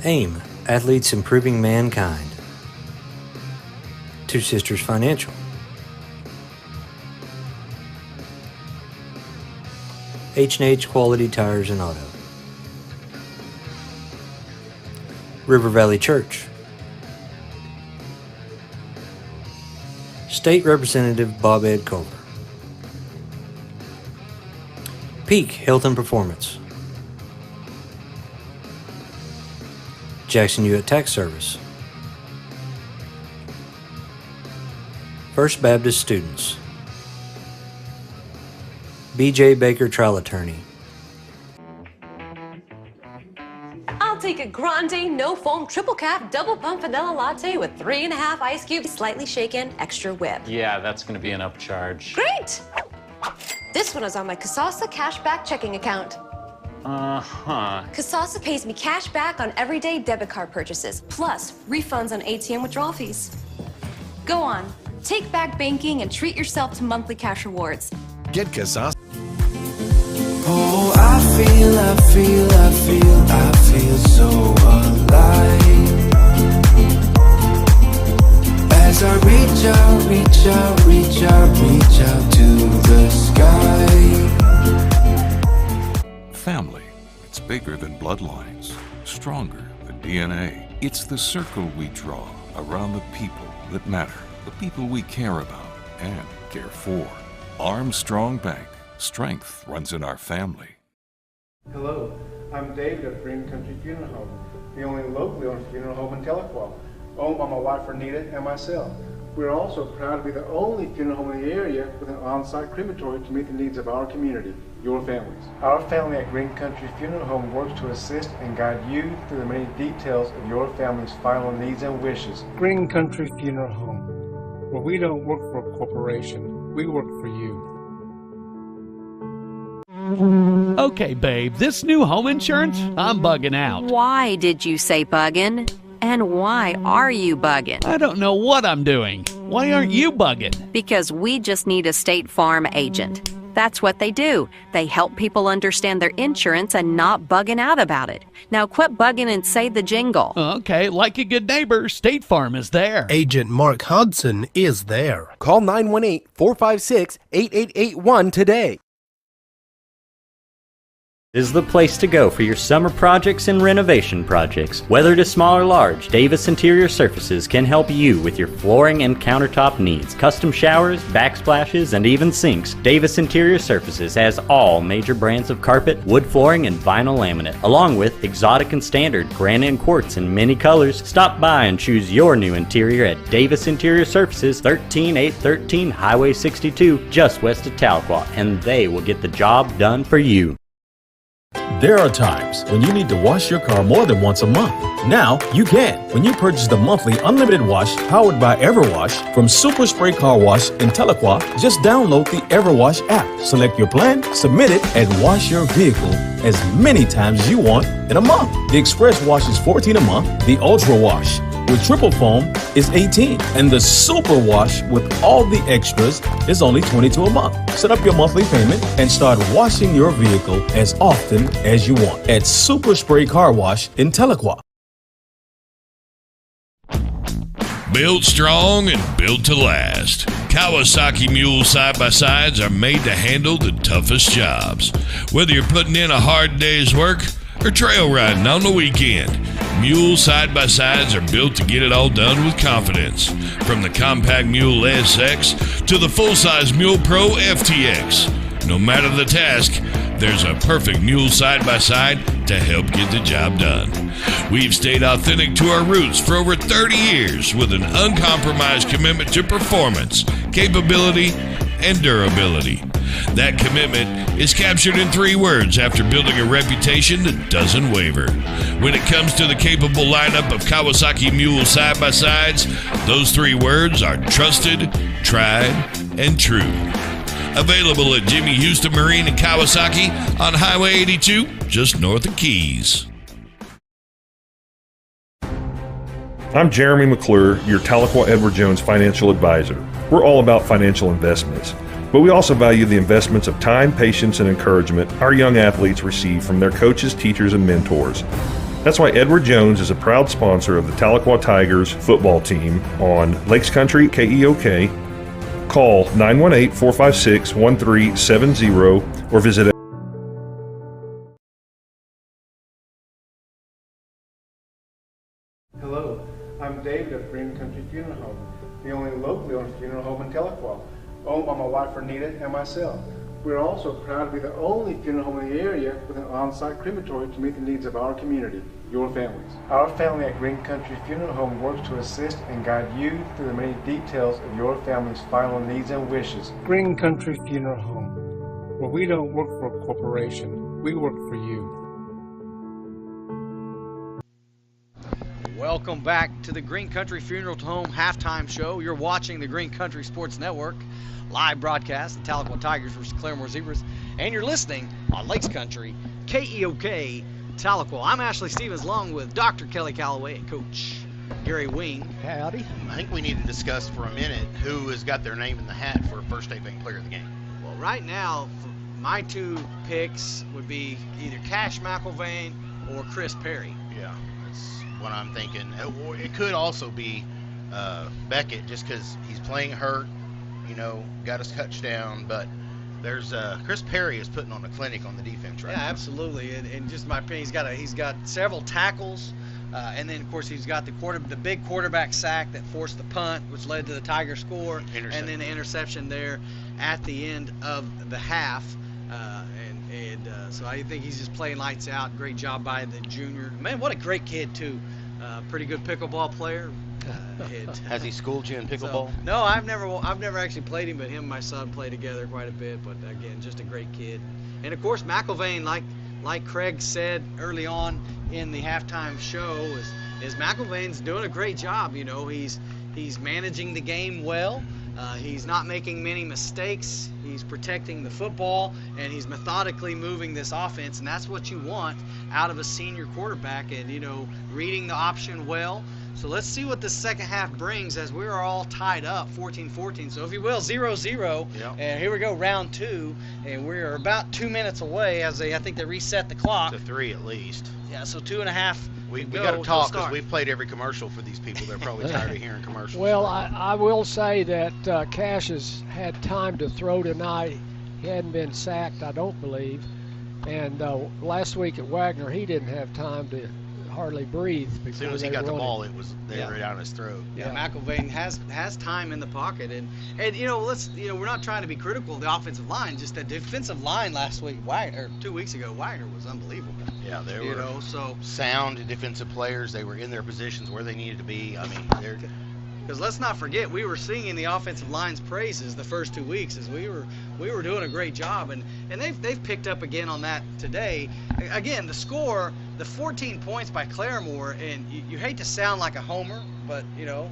[SPEAKER 14] AIM, Athletes Improving Mankind. Two Sisters Financial. H&H Quality Tires and Auto. River Valley Church. State Representative Bob Ed Culver. Peak Health and Performance. Jackson Hewitt Tax Service. First Baptist Students. B.J. Baker Trial Attorney.
[SPEAKER 20] I'll take a grande, no foam, triple cap, double pump vanilla latte with 3.5 ice cubes, slightly shaken, extra whip.
[SPEAKER 21] Yeah, that's going to be an upcharge.
[SPEAKER 20] Great! This one is on my Kasasa cashback checking account.
[SPEAKER 21] Uh-huh.
[SPEAKER 20] Kasasa pays me cash back on everyday debit card purchases, plus refunds on ATM withdrawal fees. Go on, take back banking and treat yourself to monthly cash rewards.
[SPEAKER 17] Get Kasasa.
[SPEAKER 12] Oh, I feel so alive. As I reach out to the sky.
[SPEAKER 13] Family. It's bigger than bloodlines, stronger than DNA. It's the circle we draw around the people that matter, the people we care about and care for. Armstrong Bank. Strength runs in our family.
[SPEAKER 19] Hello, I'm David of Green Country Funeral Home, the only locally owned funeral home in Tahlequah, owned by my wife Renita and myself. We're also proud to be the only funeral home in the area with an on-site crematory to meet the needs of our community, your families. Our family at Green Country Funeral Home works to assist and guide you through the many details of your family's final needs and wishes. Green Country Funeral Home, where we don't work for a corporation, we work for you.
[SPEAKER 1] Okay, babe, this new home insurance, I'm bugging out.
[SPEAKER 2] Why did you say bugging? And why are you bugging?
[SPEAKER 1] I don't know what I'm doing. Why aren't you bugging?
[SPEAKER 2] Because we just need a State Farm agent. That's what they do. They help people understand their insurance and not bugging out about it. Now quit bugging and say the jingle.
[SPEAKER 1] Okay, like a good neighbor, State Farm is there.
[SPEAKER 3] Agent Mark Hudson is there.
[SPEAKER 4] Call 918-456-8881 today.
[SPEAKER 5] Is the place to go for your summer projects and renovation projects. Whether it is small or large, Davis Interior Surfaces can help you with your flooring and countertop needs. Custom showers, backsplashes, and even sinks. Davis Interior Surfaces has all major brands of carpet, wood flooring, and vinyl laminate, along with exotic and standard granite and quartz in many colors. Stop by and choose your new interior at Davis Interior Surfaces, 13813 Highway 62, just west of Tahlequah, and they will get the job done for you.
[SPEAKER 6] There are times when you need to wash your car more than once a month. Now you can when you purchase the monthly unlimited wash powered by Everwash from Super Spray Car Wash in Tahlequah. Just download the Everwash app, select your plan, submit it, and wash your vehicle as many times as you want in a month. The Express Wash is $14 a month. The Ultra Wash with triple foam is $18, and the Super Wash with all the extras is only $22 a month. Set up your monthly payment and start washing your vehicle as often as you want at Super Spray Car Wash in Tahlequah.
[SPEAKER 7] Built strong and built to last. Kawasaki Mule side-by-sides are made to handle the toughest jobs. Whether you're putting in a hard day's work or trail riding on the weekend, Mule side-by-sides are built to get it all done with confidence. From the compact Mule SX to the full-size Mule Pro FTX. No matter the task, there's a perfect Mule side-by-side to help get the job done. We've stayed authentic to our roots for over 30 years with an uncompromised commitment to performance, capability, and durability. That commitment is captured in 3 words after building a reputation that doesn't waver. When it comes to the capable lineup of Kawasaki Mule side-by-sides, those 3 words are trusted, tried, and true. Available at Jimmy Houston Marine and Kawasaki on Highway 82, just north of Keys.
[SPEAKER 8] I'm Jeremy McClure, your Tahlequah Edward Jones financial advisor. We're all about financial investments, but we also value the investments of time, patience, and encouragement our young athletes receive from their coaches, teachers, and mentors. That's why Edward Jones is a proud sponsor of the Tahlequah Tigers football team on Lakes Country KEOK. Call 918-456-1370 or visit
[SPEAKER 19] Hello, I'm David of Green Country Funeral Home, the only locally owned funeral home in Tahlequah, owned by my wife Renita and myself. We're also proud to be the only funeral home in the area with an on-site crematory to meet the needs of our community, your families. Our family at Green Country Funeral Home works to assist and guide you through the many details of your family's final needs and wishes. Green Country Funeral Home, where we don't work for a corporation, we work for you.
[SPEAKER 9] Welcome back to the Green Country Funeral Home halftime show. You're watching the Green Country Sports Network live broadcast, the Tahlequah Tigers versus Claremore Zebras, and you're listening on Lakes Country, KEOK, Tahlequah. I'm Ashley Stevens, along with Dr. Kelly Calloway and Coach Gary Wing.
[SPEAKER 11] Howdy. I think we need to discuss for a minute who has got their name in the hat for First State Bank Player of the Game.
[SPEAKER 9] Well, right now, my 2 picks would be either Cash McElvain or Chris Perry.
[SPEAKER 11] Yeah, that's what I'm thinking. It could also be Beckett, just because he's playing hurt, got his touchdown, but there's Chris Perry is putting on a clinic on the defense right now.
[SPEAKER 9] Yeah, absolutely. And just my opinion, he's got several tackles, and then of course he's got the big quarterback sack that forced the punt, which led to the Tiger score, and then the interception there at the end of the half. So I think he's just playing lights out. Great job by the junior. Man, what a great kid too. Pretty good pickleball player.
[SPEAKER 11] Has he schooled you in pickleball?
[SPEAKER 9] No, I've never actually played him, but him and my son play together quite a bit. But again, just a great kid. And of course, McElvain, like Craig said early on in the halftime show, is McElvain's doing a great job. He's managing the game well. He's not making many mistakes. He's protecting the football, and he's methodically moving this offense, and that's what you want out of a senior quarterback. And reading the option well. So let's see what the second half brings, as we're all tied up 14-14. So if you will, 0-0.
[SPEAKER 11] Yep.
[SPEAKER 9] And here we go, round 2. And we're about 2 minutes away, as I think they reset the clock.
[SPEAKER 11] To 3 at least.
[SPEAKER 9] Yeah, so 2.5.
[SPEAKER 11] We got to talk because we've played every commercial for these people. They're probably tired of hearing commercials.
[SPEAKER 10] Well, I will say that Cash has had time to throw tonight. He hadn't been sacked, I don't believe. And last week at Wagner, he didn't have time to hardly breathe.
[SPEAKER 11] As soon as he got the ball, they were down his throat.
[SPEAKER 9] Yeah, McElvain has time in the pocket, and we're not trying to be critical of the offensive line. Just the defensive line last week, 2 weeks ago, Wagner was unbelievable.
[SPEAKER 11] Yeah, they were sound defensive players. They were in their positions where they needed to be. I mean, they're.
[SPEAKER 9] Because let's not forget, we were singing the offensive line's praises the first 2 weeks, as we were doing a great job, and they've picked up again on that today. Again, the score, the 14 points by Claremore, and you hate to sound like a homer, but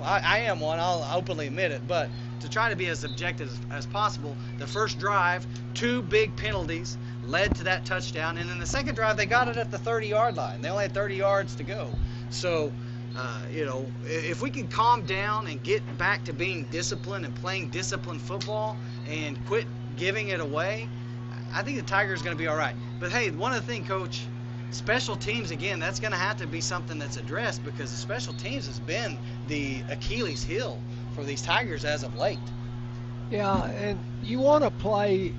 [SPEAKER 9] I am one. I'll openly admit it. But to try to be as objective as possible, the first drive, 2 big penalties led to that touchdown, and in the second drive they got it at the 30-yard line. They only had 30 yards to go. So. If we can calm down and get back to being disciplined and playing disciplined football and quit giving it away, I think the Tigers are going to be all right. But hey, one other thing, Coach, special teams, again, that's going to have to be something that's addressed, because the special teams has been the Achilles heel for these Tigers as of late.
[SPEAKER 10] Yeah, and you want to play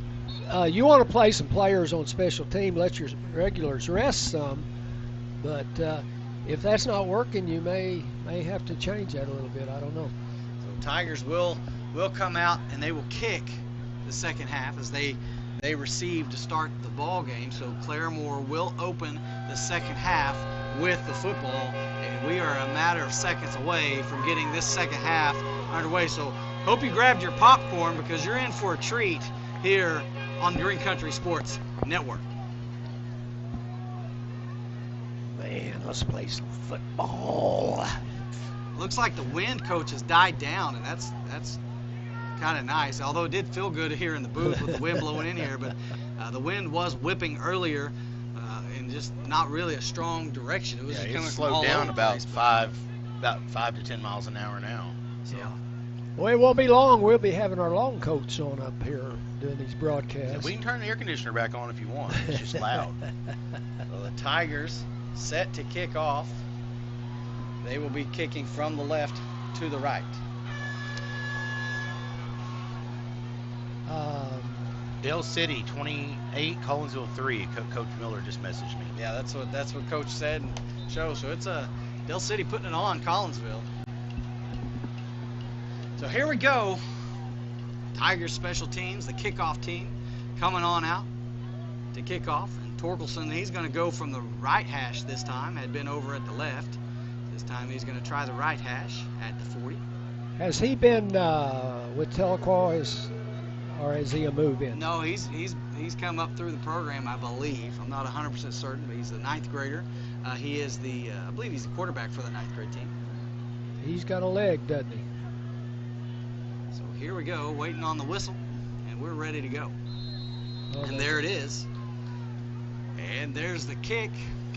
[SPEAKER 10] some players on special team, let your regulars rest some, but if that's not working, you may have to change that a little bit. I don't know.
[SPEAKER 9] So Tigers will come out and they will kick the second half, as they receive to start the ball game. So Claremore will open the second half with the football, and we are a matter of seconds away from getting this second half underway. So hope you grabbed your popcorn, because you're in for a treat here on Green Country Sports Network.
[SPEAKER 10] Man, let's play some football.
[SPEAKER 9] Looks like the wind, Coach, has died down, and that's kind of nice. Although it did feel good here in the booth with the wind blowing in here, but the wind was whipping earlier in just not really a strong direction. It was just coming
[SPEAKER 11] slowed
[SPEAKER 9] from all
[SPEAKER 11] down
[SPEAKER 9] over
[SPEAKER 11] about
[SPEAKER 9] the place,
[SPEAKER 11] 5 to 10 miles an hour now. So.
[SPEAKER 10] Yeah. Well, it won't be long. We'll be having our long coats on up here doing these broadcasts.
[SPEAKER 11] Yeah, we can turn the air conditioner back on if you want. It's just loud.
[SPEAKER 9] Well, the Tigers set to kick off. They will be kicking from the left to the right.
[SPEAKER 11] Dale City 28, Collinsville 3. Coach Miller just messaged me.
[SPEAKER 9] Yeah, that's what Coach said and shows. So it's Dale City putting it on Collinsville. So here we go. Tigers special teams, the kickoff team, coming on out to kick off. And Torkelson, he's going to go from the right hash this time. Had been over at the left. This time he's going to try the right hash at the 40.
[SPEAKER 10] Has he been with Tahlequah, or is he a move-in?
[SPEAKER 9] No, he's come up through the program, I believe. I'm not 100% certain, but he's the 9th grader. He is I believe he's the quarterback for the 9th grade team.
[SPEAKER 10] He's got a leg, doesn't he?
[SPEAKER 9] So here we go, waiting on the whistle, and we're ready to go.
[SPEAKER 10] Oh,
[SPEAKER 9] and there it is. And there's the kick.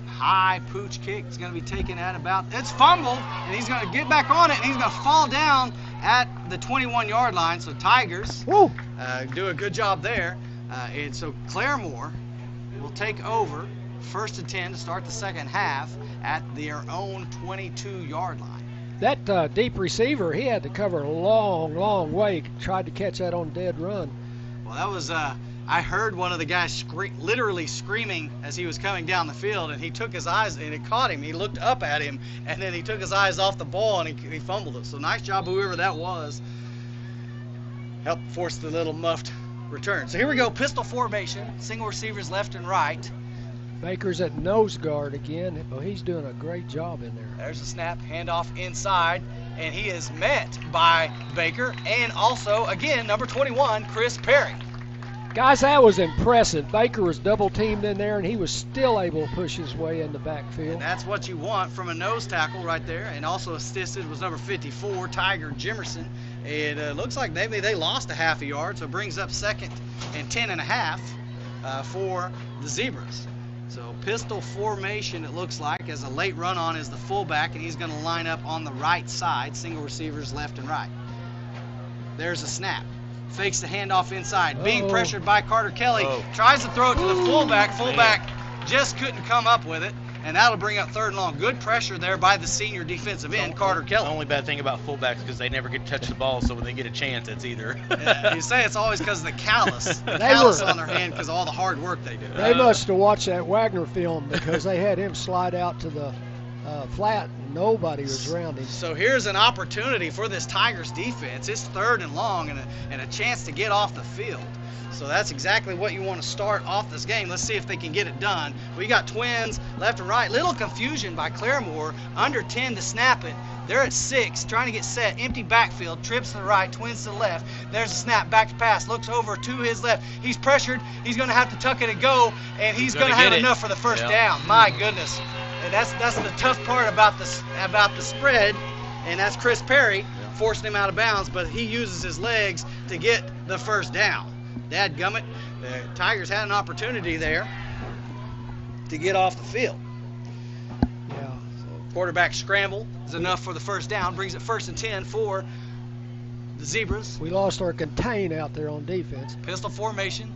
[SPEAKER 9] High pooch kick. It's going to be taken at it's fumbled, and he's going to get back on it, and he's going to fall down at the 21-yard line. So Tigers do a good job there. And so Claremore will take over 1st and 10 to start the second half at their own 22-yard line.
[SPEAKER 10] That deep receiver, he had to cover a long, long way. Tried to catch that on dead run.
[SPEAKER 9] Well, that was, I heard one of the guys literally screaming as he was coming down the field, and he took his eyes, and it caught him. He looked up at him, and then he took his eyes off the ball, and he fumbled it. So nice job, whoever that was. Helped force the little muffed return. So here we go, pistol formation, single receivers left and right.
[SPEAKER 10] Baker's at nose guard again. Oh, he's doing a great job in there.
[SPEAKER 9] There's a snap, handoff inside, and he is met by Baker, and also, again, number 21, Chris Perry.
[SPEAKER 10] Guys, that was impressive. Baker was double teamed in there, and he was still able to push his way in the backfield.
[SPEAKER 9] And that's what you want from a nose tackle right there. And also assisted was number 54, Tiger Jimerson. It looks like maybe they lost a half a yard, so it brings up 2nd and 10.5 for the Zebras. So pistol formation, it looks like, as a late run on is the fullback, and he's going to line up on the right side, single receivers left and right. There's a snap. Fakes the handoff inside. Being pressured by Carter Kelly. Tries to throw it to the fullback. Fullback just couldn't come up with it, and that'll bring up 3rd and long. Good pressure there by the senior defensive end, Carter Kelly.
[SPEAKER 11] The only bad thing about fullbacks is because they never get to touch the ball, so when they get a chance, it's either.
[SPEAKER 9] You say it's always because of the callus on their hand because of all the hard work they do.
[SPEAKER 10] They must have watched that Wagner film because they had him slide out to the flat and nobody was around him.
[SPEAKER 9] So here's an opportunity for this Tigers defense. It's 3rd and long and a chance to get off the field. So that's exactly what you want to start off this game. Let's see if they can get it done. We got Twins left and right. Little confusion by Claremore. Under 10 to snap it. They're at 6, trying to get set. Empty backfield. Trips to the right. Twins to the left. There's a snap. Back to pass. Looks over to his left. He's pressured. He's going to have to tuck it and go, and he's going to have enough for the first down. My goodness. And that's the tough part about the spread, and that's Chris Perry forcing him out of bounds, but he uses his legs to get the first down. Dadgummit, the Tigers had an opportunity there to get off the field.
[SPEAKER 10] Yeah.
[SPEAKER 9] So quarterback scramble is enough for the first down, brings it 1st and 10 for the Zebras.
[SPEAKER 10] We lost our contain out there on defense.
[SPEAKER 9] Pistol formation,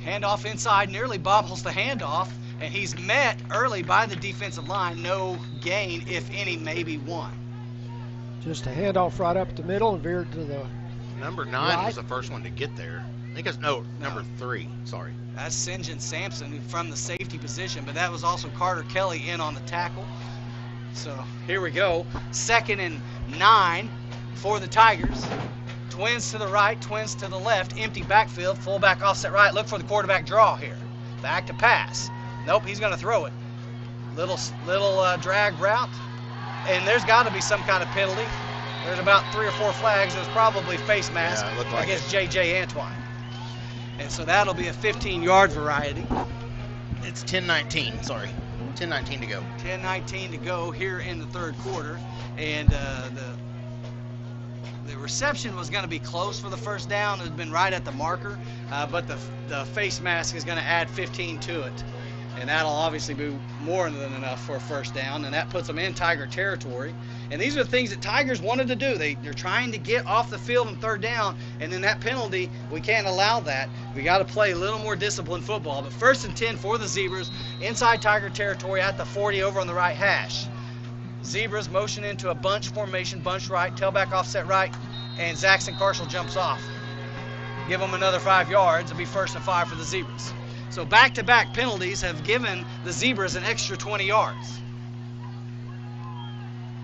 [SPEAKER 9] handoff inside, nearly bobbles the handoff, and he's met early by the defensive line. No gain, if any, maybe one.
[SPEAKER 10] Just a handoff right up the middle and veered to the
[SPEAKER 11] Number 9 was the first one to get there. I think it's number 3. Sorry.
[SPEAKER 9] That's St. John Sampson from the safety position, but that was also Carter Kelly in on the tackle. So here we go. 2nd and 9 for the Tigers. Twins to the right, Twins to the left. Empty backfield, fullback offset right. Look for the quarterback draw here. Back to pass. Nope, he's going to throw it. Little drag route, and there's got to be some kind of penalty. There's about 3 or 4 flags. It was probably face mask against J.J. Antoine. And so that'll be a 15-yard variety.
[SPEAKER 11] It's 10-19, sorry. 10-19 to go.
[SPEAKER 9] 10-19 to go here in the 3rd quarter. And the reception was going to be close for the first down. It had been right at the marker, but the face mask is going to add 15 to it. And that'll obviously be more than enough for a first down, and that puts them in Tiger territory. And these are the things that Tigers wanted to do. They're trying to get off the field on 3rd down, and then that penalty, we can't allow that. We got to play a little more disciplined football. But 1st and 10 for the Zebras, inside Tiger territory at the 40 over on the right hash. Zebras motion into a bunch formation, bunch right, tailback offset right, and Zaxton Carshall jumps off. Give them another 5 yards. It'll be 1st and 5 for the Zebras. So back-to-back penalties have given the Zebras an extra 20 yards.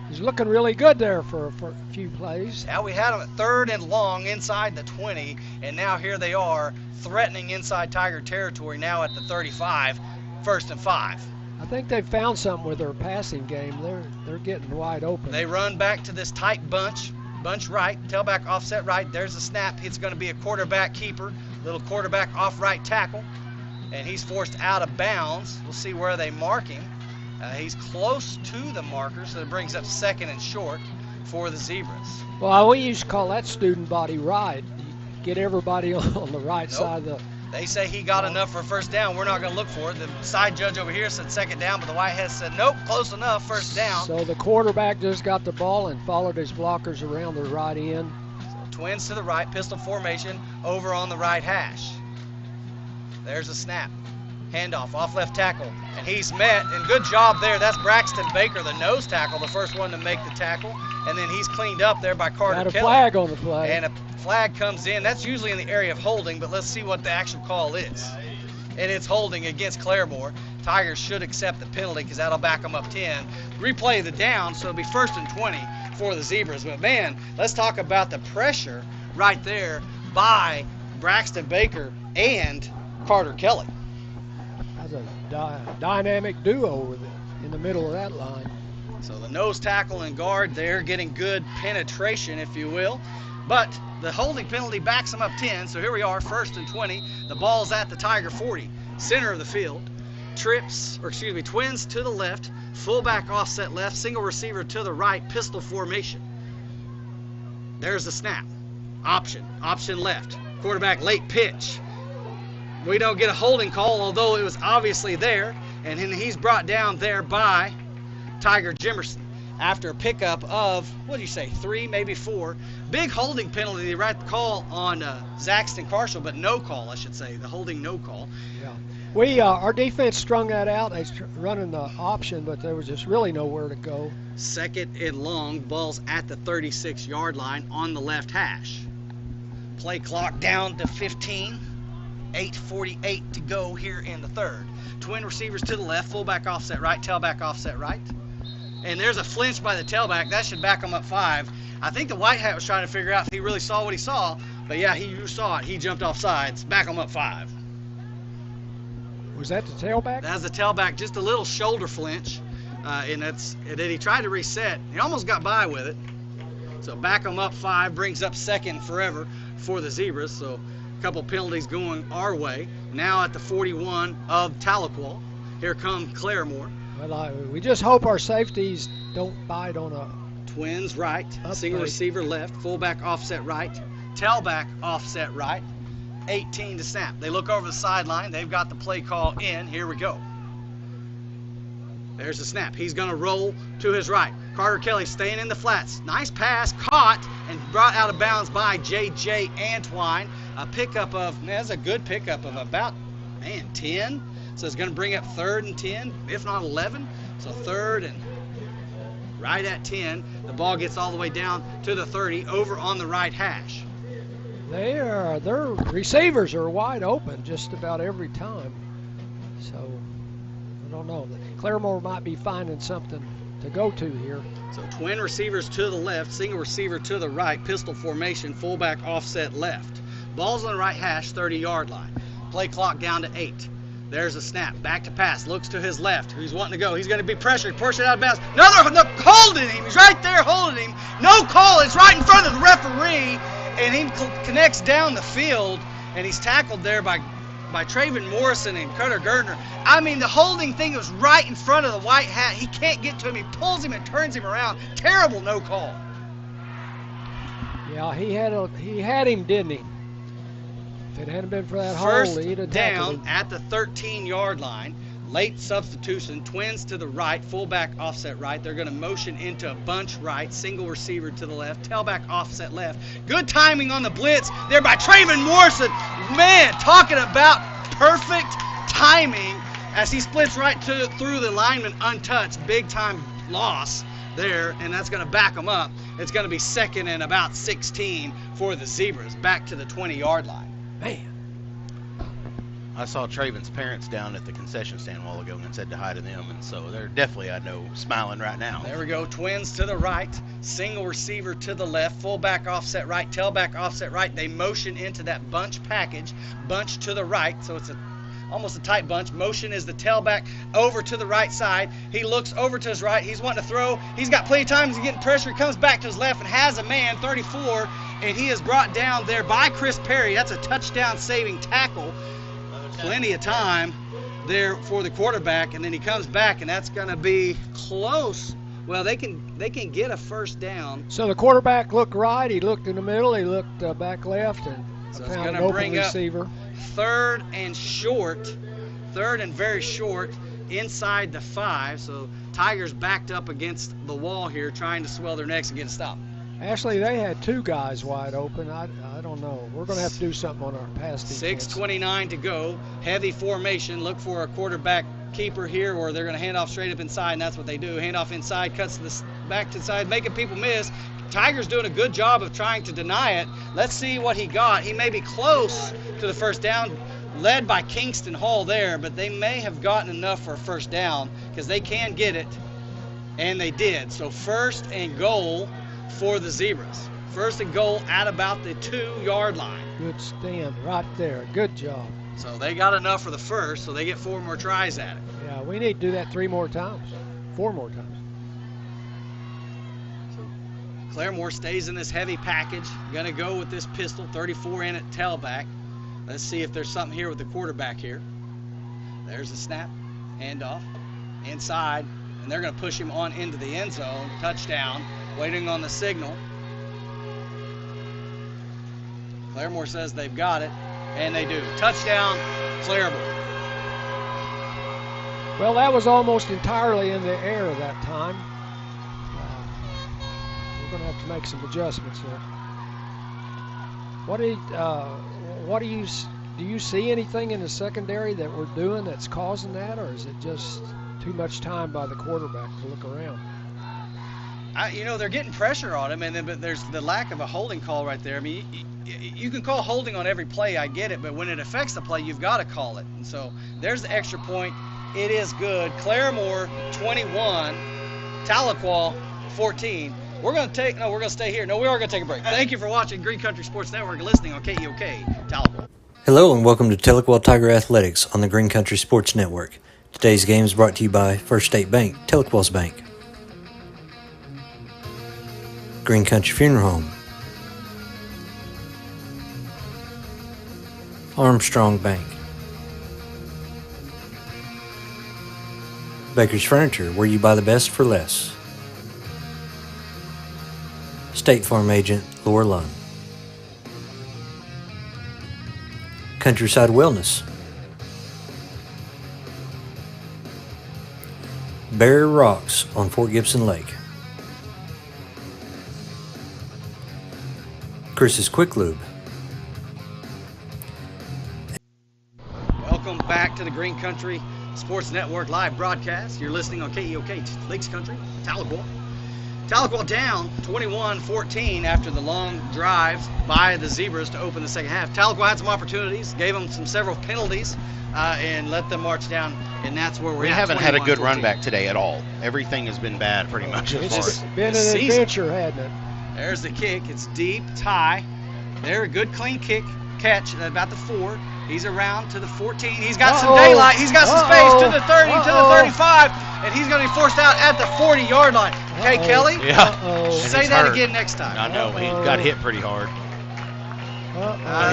[SPEAKER 10] He's looking really good there for a few plays.
[SPEAKER 9] Now we had him at 3rd and long inside the 20, and now here they are threatening inside Tiger territory now at the 35, 1st and 5.
[SPEAKER 10] I think they've found something with their passing game. They're getting wide open.
[SPEAKER 9] They run back to this tight bunch right, tailback offset right. There's a snap. It's going to be a quarterback keeper, little quarterback off right tackle, and he's forced out of bounds. We'll see where they mark him. He's close to the marker, so it brings up 2nd and short for the Zebras.
[SPEAKER 10] Well, we used to call that student body right. Get everybody on the right side of the...
[SPEAKER 9] They say he got enough for a first down. We're not going to look for it. The side judge over here said 2nd down, but the Whiteheads said, nope, close enough, 1st down.
[SPEAKER 10] So the quarterback just got the ball and followed his blockers around the right end.
[SPEAKER 9] So Twins to the right, pistol formation over on the right hash. There's a snap. Handoff off left tackle, and he's met, and good job there. That's Braxton Baker, the nose tackle, the first one to make the tackle, and then he's cleaned up there by Carter Kelly.
[SPEAKER 10] Got a flag on the play.
[SPEAKER 9] And a flag comes in. That's usually in the area of holding, but let's see what the actual call is. And it's holding against Claremore. Tigers should accept the penalty because that'll back them up 10. Replay the down, so it'll be 1st and 20 for the Zebras. But, man, let's talk about the pressure right there by Braxton Baker and Carter Kelly.
[SPEAKER 10] That's a dynamic duo in the middle of that line.
[SPEAKER 9] So the nose tackle and guard there getting good penetration, if you will. But the holding penalty backs them up 10. So here we are, 1st and 20. The ball's at the Tiger 40, center of the field. Twins to the left, fullback offset left, single receiver to the right, pistol formation. There's the snap. Option left. Quarterback late pitch. We don't get a holding call, although it was obviously there. and then he's brought down there by Tiger Jimerson after a pickup of, what do you say, 3, maybe 4. Big holding penalty, the right call on Zaxton Carshall, but no call, I should say, the holding no call.
[SPEAKER 10] Yeah. Our defense strung that out. They running the option, but there was just really nowhere to go.
[SPEAKER 9] 2nd and long, ball's at the 36-yard line on the left hash. Play clock down to 15. 8:48 to go here in the 3rd. Twin receivers to the left, fullback offset right, tailback offset right. And there's a flinch by the tailback. That should back him up 5. I think the white hat was trying to figure out if he really saw what he saw. But yeah, you saw it. He jumped off sides. Back him up 5.
[SPEAKER 10] Was that the tailback?
[SPEAKER 9] That's the tailback. Just a little shoulder flinch. And then he tried to reset. He almost got by with it. So back him up 5. Brings up 2nd forever for the Zebras. So a couple penalties going our way. Now at the 41 of Tahlequah. Here come Claremore.
[SPEAKER 10] Well, we just hope our safeties don't bite on a...
[SPEAKER 9] Twins right, single receiver left, fullback offset right, tailback offset right, 18 to snap. They look over the sideline. They've got the play call in. Here we go. There's the snap. He's going to roll to his right. Carter Kelly staying in the flats. Nice pass, caught, and brought out of bounds by J.J. Antwine. A pickup of, that's a good pickup of about, 10. So it's going to bring up 3rd and 10, if not 11. So 3rd and right at 10. The ball gets all the way down to the 30, over on the right hash.
[SPEAKER 10] Their receivers are wide open just about every time. So I don't know. Claremore might be finding something to go to here.
[SPEAKER 9] So twin receivers to the left, single receiver to the right, pistol formation, fullback offset left. Ball's on the right hash, 30-yard line. Play clock down to 8. There's a snap, back to pass, looks to his left. Who's wanting to go? He's going to be pressured, push it out of bounds. No, holding him. He's right there holding him. No call. It's right in front of the referee, and he connects down the field, and he's tackled there by Traven Morrison and Cutter Gardner. I mean, the holding thing was right in front of the white hat. He can't get to him. He pulls him and turns him around. Terrible no call.
[SPEAKER 10] Yeah, he had him, didn't he? If it hadn't been for that
[SPEAKER 9] First
[SPEAKER 10] hold, he'd have
[SPEAKER 9] down
[SPEAKER 10] him.
[SPEAKER 9] at the 13-yard line. Late substitution. Twins to the right. Fullback offset right. They're going to motion into a bunch right. Single receiver to the left. Tailback offset left. Good timing on the blitz there by Traven Morrison. Man, talking about perfect timing as he splits right through the lineman untouched. Big time loss there, and that's going to back them up. It's going to be 2nd and about 16 for the Zebras. Back to the 20-yard line.
[SPEAKER 10] Man.
[SPEAKER 11] I saw Traven's parents down at the concession stand a while ago and said to hi to them, and so they're definitely, I know, smiling right now.
[SPEAKER 9] There we go. Twins to the right, single receiver to the left, fullback offset right, tailback offset right. They motion into that bunch package, bunch to the right, so it's almost a tight bunch. Motion is the tailback over to the right side. He looks over to his right. He's wanting to throw. He's got plenty of time. He's getting pressure. He comes back to his left and has a man, 34, and he is brought down there by Chris Perry. That's a touchdown-saving tackle. Plenty of time there for the quarterback, and then he comes back, and that's going to be close. Well, they can get a first down.
[SPEAKER 10] So the quarterback looked right. He looked in the middle. He looked back left, and
[SPEAKER 9] so
[SPEAKER 10] found
[SPEAKER 9] it's
[SPEAKER 10] an
[SPEAKER 9] going to bring
[SPEAKER 10] receiver.
[SPEAKER 9] Up 3rd and short, 3rd and very short inside the 5. So Tigers backed up against the wall here, trying to swell their necks and get a stop.
[SPEAKER 10] Actually, they had 2 guys wide open. I don't know. We're going to have to do something on our pass defense.
[SPEAKER 9] 6:29 to go. Heavy formation. Look for a quarterback keeper here, or they're going to hand off straight up inside, and that's what they do. Hand off inside, cuts the back to the side, making people miss. Tigers doing a good job of trying to deny it. Let's see what he got. He may be close to the first down, led by Kingston Hall there, but they may have gotten enough for a first down because they can get it, and they did. So 1st and goal for the Zebras. 1st and goal at about the 2-yard line.
[SPEAKER 10] Good stand right there. Good job.
[SPEAKER 9] So they got enough for the first, so they get 4 more tries at it.
[SPEAKER 10] Yeah, we need to do that 3 more times. 4 more times.
[SPEAKER 9] So Claremore stays in this heavy package. Gonna go with this pistol, 34 in at tailback. Let's see if there's something here with the quarterback here. There's the snap, handoff, inside, and they're gonna push him on into the end zone. Touchdown, waiting on the signal. Claremore says they've got it, and they do. Touchdown, Claremore.
[SPEAKER 10] Well, that was almost entirely in the air that time. We're going to have to make some adjustments there. Do you see anything in the secondary that we're doing that's causing that, or is it just too much time by the quarterback to look around?
[SPEAKER 9] They're getting pressure on him, but there's the lack of a holding call right there. I mean, you can call holding on every play, I get it, but when it affects the play, you've got to call it. And so there's the extra point. It is good. Claremore 21, Tahlequah 14. We're going to stay here. No, we are going to take a break. Thank you for watching Green Country Sports Network and listening on KEOK, Tahlequah.
[SPEAKER 4] Hello and welcome to Tahlequah Tiger Athletics on the Green Country Sports Network. Today's game is brought to you by First State Bank, Tahlequah's Bank. Green Country Funeral Home. Armstrong Bank. Baker's Furniture, where you buy the best for less. State Farm Agent Laura Lund. Countryside Wellness. Bear Rocks on Fort Gibson Lake. Chris's Quick Lube.
[SPEAKER 9] Welcome back to the Green Country Sports Network live broadcast. You're listening on KEOK, Lakes Country, Tahlequah. Tahlequah down 21-14 after the long drive by the Zebras to open the second half. Tahlequah had some opportunities, gave them several penalties, and let them march down, and that's where
[SPEAKER 11] we haven't had a good run back today at all. Everything has been bad pretty much as far.
[SPEAKER 10] It's been an adventure, hasn't it?
[SPEAKER 9] There's the kick. It's deep, it's high. There, a good clean catch at about the 4. He's around to the 14. He's got some daylight. He's got some space to the 30, to the 35, and he's going to be forced out at the 40-yard line. Okay, Kelly?
[SPEAKER 11] Yeah.
[SPEAKER 9] Say that again next time.
[SPEAKER 11] I know. He got hit pretty hard.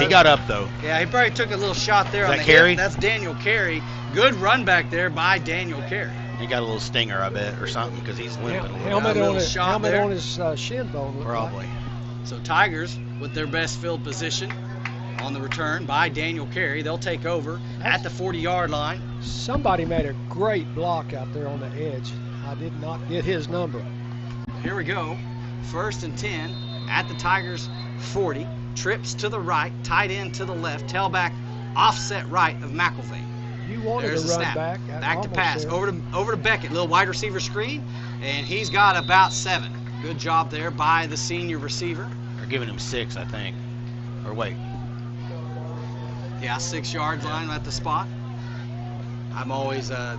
[SPEAKER 11] He got up, though.
[SPEAKER 9] Yeah, he probably took a little shot there on the
[SPEAKER 11] Carey?
[SPEAKER 9] hip. That's Daniel Carey. Good run back there by Daniel Carey.
[SPEAKER 11] He got a little stinger, I bet, or something, because he's limping a little.
[SPEAKER 10] Helmet on his shin bone.
[SPEAKER 11] Probably.
[SPEAKER 9] So Tigers with their best field position on the return by Daniel Carey. They'll take over at the 40-yard line.
[SPEAKER 10] Somebody made a great block out there on the edge. I did not get his number.
[SPEAKER 9] Here we go. 1st and 10 at the Tigers 40. Trips to the right, tight end to the left, tailback offset right of McElvain.
[SPEAKER 10] You wanted
[SPEAKER 9] There's
[SPEAKER 10] to
[SPEAKER 9] the
[SPEAKER 10] run
[SPEAKER 9] snap.
[SPEAKER 10] back
[SPEAKER 9] To pass. Over to Beckett. Little wide receiver screen, and he's got about 7. Good job there by the senior receiver.
[SPEAKER 11] They're giving him 6, I think. Or wait.
[SPEAKER 9] Yeah, 6-yard line at the spot. I'm always I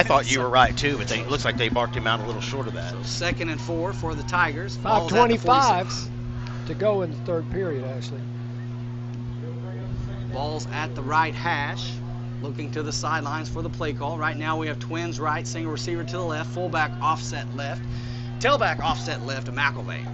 [SPEAKER 9] thought you were right too, but it looks like they marked him out a little short of that. So 2nd and 4 for the Tigers.
[SPEAKER 10] 5:25 to go in the third period, actually.
[SPEAKER 9] Ball's at the right hash, looking to the sidelines for the play call. Right now we have twins right, single receiver to the left, fullback offset left, tailback offset left to McElvain.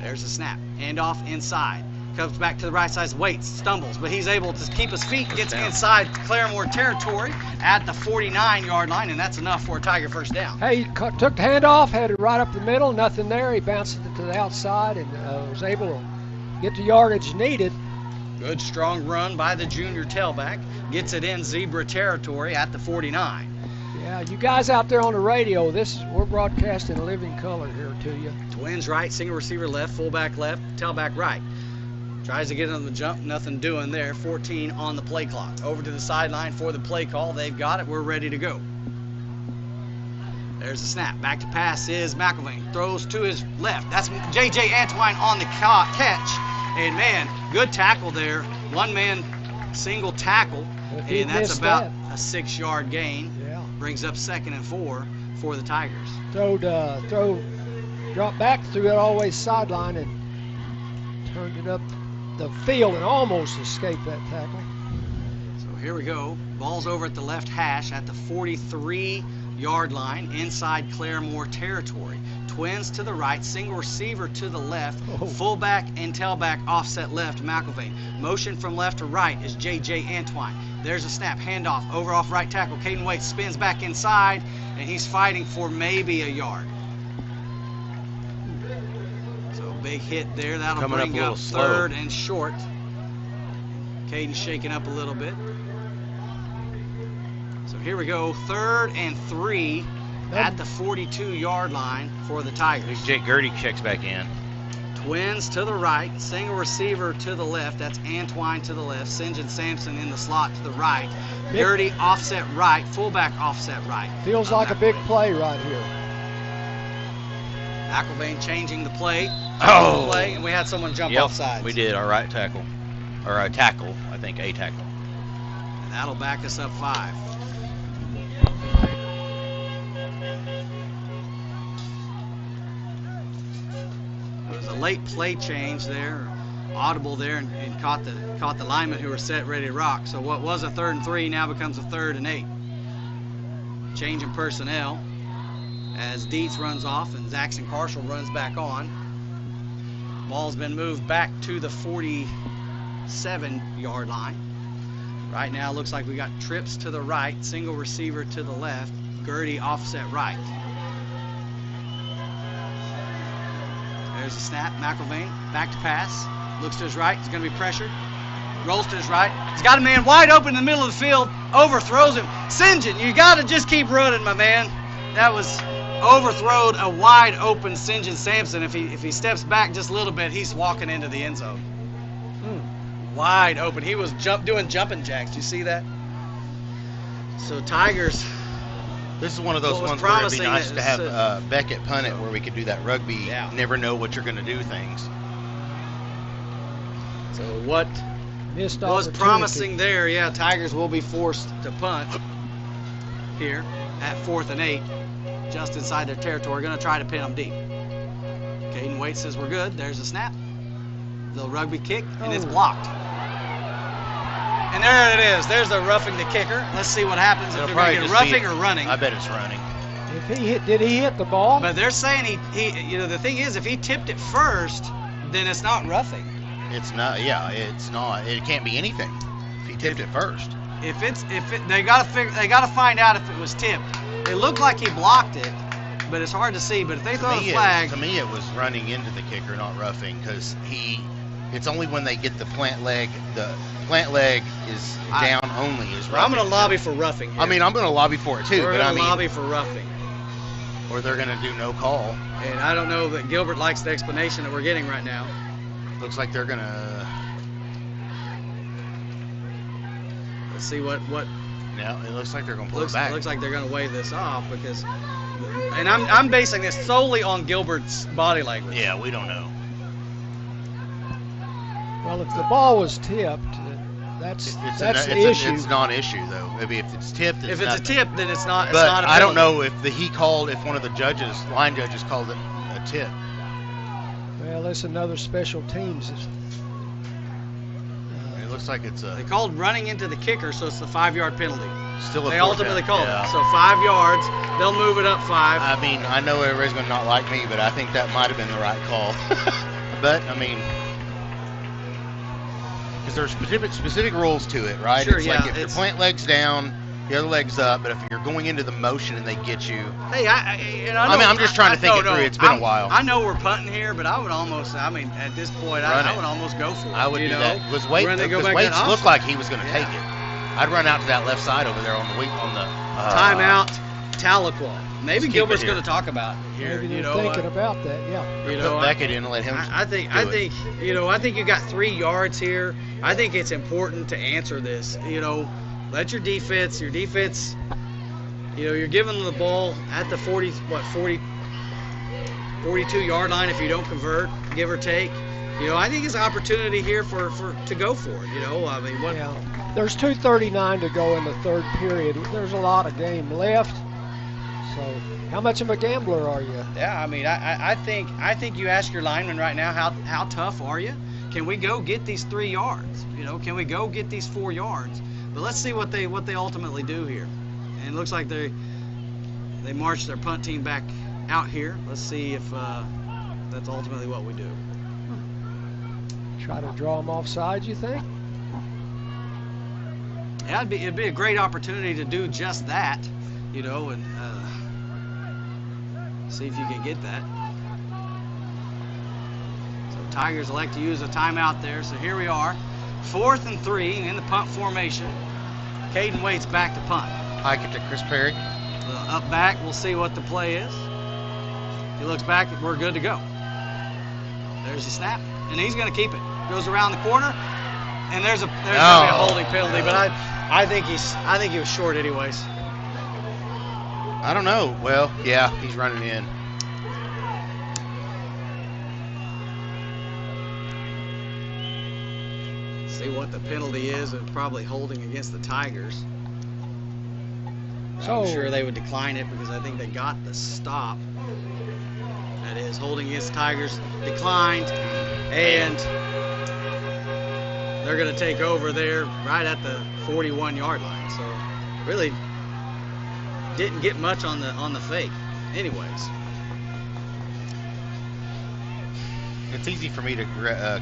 [SPEAKER 9] There's the snap. Handoff inside. Comes back to the right side, waits, stumbles, but he's able to keep his feet, gets inside Claremore territory at the 49-yard line, and that's enough for a Tiger first down.
[SPEAKER 10] Hey, he took the handoff, had it right up the middle, nothing there. He bounced it to the outside and was able to get the yardage needed.
[SPEAKER 9] Good strong run by the junior tailback. Gets it in Zebra territory at the 49.
[SPEAKER 10] Yeah, you guys out there on the radio, we're broadcasting living color here to you.
[SPEAKER 9] Twins right, single receiver left, fullback left, tailback right. Tries to get on the jump, nothing doing there. 14 on the play clock. Over to the sideline for the play call. They've got it. We're ready to go. There's the snap. Back to pass is McElvain. Throws to his left. That's J.J. Antwine on the catch. And, man, good tackle there. One-man single tackle. And that's about a 6-yard gain.
[SPEAKER 10] Yeah.
[SPEAKER 9] Brings up 2nd and 4 for the Tigers.
[SPEAKER 10] Dropped back, threw it all the way sideline, and turned it up the field and almost escaped that tackle.
[SPEAKER 9] So here we go. Ball's over at the left hash at the 43-yard line inside Claremore territory. Twins to the right, single receiver to the left, fullback and tailback offset left, McElvain. Motion from left to right is J.J. Antwine. There's a snap, handoff, over off right tackle. Caden Waite spins back inside, and he's fighting for maybe a yard. Big hit there. That'll bring up 3rd and short. Caden shaking up a little bit. So here we go, 3rd and 3 at the 42-yard line for the Tigers.
[SPEAKER 11] Jake Gertie checks back in.
[SPEAKER 9] Twins to the right, single receiver to the left. That's Antwine to the left. St. John Sampson in the slot to the right. Gertie offset right, fullback offset right.
[SPEAKER 10] Feels like a big play right here.
[SPEAKER 9] McElvain changing the play.
[SPEAKER 11] Oh!
[SPEAKER 9] And we had someone jump
[SPEAKER 11] Yep,
[SPEAKER 9] offsides.
[SPEAKER 11] we did. Our right tackle. Or a tackle, I think, a tackle.
[SPEAKER 9] And that'll back us up 5. There was a late play change there, audible there, and caught the linemen who were set ready to rock. So what was a 3rd and 3 now becomes a 3rd and 8. Change in personnel as Dietz runs off and Zaxton Carshall runs back on. Ball's been moved back to the 47-yard line. Right now looks like we got trips to the right, single receiver to the left, Gertie offset right. There's a snap, McElvain back to pass, looks to his right, he's going to be pressured, rolls to his right, he's got a man wide open in the middle of the field, overthrows him. St. John, you got to just keep running, my man. That was overthrown a wide open St. John Sampson. If he steps back just a little bit, he's walking into the end zone. Wide open. He was doing jumping jacks. Do you see that? So Tigers.
[SPEAKER 11] This is one of those ones where it'd be nice to have Beckett punt it, where we could do that rugby, never know what you're going to do things.
[SPEAKER 9] So what was promising there, Tigers will be forced to punt here at 4th and 8, just inside their territory. Going to try to pin them deep. Caden Waite says we're good. There's a snap. Little rugby kick, and it's blocked. And there it is. There's the roughing the kicker. Let's see what happens if they're going to get roughing or running.
[SPEAKER 11] I bet it's running.
[SPEAKER 10] Did he hit the ball?
[SPEAKER 9] But they're saying he the thing is, if he tipped it first, then it's not roughing.
[SPEAKER 11] It's not. Yeah, it's not. It can't be anything if he tipped it first.
[SPEAKER 9] They gotta find out if it was tipped. It looked like he blocked it, but it's hard to see. But if they throw a flag,
[SPEAKER 11] to me it was running into the kicker, not roughing, because it's only when they get the plant leg. The plant leg is down only is roughing.
[SPEAKER 9] I'm going to lobby for roughing here.
[SPEAKER 11] I mean, I'm going to lobby for it too.
[SPEAKER 9] We're going to lobby for roughing.
[SPEAKER 11] Or they're going to do no call.
[SPEAKER 9] And I don't know that Gilbert likes the explanation that we're getting right now.
[SPEAKER 11] Looks like they're going to.
[SPEAKER 9] Let's see what.
[SPEAKER 11] Yeah, it looks like they're going to pull it back.
[SPEAKER 9] Looks like they're going to wave this off because. And I'm basing this solely on Gilbert's body language.
[SPEAKER 11] Yeah, we don't know.
[SPEAKER 10] Well, if the ball was tipped, that's the issue.
[SPEAKER 11] It's non-issue though. Maybe if it's tipped,
[SPEAKER 9] if it's a tip, then it's not.
[SPEAKER 11] But
[SPEAKER 9] it's not a
[SPEAKER 11] I don't know if if one of the line judges called it a tip.
[SPEAKER 10] Well, that's another special teams.
[SPEAKER 11] It looks like it's a.
[SPEAKER 9] They called running into the kicker, so it's the 5-yard penalty.
[SPEAKER 11] Still a
[SPEAKER 9] they ultimately called it. So 5 yards. They'll move it up 5.
[SPEAKER 11] I mean, I know everybody's going to not like me, but I think that might have been the right call. But I mean. Because there's specific rules to it, right?
[SPEAKER 9] Sure,
[SPEAKER 11] it's like if your plant leg's down, the other leg's up. But if you're going into the motion and they get you,
[SPEAKER 9] hey,
[SPEAKER 11] I'm just trying to think it through. It's been a while.
[SPEAKER 9] I know we're punting here, but I would almost. I mean, at this point, I would almost go for it.
[SPEAKER 11] I would do that. Because Waits looked like he was going to take it. I'd run out to that left side over there on the
[SPEAKER 9] timeout. Tahlequah. Maybe Gilbert's going to talk about it here.
[SPEAKER 10] Maybe they're thinking about that. Yeah.
[SPEAKER 11] Put Beckett in and let him.
[SPEAKER 9] I think you got 3 yards here. I think it's important to answer this. Let your defense. You're giving them the ball at the 42-yard line if you don't convert, give or take. I think it's an opportunity here to go for it. I mean,
[SPEAKER 10] Yeah. There's 2:39 to go in the third period. There's a lot of game left. So, how much of a gambler are you?
[SPEAKER 9] Yeah, I mean, I think you ask your lineman right now, how tough are you? Can we go get these 3 yards? Can we go get these 4 yards? But let's see what they ultimately do here. And it looks like they march their punt team back out here. Let's see if that's ultimately what we do.
[SPEAKER 10] Try to draw them offside, you think?
[SPEAKER 9] Yeah, it'd be a great opportunity to do just that, and see if you can get that. So Tigers elect to use a timeout there. So here we are, 4th and 3 in the punt formation. Caden Waite's back to punt.
[SPEAKER 11] Hike it to Chris Perry.
[SPEAKER 9] Up back, we'll see what the play is. He looks back, we're good to go. There's the snap, and he's going to keep it. Goes around the corner, and there's going to be a holding penalty, but I think he was short anyways.
[SPEAKER 11] I don't know. Well, yeah, he's running in.
[SPEAKER 9] See what the penalty is, and probably holding against the Tigers.
[SPEAKER 10] So,
[SPEAKER 9] I'm sure they would decline it because I think they got the stop. That is holding against Tigers, declined, and they're going to take over there right at the 41-yard line. So really didn't get much on the fake. Anyways,
[SPEAKER 11] it's easy for me to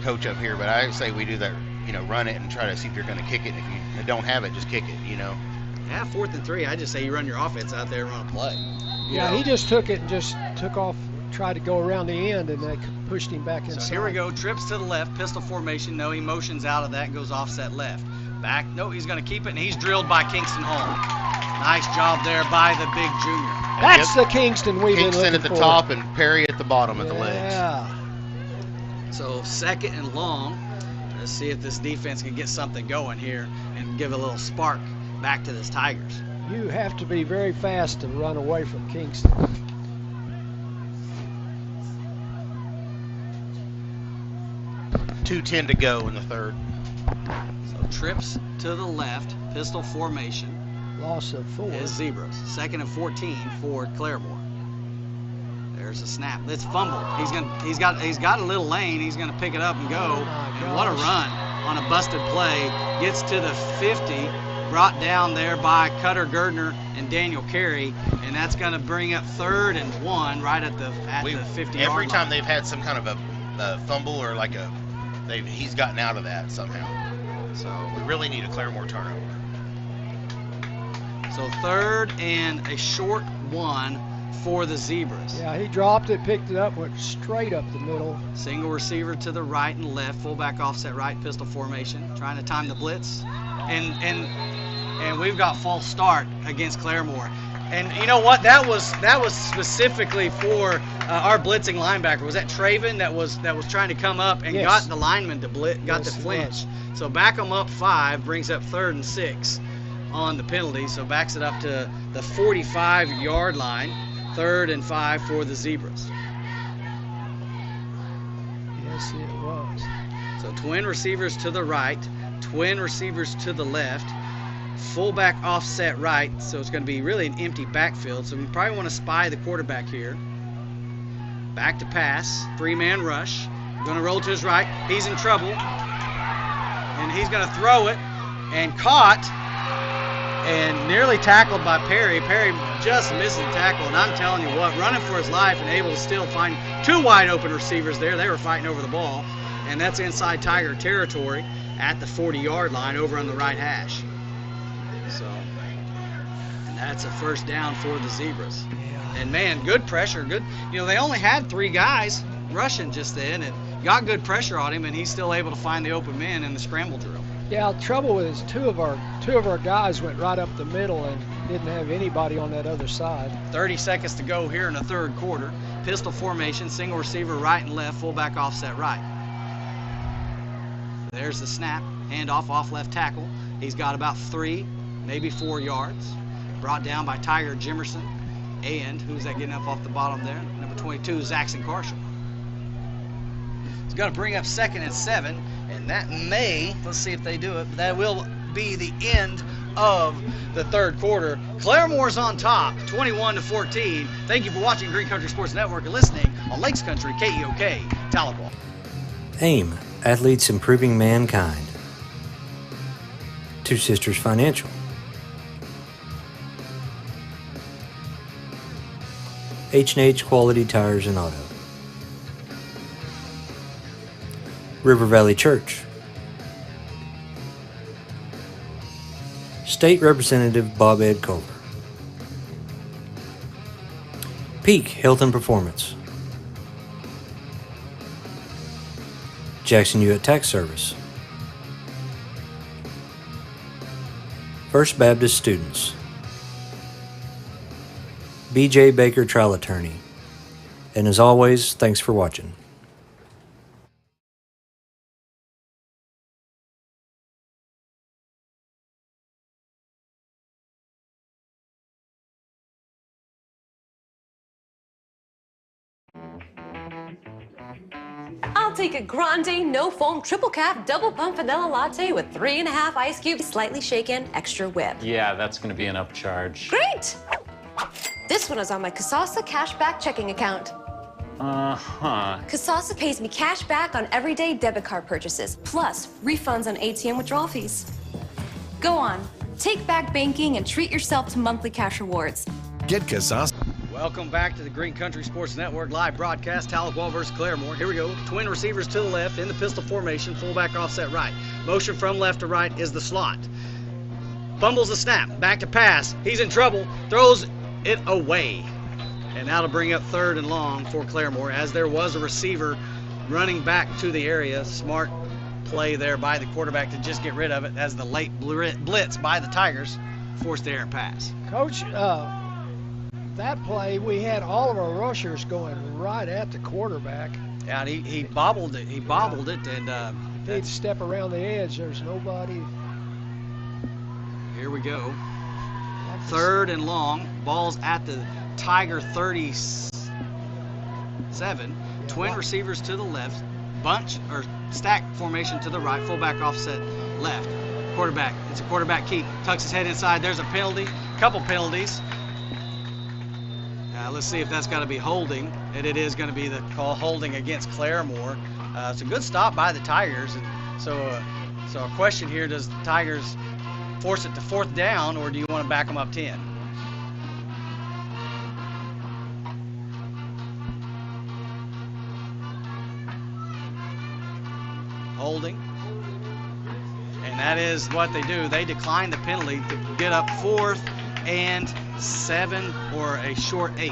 [SPEAKER 11] coach up here, but I say we do that. Run it and try to see if you're going to kick it. And if you don't have it, just kick it.
[SPEAKER 9] Yeah, 4th and 3. I just say you run your offense out there and run a play.
[SPEAKER 10] Yeah, he just took it and just took off, tried to go around the end, and they pushed him back inside.
[SPEAKER 9] So here we go. Trips to the left, pistol formation. No, he motions out of that and goes offset left. Back. No, he's going to keep it, and he's drilled by Kingston Hall. Nice job there by the big junior.
[SPEAKER 10] That's the Kingston we've been looking for.
[SPEAKER 11] Kingston at the top and Perry at the bottom at the legs.
[SPEAKER 10] Yeah.
[SPEAKER 9] So 2nd and long. Let's see if this defense can get something going here and give a little spark back to this Tigers.
[SPEAKER 10] You have to be very fast to run away from Kingston.
[SPEAKER 11] .210 to go in the 3rd.
[SPEAKER 9] So trips to the left, pistol formation.
[SPEAKER 10] Loss of 4.
[SPEAKER 9] Is Zebras. 2nd and 14 for Claremore. There's a snap. Let's fumble. He's got a little lane. He's gonna pick it up and go. And what a run on a busted play. Gets to the 50. Brought down there by Cutter Gerdner and Daniel Carey, and that's going to bring up 3rd and 1 right at the 50-yard line.
[SPEAKER 11] Every time they've had some kind of a fumble or he's gotten out of that somehow. So we really need a Claremore turnover.
[SPEAKER 9] So 3rd and a short 1 for the Zebras.
[SPEAKER 10] Yeah, he dropped it, picked it up, went straight up the middle.
[SPEAKER 9] Single receiver to the right and left, fullback offset right, pistol formation, trying to time the blitz. And we've got false start against Claremore. And you know what? That was specifically for our blitzing linebacker. Was that Traven that was trying to come up and got the lineman to to flinch? So back them up 5, brings up 3rd and 6 on the penalty. So backs it up to the 45-yard line. 3rd and 5 for the Zebras.
[SPEAKER 10] Yes, it was.
[SPEAKER 9] So twin receivers to the right, twin receivers to the left, fullback offset right, so it's going to be really an empty backfield. So we probably want to spy the quarterback here. Back to pass, 3-man rush. Going to roll to his right. He's in trouble. And he's going to throw it and caught and nearly tackled by Perry. Perry just misses the tackle, and I'm telling you what, running for his life and able to still find 2 wide open receivers there. They were fighting over the ball, and that's inside Tiger territory at the 40-yard line over on the right hash. So, and that's a 1st down for the Zebras.
[SPEAKER 10] Yeah.
[SPEAKER 9] And man, good pressure, good. They only had 3 guys rushing just then, and got good pressure on him, and he's still able to find the open man in the scramble drill.
[SPEAKER 10] Yeah, the trouble is two of our guys went right up the middle and didn't have anybody on that other side.
[SPEAKER 9] 30 seconds to go here in the 3rd quarter. Pistol formation, single receiver right and left, fullback offset right. There's the snap, handoff off left tackle. He's got about 3, maybe 4 yards. Brought down by Tiger Jimerson. And who's that getting up off the bottom there? Number 22, Zaxton Carshall. He's got to bring up 2nd and 7. And that let's see if they do it, that will be the end of the 3rd quarter. Claremore's on top, 21-14. Thank you for watching Green Country Sports Network and listening on Lakes Country, KEOK, Tahlequah.
[SPEAKER 4] AIM, Athletes Improving Mankind. Two Sisters Financial. H&H Quality Tires and Auto. River Valley Church. State Representative Bob Ed Culver. Peak Health and Performance. Jackson Hewitt Tax Service. First Baptist Students. B.J. Baker Trial Attorney. And as always, thanks for watching.
[SPEAKER 20] I'll take a grande, no foam, triple cap, double pump vanilla latte with 3.5 ice cubes, slightly shaken, extra whip.
[SPEAKER 21] Yeah, that's going to be an upcharge.
[SPEAKER 20] Great! This one is on my Kasasa cashback checking account.
[SPEAKER 21] Uh-huh.
[SPEAKER 20] Kasasa pays me cash back on everyday debit card purchases, plus refunds on ATM withdrawal fees. Go on, take back banking and treat yourself to monthly cash rewards.
[SPEAKER 17] Get Kasasa.
[SPEAKER 9] Welcome back to the Green Country Sports Network live broadcast. Tahlequah versus Claremore. Here we go. Twin receivers to the left in the pistol formation. Fullback offset right. Motion from left to right is the slot. Fumbles the snap. Back to pass. He's in trouble. Throws it away. And that'll bring up 3rd and long for Claremore, as there was a receiver running back to the area. Smart play there by the quarterback to just get rid of it, as the late blitz by the Tigers forced the errant pass.
[SPEAKER 10] Coach, that play, we had all of our rushers going right at the quarterback.
[SPEAKER 9] Yeah, and he bobbled it. He bobbled it, and
[SPEAKER 10] he'd step around the edge. There's nobody.
[SPEAKER 9] Here we go. 3rd and long. Ball's at the Tiger 37. Yeah, Twin receivers to the left. Bunch or stack formation to the right. Fullback offset left. Quarterback. It's a quarterback keep. Tucks his head inside. There's a penalty. Couple penalties. Let's see if that's got to be holding, and it is going to be the call holding against Claremore. It's a good stop by the Tigers, and so a question here: does the Tigers force it to 4th down, or do you want to back them up 10? Holding, and that is what they do. They decline the penalty to get up 4th and 7 or a short 8.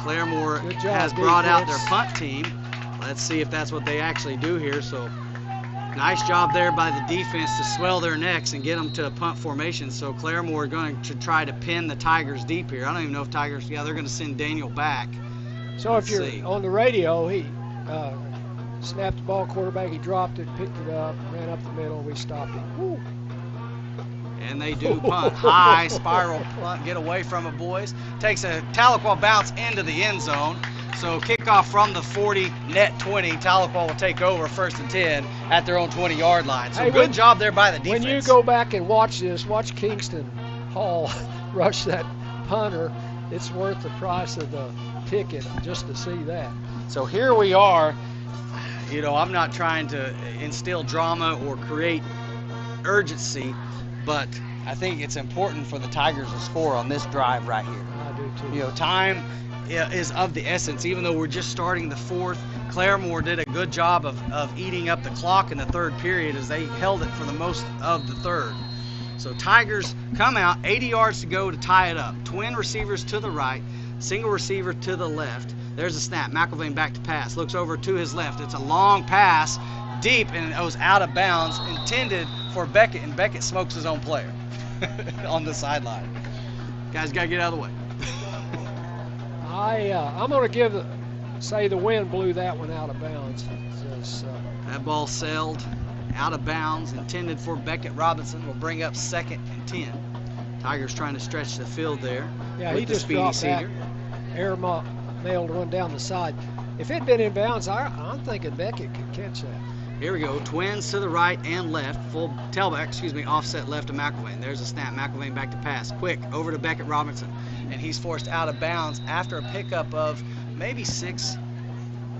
[SPEAKER 9] Claremore has brought out their punt team. Let's see if that's what they actually do here. So nice job there by the defense to swell their necks and get them to a punt formation. So Claremore are going to try to pin the Tigers deep here. I don't even know if Tigers, yeah, they're going to send Daniel back.
[SPEAKER 10] So if you're on the radio, he snapped the ball, quarterback, he dropped it, picked it up, ran up the middle, we stopped him. Woo.
[SPEAKER 9] And they do punt high, spiral punt, get away from it, boys. Takes a Tahlequah bounce into the end zone. So kickoff from the 40, net 20. Tahlequah will take over 1st and 10 at their own 20-yard line. So good job there by the defense.
[SPEAKER 10] When you go back and watch this, watch Kingston Hall rush that punter. It's worth the price of the ticket just to see that.
[SPEAKER 9] So here we are. You know, I'm not trying to instill drama or create urgency, but I think it's important for the Tigers to score on this drive right here.
[SPEAKER 10] I do too.
[SPEAKER 9] You know, time is of the essence. Even though we're just starting the 4th, Claremore did a good job of eating up the clock in the 3rd period, as they held it for the most of the 3rd. So Tigers come out, 80 yards to go to tie it up. Twin receivers to the right, single receiver to the left. There's a snap. McElvain back to pass. Looks over to his left. It's a long pass, deep, and it was out of bounds, intended for Beckett, and Beckett smokes his own player on the sideline. Guys, got to get out of the way.
[SPEAKER 10] I'm going to say the wind blew that one out of bounds.
[SPEAKER 9] That ball sailed out of bounds, intended for Beckett Robinson. Will bring up 2nd and 10. Tigers trying to stretch the field there.
[SPEAKER 10] Yeah,
[SPEAKER 9] with
[SPEAKER 10] he
[SPEAKER 9] the
[SPEAKER 10] just
[SPEAKER 9] speedy
[SPEAKER 10] dropped
[SPEAKER 9] senior.
[SPEAKER 10] that air-mailed one down the side. If it had been in bounds, I'm thinking Beckett could catch that.
[SPEAKER 9] Here we go. Twins to the right and left. Full tailback, offset left to McElvain. There's a snap. McElvain back to pass. Quick, over to Beckett Robinson. And he's forced out of bounds after a pickup of maybe 6.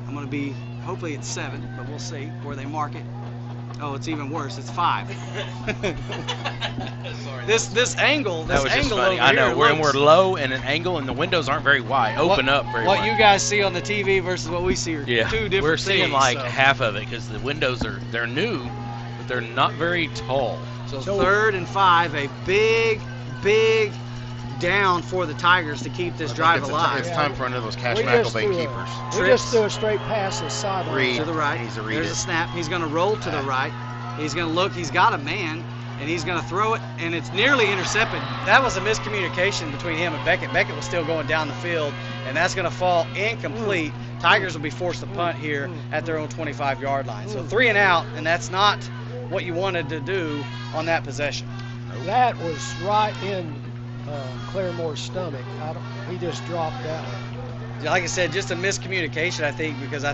[SPEAKER 9] I'm going to be, hopefully it's 7, but we'll see where they mark it. Oh, it's even worse. It's 5.
[SPEAKER 11] Sorry.
[SPEAKER 9] This angle,
[SPEAKER 11] that was just funny. I know we're low and an angle, and the windows aren't very wide. Open up very wide.
[SPEAKER 9] What you guys see on the TV versus what we see are 2 different things.
[SPEAKER 11] We're seeing like half of it because the windows they're new, but they're not very tall.
[SPEAKER 9] So 3rd and 5, a big down for the Tigers to keep this drive alive.
[SPEAKER 11] It's time for one of those Cash McElvain keepers.
[SPEAKER 10] We just threw a straight pass to the sideline.
[SPEAKER 9] To the right. There's a snap. He's going to roll to the right. He's going to look. He's got a man. and he's going to throw it, and it's nearly intercepted. That was a miscommunication between him and Beckett. Beckett was still going down the field, and that's going to fall incomplete. Tigers will be forced to punt here at their own 25-yard line. So 3 and out, and that's not what you wanted to do on that possession.
[SPEAKER 10] That was right in Claremore's stomach. He just dropped that one.
[SPEAKER 9] Like I said, just a miscommunication, I think, because I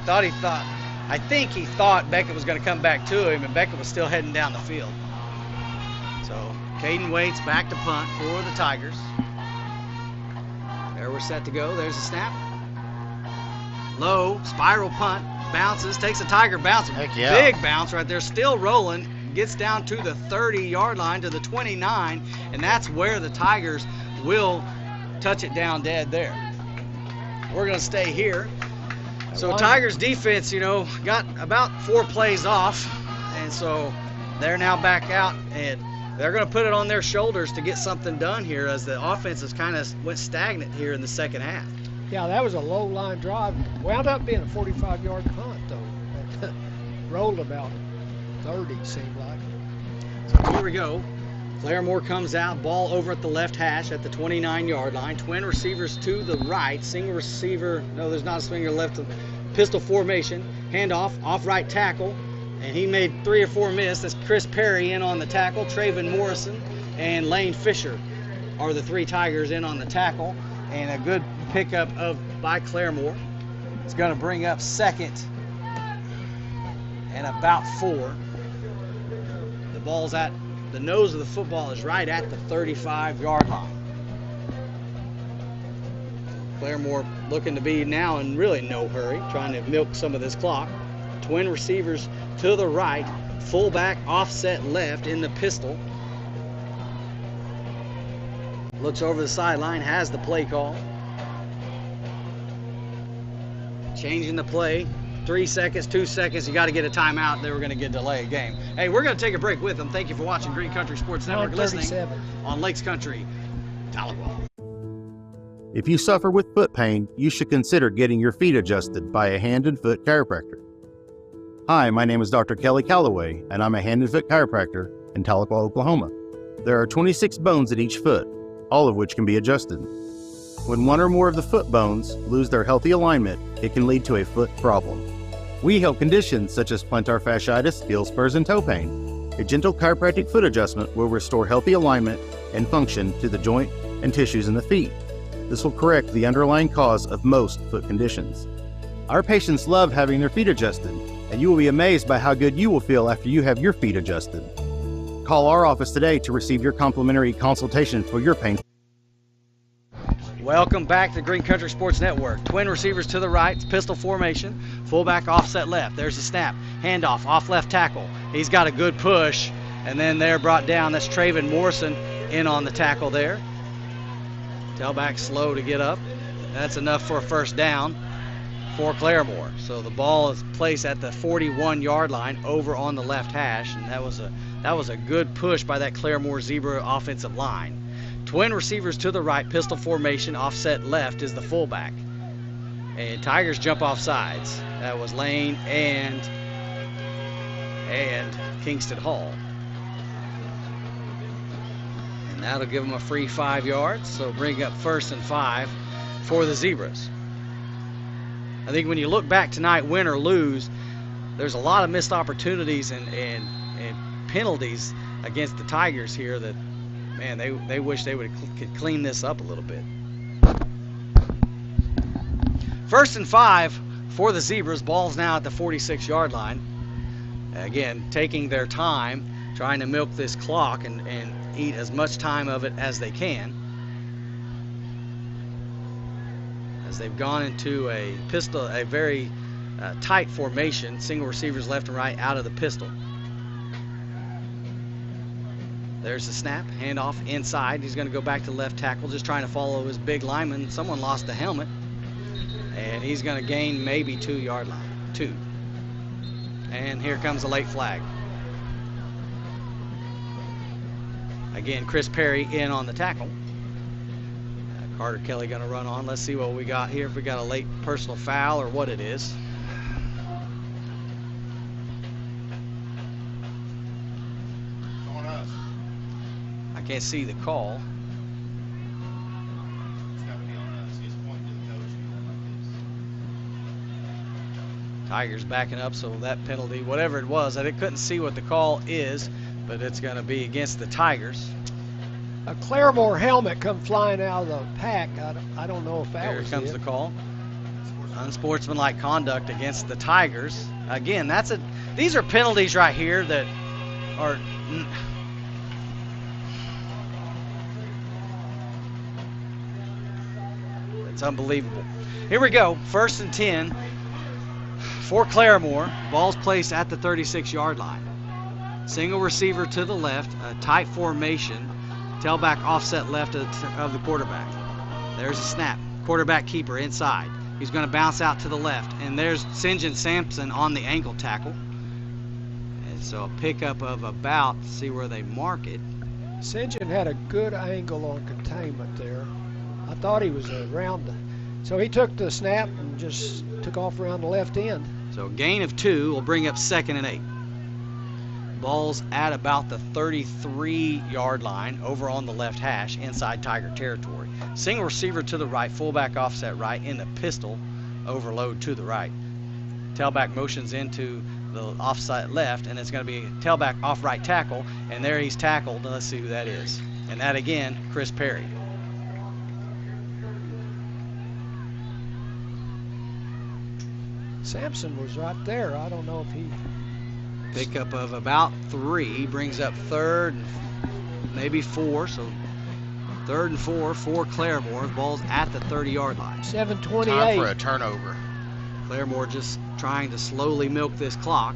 [SPEAKER 9] think he thought Beckett was going to come back to him, and Beckett was still heading down the field. So Caden waits back to punt for the Tigers. There we're set to go. There's a snap. Low, spiral punt, bounces, takes a Tiger bounce.
[SPEAKER 11] Heck yeah.
[SPEAKER 9] Big bounce right there, still rolling. Gets down to the 30-yard line, to the 29, and that's where the Tigers will touch it down dead there. We're going to stay here. So Tigers defense, got about 4 plays off, and so they're now back out, and they're going to put it on their shoulders to get something done here, as the offense has kind of went stagnant here in the second half.
[SPEAKER 10] Yeah, that was a low line drive. Wound up being a 45-yard punt, though. Rolled about 30, seemed like.
[SPEAKER 9] So here we go. Claremore comes out, ball over at the left hash at the 29-yard line. Twin receivers to the right. Single receiver, no, there's not a swinger left. Pistol formation. Handoff, off right tackle. And he made 3 or 4 miss. That's Chris Perry in on the tackle. Traven Morrison and Lane Fisher are the 3 Tigers in on the tackle. And a good pickup by Claremore. It's going to bring up second and about 4. The ball's at the nose of the football is right at the 35-yard line. Claremore looking to be now in really no hurry, trying to milk some of this clock. Twin receivers to the right, fullback offset left in the pistol. Looks over the sideline, has the play call. Changing the play. 3 seconds, 2 seconds, you got to get a timeout. They were going to get delay a game. Hey, we're going to take a break with them. Thank you for watching Green Country Sports Network, listening on Lakes Country, Tahlequah.
[SPEAKER 18] If you suffer with foot pain, you should consider getting your feet adjusted by a hand and foot chiropractor. Hi, my name is Dr. Kelly Calloway, and I'm a hand and foot chiropractor in Tahlequah, Oklahoma. There are 26 bones in each foot, all of which can be adjusted. When one or more of the foot bones lose their healthy alignment, it can lead to a foot problem. We help conditions such as plantar fasciitis, heel spurs, and toe pain. A gentle chiropractic foot adjustment will restore healthy alignment and function to the joint and tissues in the feet. This will correct the underlying cause of most foot conditions. Our patients love having their feet adjusted, and you will be amazed by how good you will feel after you have your feet adjusted. Call our office today to receive your complimentary consultation for your pain.
[SPEAKER 9] Welcome back to Green Country Sports Network. Twin receivers to the right, pistol formation, fullback offset left. There's the snap, handoff, off left tackle. He's got a good push, and then they're brought down. That's Traven Morrison in on the tackle there. Tailback slow to get up. That's enough for a first down for Claremore. So the ball is placed at the 41-yard line over on the left hash, and that was a good push by that Claremore Zebra offensive line. Twin receivers to the right, pistol formation, offset left is the fullback. And Tigers jump off sides. That was Lane and Kingston Hall. And that'll give them a free 5 yards, so bring up 1st and 5 for the Zebras. I think when you look back tonight, win or lose, there's a lot of missed opportunities and penalties against the Tigers here that, man, they wish they could clean this up a little bit. 1st and 5 for the Zebras. Ball's now at the 46-yard line. Again, taking their time, trying to milk this clock and eat as much time of it as they can. As they've gone into a pistol, a very tight formation, single receivers left and right out of the pistol. There's the snap, handoff inside. He's going to go back to left tackle, just trying to follow his big lineman. Someone lost the helmet, and he's going to gain maybe 2-yard line. 2. And here comes a late flag. Again, Chris Perry in on the tackle. Carter Kelly going to run on. Let's see what we got here. If we got a late personal foul or what it is. Can't see the call. Tigers backing up, so that penalty, whatever it was, I couldn't see what the call is, but it's going to be against the Tigers.
[SPEAKER 10] A Claremore helmet come flying out of the pack. I don't know if that was
[SPEAKER 9] Here comes
[SPEAKER 10] it.
[SPEAKER 9] the call. Unsportsmanlike conduct against the Tigers. Again, these are penalties right here that are. It's unbelievable. Here we go. 1st and 10 for Claremore. Ball's placed at the 36-yard line. Single receiver to the left, a tight formation. Tailback offset left of the quarterback. There's a snap. Quarterback keeper inside. He's going to bounce out to the left. And there's St. John Sampson on the ankle tackle. And so a pickup of about, see where they mark it.
[SPEAKER 10] St. John had a good angle on containment there. I thought he was around so he took the snap and just took off around the left end.
[SPEAKER 9] So gain of 2 will bring up 2nd and 8. Ball's at about the 33-yard line over on the left hash inside Tiger territory. Single receiver to the right, fullback offset right in the pistol, overload to the right. Tailback motions into the offside left, and it's going to be tailback off right tackle, and there he's tackled. Let's see who that is. And that again, Chris Perry.
[SPEAKER 10] Sampson was right there. I don't know if he...
[SPEAKER 9] Pickup of about 3 brings up 3rd, maybe 4. So 3rd and 4 for Claremore. Ball's at the 30-yard line.
[SPEAKER 10] 7:28.
[SPEAKER 11] Time for a turnover.
[SPEAKER 9] Claremore just trying to slowly milk this clock.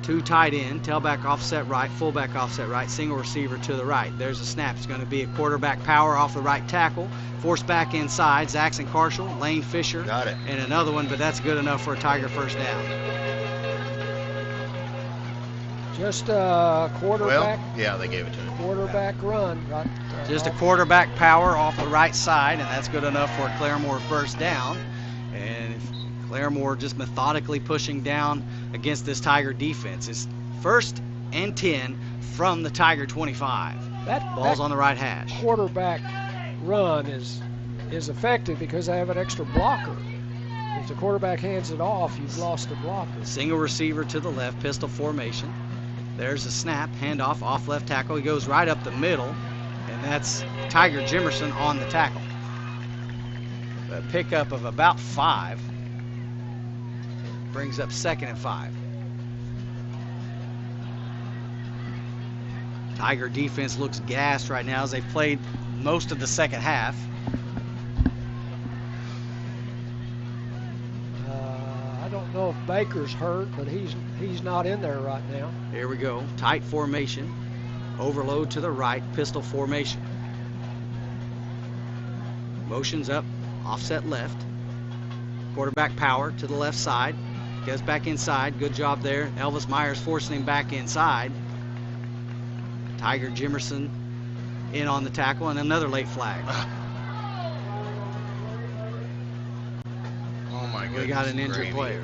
[SPEAKER 9] 2 tight end, tailback offset right, fullback offset right, single receiver to the right. There's a snap. It's going to be a quarterback power off the right tackle. Force back inside. Zaxon Carshall, Lane Fisher.
[SPEAKER 11] Got it.
[SPEAKER 9] And another one, but that's good enough for a Tiger first down.
[SPEAKER 10] Just a quarterback.
[SPEAKER 11] Well, yeah, they gave it to him.
[SPEAKER 10] Quarterback run. Right,
[SPEAKER 9] Just a quarterback power off the right side, and that's good enough for a Claremore first down. And Claremore just methodically pushing down against this Tiger defense. It's 1st and 10 from the Tiger 25. Ball's on the right hash.
[SPEAKER 10] Quarterback run is effective because they have an extra blocker. If the quarterback hands it off, you've lost the blocker.
[SPEAKER 9] Single receiver to the left, pistol formation. There's a snap, handoff off left tackle. He goes right up the middle, and that's Tiger Jimerson on the tackle. A pickup of about 5 brings up 2nd and 5. Tiger defense looks gassed right now as they've played most of the second half.
[SPEAKER 10] I don't know if Baker's hurt, but he's not in there right now.
[SPEAKER 9] Here we go. Tight formation. Overload to the right. Pistol formation. Motions up. Offset left. Quarterback power to the left side. Goes back inside. Good job there. Elvis Myers forcing him back inside. Tiger Jimerson in on the tackle, and another late flag.
[SPEAKER 11] Oh my goodness.
[SPEAKER 9] We got an injured
[SPEAKER 11] gravy.
[SPEAKER 9] player.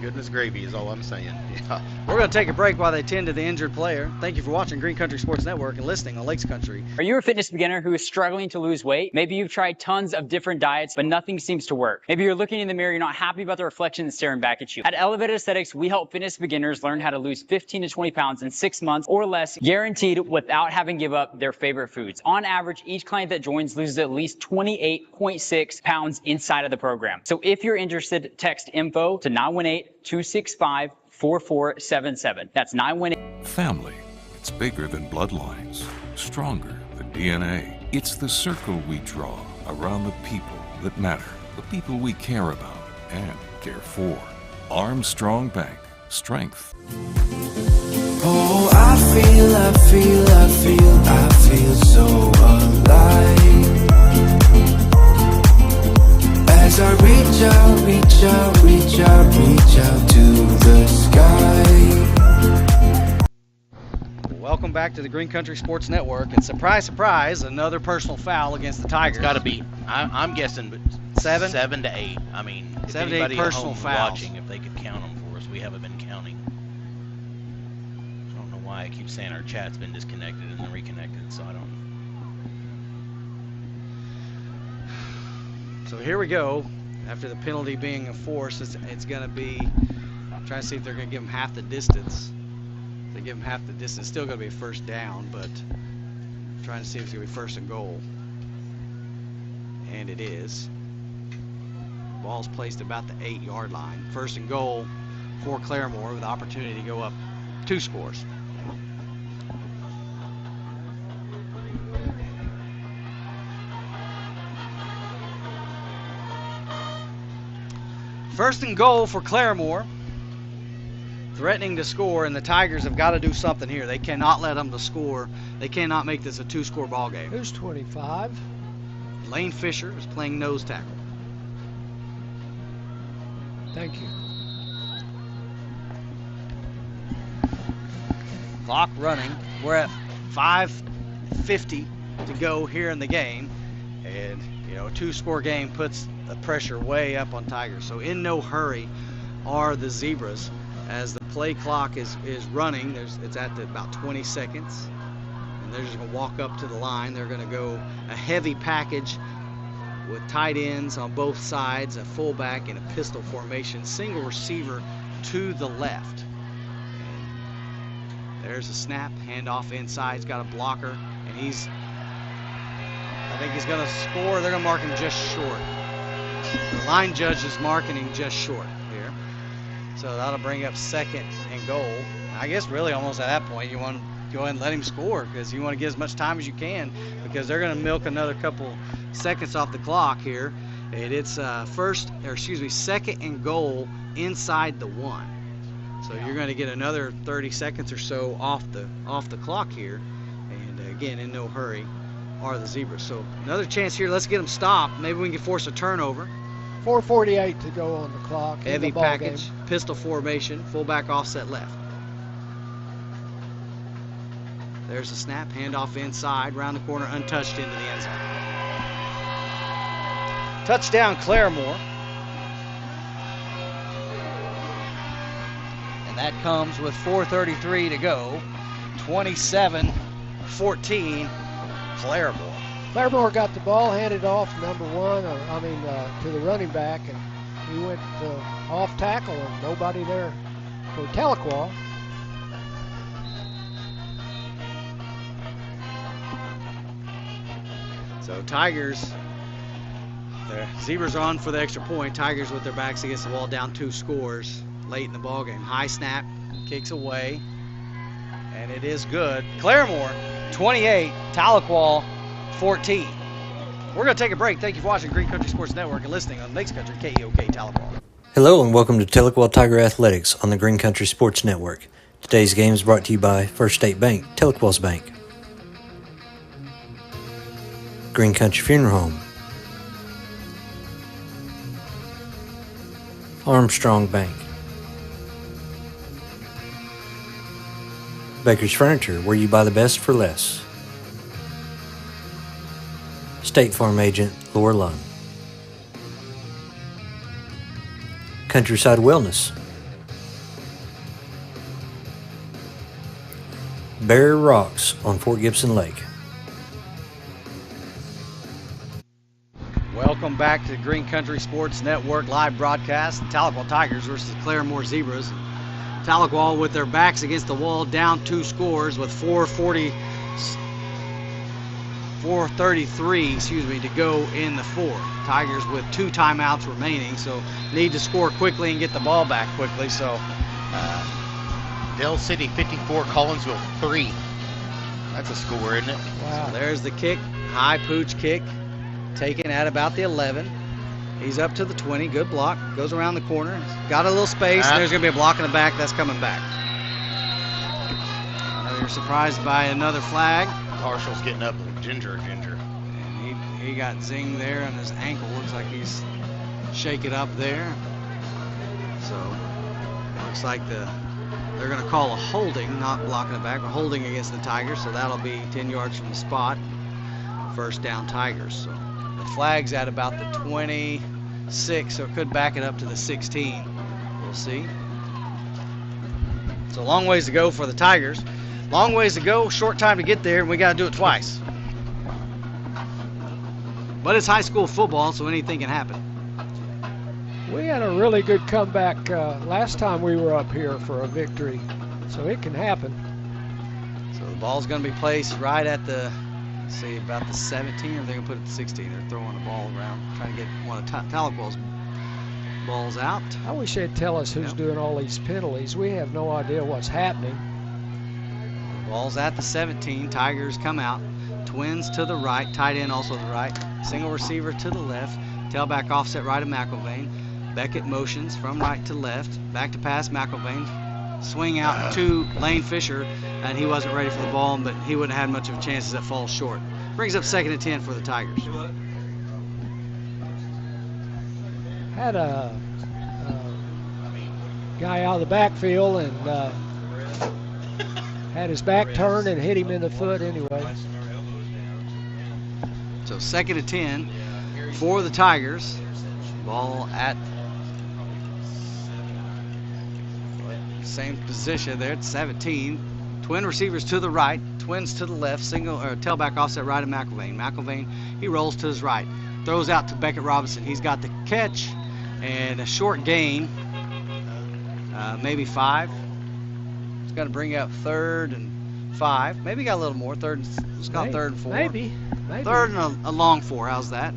[SPEAKER 11] Goodness gravy is all I'm saying. Yeah.
[SPEAKER 9] We're going to take a break while they tend to the injured player. Thank you for watching Green Country Sports Network and listening on Lakes Country.
[SPEAKER 16] Are you a fitness beginner who is struggling to lose weight? Maybe you've tried tons of different diets, but nothing seems to work. Maybe you're looking in the mirror, you're not happy about the reflection that's staring back at you. At Elevated Aesthetics, we help fitness beginners learn how to lose 15 to 20 pounds in 6 months or less, guaranteed without having to give up their favorite foods. On average, each client that joins loses at least 28.6 pounds inside of the program. So if you're interested, text info to 918-265-4477. That's 918.
[SPEAKER 13] Family. It's bigger than bloodlines, stronger than DNA. It's the circle we draw around the people that matter, the people we care about and care for. Armstrong Bank. Strength.
[SPEAKER 12] Oh, I feel so alive. As I reach out to the sky.
[SPEAKER 9] Welcome back to the Green Country Sports Network. And surprise, surprise, another personal foul against the Tigers.
[SPEAKER 11] It's got to be. I'm guessing 7 to 8. I mean, if
[SPEAKER 9] 7 to 8
[SPEAKER 11] anybody at
[SPEAKER 9] personal
[SPEAKER 11] home
[SPEAKER 9] fouls.
[SPEAKER 11] watching, if they could count them for us, we haven't been counting. know why I keep saying our chat's been disconnected and then reconnected, so I don't.
[SPEAKER 9] So here we go. After the penalty being enforced, it's going to be, I'm trying to see if they're going to give them half the distance. If they give them half the distance, it's still going to be a first down, but I'm trying to see if it's going to be first and goal. And it is. Ball's placed about the 8-yard line. First and goal for Claremore with the opportunity to go up 2 scores. First and goal for Claremore. Threatening to score, and the Tigers have got to do something here. They cannot let them to score. They cannot make this a 2-score ball game.
[SPEAKER 10] Who's 25?
[SPEAKER 9] Lane Fisher is playing nose tackle.
[SPEAKER 10] Thank you.
[SPEAKER 9] Clock running. We're at 5:50 to go here in the game. And, you know, a 2-score game puts the pressure way up on Tigers. So in no hurry are the Zebras as the play clock is running. It's at about 20 seconds. And they're just going to walk up to the line. They're going to go a heavy package with tight ends on both sides, a fullback in a pistol formation, single receiver to the left. And there's a snap, handoff inside. He's got a blocker, and I think he's going to score. They're going to mark him just short. The line judge is marking him just short here. So that'll bring up second and goal. I guess really almost at that point you want to go ahead and let him score because you want to get as much time as you can because they're going to milk another couple seconds off the clock here. And it's second and goal inside the 1. So you're going to get another 30 seconds or so off the clock here. And again, in no hurry are the Zebras. So another chance here. Let's get them stopped. Maybe we can force a turnover.
[SPEAKER 10] 4:48 to go on the clock.
[SPEAKER 9] Heavy package, pistol formation, fullback offset left. There's a snap, handoff inside, round the corner, untouched into the end zone. Touchdown, Claremore. And that comes with 4:33 to go. 27-14, Claremore.
[SPEAKER 10] Claremore got the ball handed off number 1, to the running back, and he went off tackle, and nobody there for Tahlequah.
[SPEAKER 9] So Tigers, the Zebras are on for the extra point. Tigers with their backs against the wall, down 2 scores late in the ball game. High snap, kicks away, and it is good. Claremore 28, Tahlequah 14. We're going to take a break. Thank you for watching Green Country Sports Network and listening on Lakes Country KEOK Tahlequah.
[SPEAKER 4] Hello and welcome to Tahlequah Tiger Athletics on the Green Country Sports Network. Today's game is brought to you by First State Bank, Tahlequah's Bank. Green Country Funeral Home. Armstrong Bank. Baker's Furniture, where you buy the best for less. State Farm Agent Laura Lund. Countryside Wellness. Bear Rocks on Fort Gibson Lake.
[SPEAKER 9] Welcome back to Green Country Sports Network live broadcast. Tahlequah Tigers versus Claremore Zebras. Tahlequah with their backs against the wall, down 2 scores with 4:33 to go in the 4th. Tigers with 2 timeouts remaining, so need to score quickly and get the ball back quickly. So
[SPEAKER 11] Dell City 54, Collinsville 3. That's a score, isn't it?
[SPEAKER 9] Wow. So there's the kick, high pooch kick, taken at about the 11. He's up to the 20, good block, goes around the corner, got a little space, and there's going to be a block in the back, that's coming back. I know you're surprised by another flag.
[SPEAKER 11] Marshall's getting up, ginger.
[SPEAKER 9] And he got zinged there on his ankle, looks like he's shaking up there. So, looks like they're going to call a holding, not blocking it back, but holding against the Tigers, so that'll be 10 yards from the spot. First down Tigers. So the flag's at about the 26, so it could back it up to the 16. We'll see. It's a long ways to go for the Tigers. Long ways to go, short time to get there, and we got to do it twice. But it's high school football, so anything can happen.
[SPEAKER 10] We had a really good comeback last time we were up here for a victory, so it can happen.
[SPEAKER 9] So the ball's going to be placed right at the, let's see, about the 17, or they're going to put it at the 16. They're throwing the ball around, trying to get one of Tahlequah's balls out.
[SPEAKER 10] I wish they'd tell us who's doing all these penalties. We have no idea what's happening.
[SPEAKER 9] Ball's at the 17. Tigers come out. Twins to the right. Tight end also to the right. Single receiver to the left. Tailback offset right of McElvain. Beckett motions from right to left. Back to pass McElvain. Swing out to Lane Fisher, and he wasn't ready for the ball, but he wouldn't have had much of a chance as that falls short. Brings up 2nd and 10 for the Tigers.
[SPEAKER 10] Had a guy out of the backfield and had his back turned and hit him in the foot anyway.
[SPEAKER 9] So 2nd and 10 for the Tigers. Ball at same position there at 17. Twin receivers to the right, twins to the left, single or tailback offset right of McElvain. McElvain, he rolls to his right, throws out to Beckett Robinson. He's got the catch and a short gain, maybe 5. He's got to bring up 3rd and 5. Maybe got a little more. Let's call it 3rd and 4.
[SPEAKER 10] Maybe.
[SPEAKER 9] 3rd and a long 4. How's that?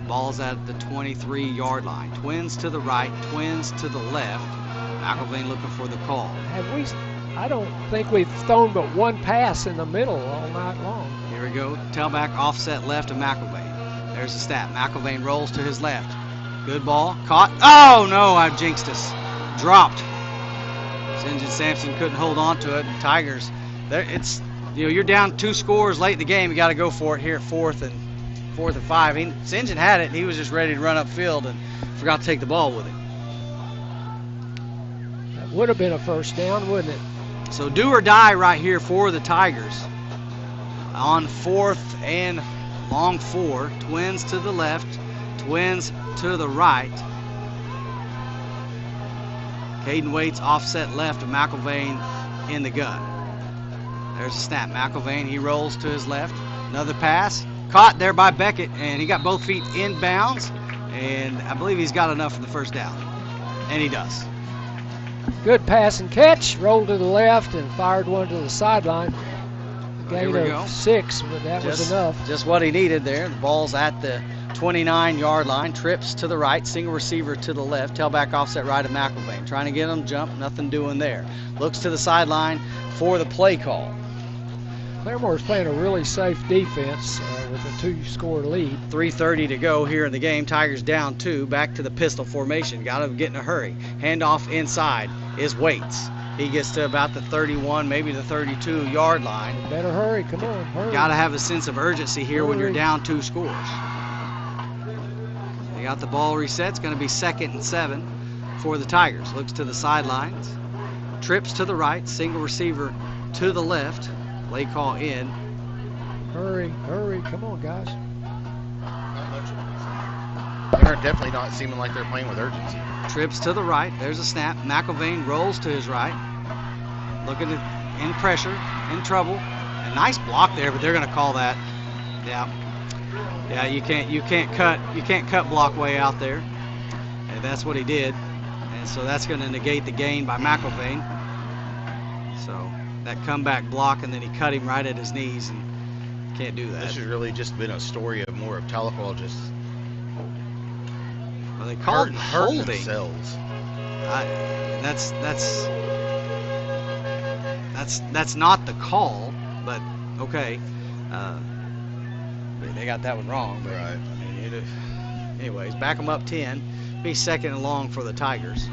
[SPEAKER 9] Ball's at the 23-yard line. Twins to the right, twins to the left. McElvain looking for the call.
[SPEAKER 10] I don't think we've thrown but one pass in the middle all night long.
[SPEAKER 9] Here we go. Tailback offset left of McElvain. There's the snap. McElvain rolls to his left. Good ball. Caught. Oh, no, I jinxed us. Dropped. St. John Sampson couldn't hold on to it. Tigers, it's, you're down 2 scores late in the game. You got to go for it here at 4th and 5. St. John had it. He was just ready to run upfield and forgot to take the ball with him.
[SPEAKER 10] That would have been a first down, wouldn't it?
[SPEAKER 9] So do or die right here for the Tigers. On 4th and long 4. Twins to the left, twins to the right. Caden Waits offset left of McElvain in the gun. There's a snap. McElvain, he rolls to his left. Another pass. Caught there by Beckett, and he got both feet in bounds, and I believe he's got enough for the first down. And he does.
[SPEAKER 10] Good pass and catch. Rolled to the left and fired one to the sideline. Gain of 6, but that was enough.
[SPEAKER 9] Just what he needed there. The ball's at the 29-yard line. Trips to the right, single receiver to the left. Tailback offset right of McElvain. Trying to get him jump, nothing doing there. Looks to the sideline for the play call.
[SPEAKER 10] Claremore's playing a really safe defense with a 2-score lead.
[SPEAKER 9] 3:30 to go here in the game. Tigers down 2. Back to the pistol formation. Got to get in a hurry. Handoff inside is Waits. He gets to about the 31, maybe the 32-yard line.
[SPEAKER 10] Better hurry. Come on, hurry.
[SPEAKER 9] Got to have a sense of urgency here when you're down 2 scores. They got the ball reset. It's going to be 2nd and 7 for the Tigers. Looks to the sidelines. Trips to the right. Single receiver to the left. Play call in.
[SPEAKER 10] Hurry, hurry. Come on, guys.
[SPEAKER 11] They're definitely not seeming like they're playing with urgency.
[SPEAKER 9] Trips to the right. There's a snap. McElvain rolls to his right. Looking in pressure, in trouble. A nice block there, but they're going to call that. Yeah, you can't cut block way out there. And that's what he did. And so that's going to negate the gain by McElvain. So that comeback block, and then he cut him right at his knees, and can't do that.
[SPEAKER 11] This has really just been a story of more of Tahlequah just.
[SPEAKER 9] Well, they called holding.
[SPEAKER 11] Themselves.
[SPEAKER 9] That's not the call, but okay. They got that one wrong. But,
[SPEAKER 11] right.
[SPEAKER 9] I mean, anyways, back them up 10. Be 2nd and long for the Tigers.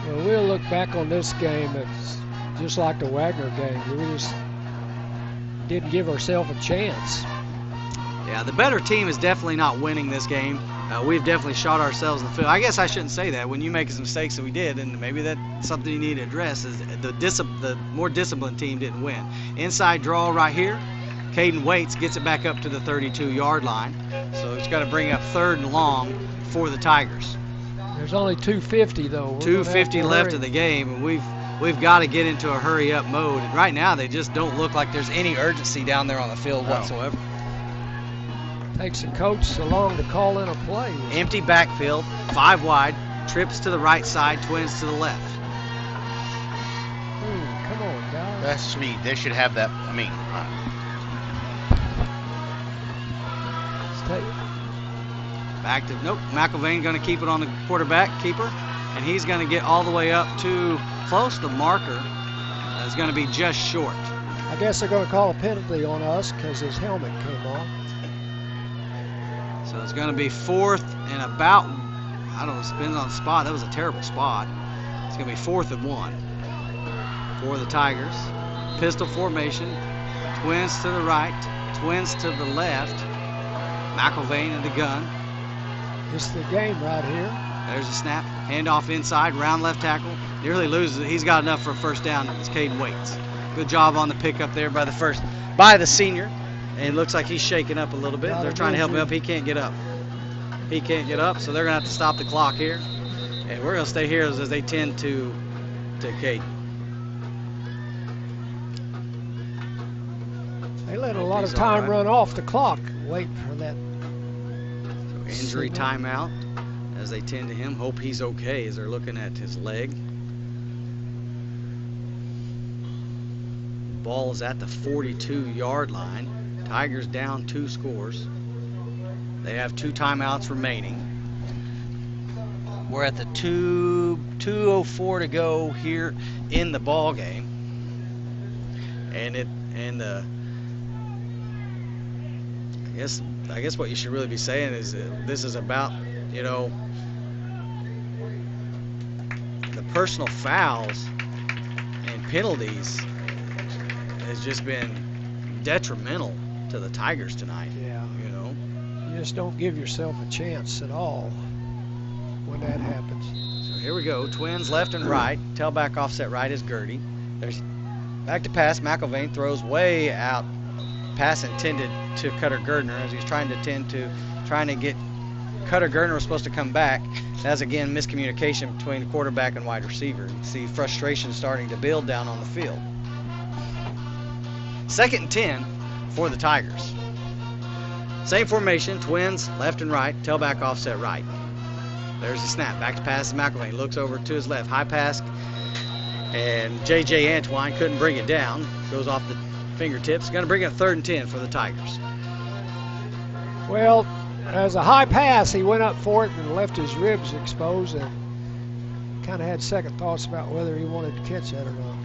[SPEAKER 10] Well, we'll look back on this game. It's just like the Wagner game. We just didn't give ourselves a chance.
[SPEAKER 9] Yeah, the better team is definitely not winning this game. We've definitely shot ourselves in the foot. I guess I shouldn't say that. When you make some mistakes that we did, and maybe that's something you need to address, is the more disciplined team didn't win. Inside draw right here. Caden Waits gets it back up to the 32-yard line. So it's got to bring up 3rd and long for the Tigers.
[SPEAKER 10] There's only 2:50 though.
[SPEAKER 9] 2:50 left of the game, and we've got to get into a hurry-up mode. And right now, they just don't look like there's any urgency down there on the field whatsoever.
[SPEAKER 10] Takes a coach so long to call in a play.
[SPEAKER 9] Empty backfield, 5 wide, trips to the right side, twins to the left.
[SPEAKER 10] Come on, guys.
[SPEAKER 11] That's sweet. They should have that. I mean,
[SPEAKER 9] back to, nope, McIlvain going to keep it on the quarterback keeper, and he's going to get all the way up to close. The marker is going to be just short.
[SPEAKER 10] I guess they're going to call a penalty on us because his helmet came off.
[SPEAKER 9] So it's going to be 4th and about, I don't know, spins on the spot. That was a terrible spot. It's going to be 4th and 1 for the Tigers. Pistol formation, twins to the right, twins to the left. McIlvain in the gun.
[SPEAKER 10] It's the game right here.
[SPEAKER 9] There's a snap, handoff inside, round left tackle. Nearly loses it. He's got enough for a first down. It's Caden Waits. Good job on the pickup there by the senior. And it looks like he's shaking up a little bit. They're trying to help him up. He can't get up. He can't get up, so they're going to have to stop the clock here. And we're going to stay here as they tend to Caden.
[SPEAKER 10] They let a lot of time run off the clock waiting for that.
[SPEAKER 9] So injury timeout as they tend to him. Hope he's okay as they're looking at his leg. Ball is at the 42-yard line. Tigers down 2 scores. They have 2 timeouts remaining. We're at the 2:04 to go here in the ball game. I guess what you should really be saying is this is about, you know, the personal fouls and penalties has just been detrimental to the Tigers tonight.
[SPEAKER 10] Yeah.
[SPEAKER 9] You know,
[SPEAKER 10] you just don't give yourself a chance at all when that happens.
[SPEAKER 9] So here we go. Twins left and right. Tailback offset right is Gertie. There's back to pass. McIlvain throws way out. Pass intended to Cutter Gardner as he's trying to get Cutter Gardner was supposed to come back. That's again miscommunication between the quarterback and wide receiver. You see frustration starting to build down on the field. 2nd and 10 for the Tigers. Same formation, twins left and right, tailback offset right. There's the snap, back to pass to McIlvain, looks over to his left, high pass, and J.J. Antwine couldn't bring it down, goes off the fingertips, going to bring it 3rd and 10 for the Tigers.
[SPEAKER 10] Well, as a high pass, he went up for it and left his ribs exposed and kind of had second thoughts about whether he wanted to catch that or not.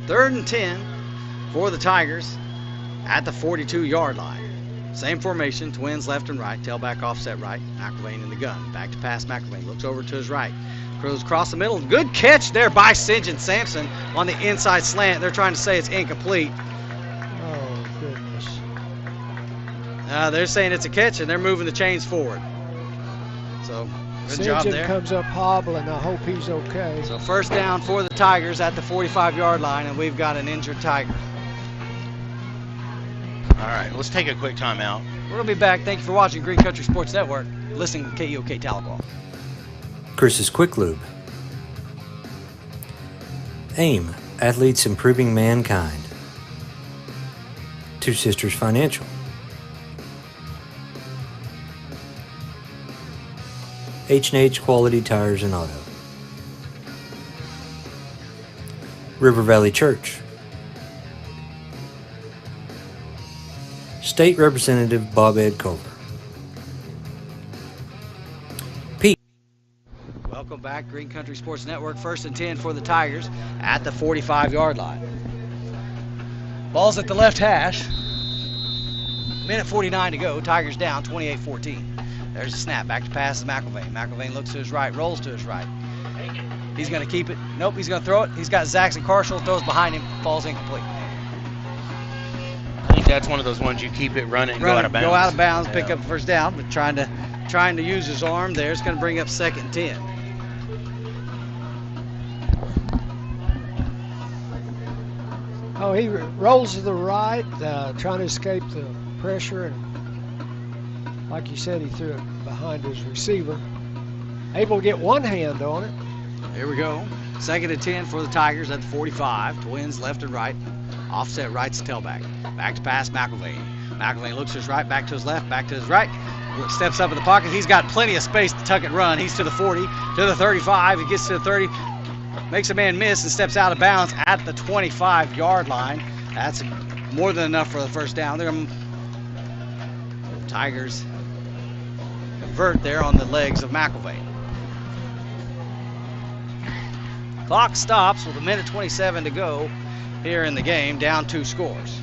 [SPEAKER 9] 3rd and 10 for the Tigers at the 42-yard line. Same formation, twins left and right, tailback offset right, McIlvain in the gun. Back to pass, McIlvain looks over to his right. Goes across the middle. Good catch there by St. John Sampson on the inside slant. They're trying to say it's incomplete.
[SPEAKER 10] Oh, goodness.
[SPEAKER 9] They're saying it's a catch, and they're moving the chains forward. So, good job there.
[SPEAKER 10] Comes up hobbling. I hope he's okay.
[SPEAKER 9] So, first down for the Tigers at the 45-yard line, and we've got an injured Tiger.
[SPEAKER 11] All right, let's take a quick timeout.
[SPEAKER 9] We're going to be back. Thank you for watching Green Country Sports Network. Listening to KEOK Tahlequah.
[SPEAKER 4] Chris's Quick Lube. AIM, Athletes Improving Mankind. Two Sisters Financial. H&H Quality Tires and Auto. River Valley Church. State Representative Bob Ed Culver.
[SPEAKER 9] Welcome back, Green Country Sports Network. 1st and 10 for the Tigers at the 45-yard line. Ball's at the left hash. Minute 49 to go. Tigers down 28-14. There's a snap. Back to pass is McIlvain. McIlvain looks to his right, rolls to his right. He's going to keep it. Nope, he's going to throw it. He's got Zaxton Carshall, throws behind him, falls incomplete.
[SPEAKER 11] I think that's one of those ones you keep it running and go out of bounds.
[SPEAKER 9] Go out of bounds, pick up the first down, but trying to use his arm there. It's going to bring up 2nd and 10.
[SPEAKER 10] Oh, he rolls to the right, trying to escape the pressure, and like you said, he threw it behind his receiver. Able to get one hand on it.
[SPEAKER 9] Here we go. 2nd and 10 for the Tigers at the 45. Twins left and right. Offset right's tailback. Back to pass, McElvain. McElvain looks to his right, back to his left, back to his right. Steps up in the pocket. He's got plenty of space to tuck and run. He's to the 40, to the 35. He gets to the 30, makes a man miss and steps out of bounds at the 25-yard line. That's more than enough for the first down. The Tigers convert there on the legs of McElvain. Clock stops with 1:27 to go here in the game, down 2 scores.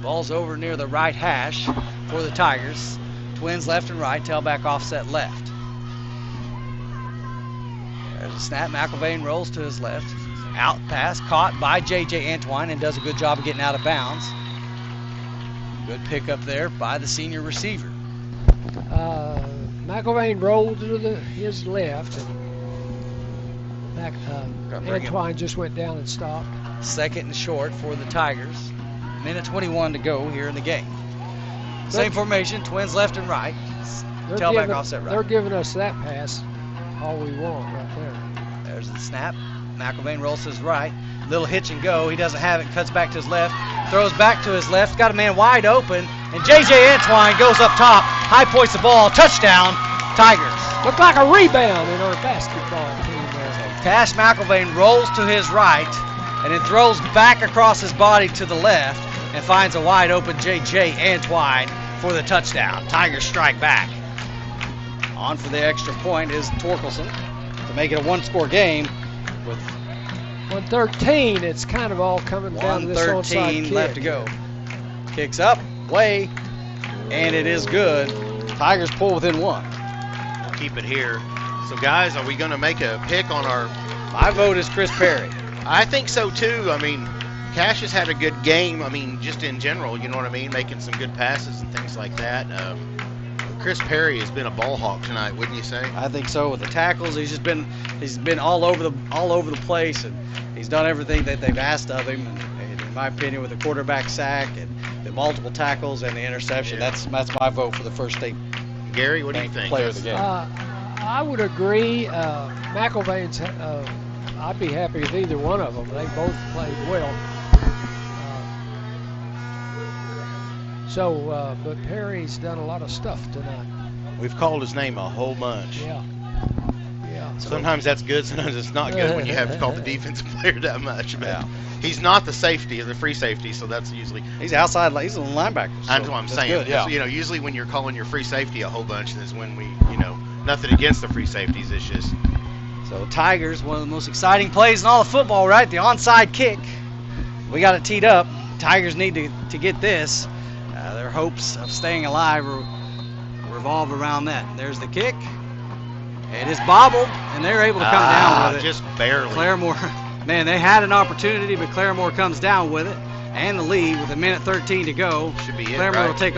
[SPEAKER 9] Ball's over near the right hash for the Tigers. Twins left and right, tailback offset left. There's a snap. McElvain rolls to his left. Out pass caught by J.J. Antwine and does a good job of getting out of bounds. Good pickup there by the senior receiver.
[SPEAKER 10] McElvain rolled to his left, and Antwine just went down and stopped.
[SPEAKER 9] 2nd and short for the Tigers. 1:21 to go here in the game. Same formation, Twins left and right. Tailback offset right.
[SPEAKER 10] They're giving us that pass all we want right there.
[SPEAKER 9] There's the snap. McElvain rolls to his right. Little hitch and go. He doesn't have it. Cuts back to his left. Throws back to his left. Got a man wide open. And J.J. Antwine goes up top. High points the ball. Touchdown, Tigers.
[SPEAKER 10] Looked like a rebound in our basketball team there.
[SPEAKER 9] Cash McElvain rolls to his right and then throws back across his body to the left and finds a wide open J.J. Antwine for the touchdown. Tigers strike back. On for the extra point is Torkelson to make it a 1-score game with
[SPEAKER 10] 1:13. It's kind of all coming down to this onside kick.
[SPEAKER 9] 1:13 left to go. Kicks up, way, and it is good. Tigers pull within 1.
[SPEAKER 11] We'll keep it here. So, guys, are we going to make a pick on our...
[SPEAKER 9] My vote is Chris Perry.
[SPEAKER 11] I think so, too. I mean, Cash has had a good game. I mean, just in general, you know what I mean? Making some good passes and things like that. Chris Perry has been a ball hawk tonight, wouldn't you say?
[SPEAKER 9] I think so. With the tackles, he's been all over the place, and he's done everything that they've asked of him. And in my opinion, with the quarterback sack and the multiple tackles and the interception, that's my vote for the First State.
[SPEAKER 11] Gary, what do you think?
[SPEAKER 9] Player of the game.
[SPEAKER 10] I would agree. McElvain's. I'd be happy with either one of them. They both played well. But Perry's done a lot of stuff tonight.
[SPEAKER 11] We've called his name a whole bunch.
[SPEAKER 10] Yeah.
[SPEAKER 11] Sometimes that's good, sometimes it's not good when you have to call the defensive player that much. But he's not the safety, the free safety, so that's usually...
[SPEAKER 9] He's outside, he's a linebacker. So
[SPEAKER 11] that's what I'm saying.
[SPEAKER 9] Good, yeah.
[SPEAKER 11] You know, usually when you're calling your free safety a whole bunch, is when we, nothing against the free safeties, it's just...
[SPEAKER 9] So Tigers, one of the most exciting plays in all of football, right? The onside kick. We got it teed up. Tigers need to get this. Their hopes of staying alive revolve around that. There's the kick. It is bobbled, and they're able to come down with it.
[SPEAKER 11] Just barely.
[SPEAKER 9] Claremore, man, they had an opportunity, but Claremore comes down with it. And the lead with 1:13 to go.
[SPEAKER 11] Should be it,
[SPEAKER 9] Claremore
[SPEAKER 11] right?
[SPEAKER 9] will take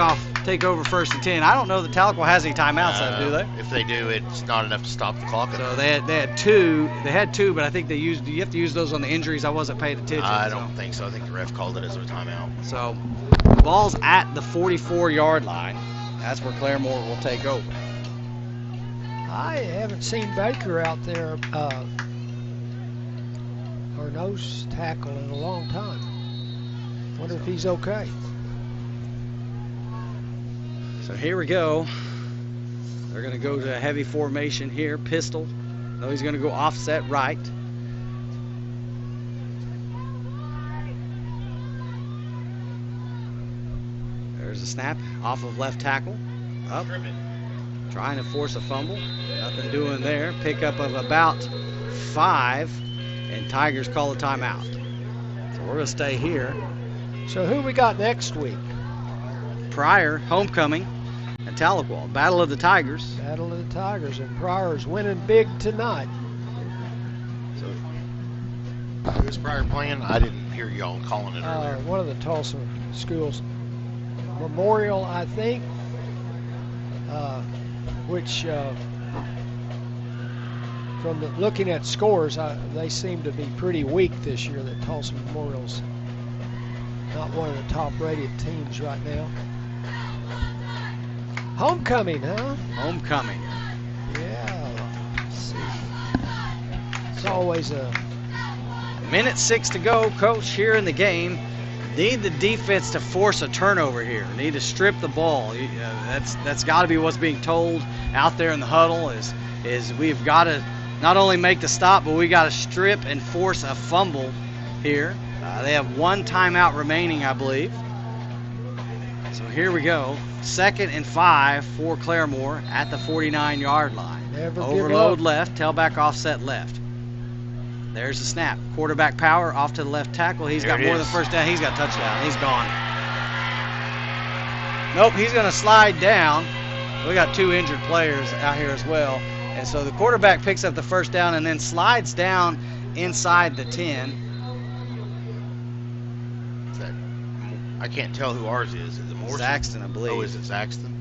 [SPEAKER 9] over 1st and 10. I don't know that Tahlequah has any timeouts left, do they?
[SPEAKER 11] If they do, it's not enough to stop the clock.
[SPEAKER 9] So they had two. They had 2, but I think you have to use those on the injuries. I wasn't paying attention.
[SPEAKER 11] I don't think so. I think the ref called it as a timeout.
[SPEAKER 9] So the ball's at the 44-yard line. That's where Claremore will take over.
[SPEAKER 10] I haven't seen Baker out there, our nose tackle, in a long time. Wonder if he's okay.
[SPEAKER 9] So here we go. They're going to go to a heavy formation here. Pistol. No, he's going to go offset right. There's a snap off of left tackle. Up. Trying to force a fumble. Nothing doing there. Pickup of about 5. And Tigers call a timeout. So we're going to stay here.
[SPEAKER 10] So who we got next week?
[SPEAKER 9] Pryor, homecoming, and Tahlequah. Battle of the Tigers.
[SPEAKER 10] Battle of the Tigers, and Pryor's winning big tonight.
[SPEAKER 11] So, who's Pryor playing? I didn't hear y'all calling it earlier.
[SPEAKER 10] One of the Tulsa schools. Memorial, I think, looking at scores, they seem to be pretty weak this year. That Tulsa Memorial's not one of the top-rated teams right now. Homecoming, huh?
[SPEAKER 9] Homecoming.
[SPEAKER 10] Yeah. Let's see. It's always a...
[SPEAKER 9] Minute 6 to go, Coach, here in the game. Need the defense to force a turnover here. Need to strip the ball. That's got to be what's being told out there in the huddle is we've got to not only make the stop, but we got to strip and force a fumble here. They have 1 timeout remaining, I believe. So here we go. 2nd and 5 for Claremore at the 49-yard line.
[SPEAKER 10] Never
[SPEAKER 9] Overload left, tailback offset left. There's the snap. Quarterback power off to the left tackle. He's got more than the first down. He's got a touchdown. He's gone. Nope, he's going to slide down. We got 2 injured players out here as well. And so the quarterback picks up the first down and then slides down inside the 10.
[SPEAKER 11] I can't tell who ours is. Is it Morrison?
[SPEAKER 9] Saxton, I believe.
[SPEAKER 11] Oh, is it Saxton?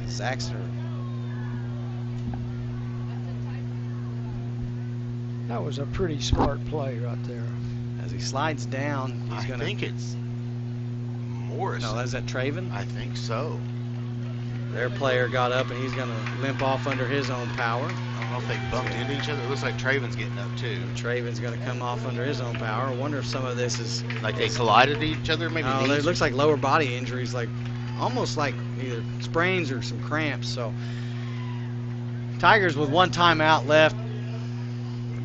[SPEAKER 9] Saxton.
[SPEAKER 10] That was a pretty smart play right there.
[SPEAKER 9] As he slides down, he's going to...
[SPEAKER 11] I think it's Morrison.
[SPEAKER 9] No, is that Traven?
[SPEAKER 11] I think so.
[SPEAKER 9] Their player got up, and he's going to limp off under his own power.
[SPEAKER 11] I don't know if they bumped into each other. It looks like Traven's getting up, too.
[SPEAKER 9] Traven's going to come off under his own power. I wonder if some of this is...
[SPEAKER 11] Like they collided each other, maybe?
[SPEAKER 9] No, it looks like lower body injuries, like almost like either sprains or some cramps. So Tigers with 1 timeout left.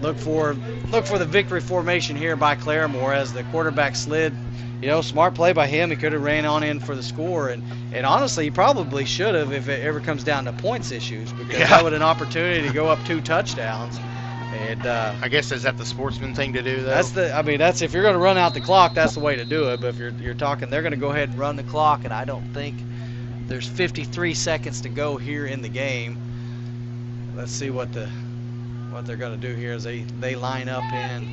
[SPEAKER 9] Look for the victory formation here by Claremore as the quarterback slid. You know, smart play by him. He could have ran on in for the score, and honestly, he probably should have if it ever comes down to points issues, because that would an opportunity to go up 2 touchdowns. And
[SPEAKER 11] I guess is that the sportsman thing to do, though?
[SPEAKER 9] That's if you're going to run out the clock, that's the way to do it. But if you're talking, they're going to go ahead and run the clock, and I don't think there's 53 seconds to go here in the game. Let's see what they're going to do here as they line up in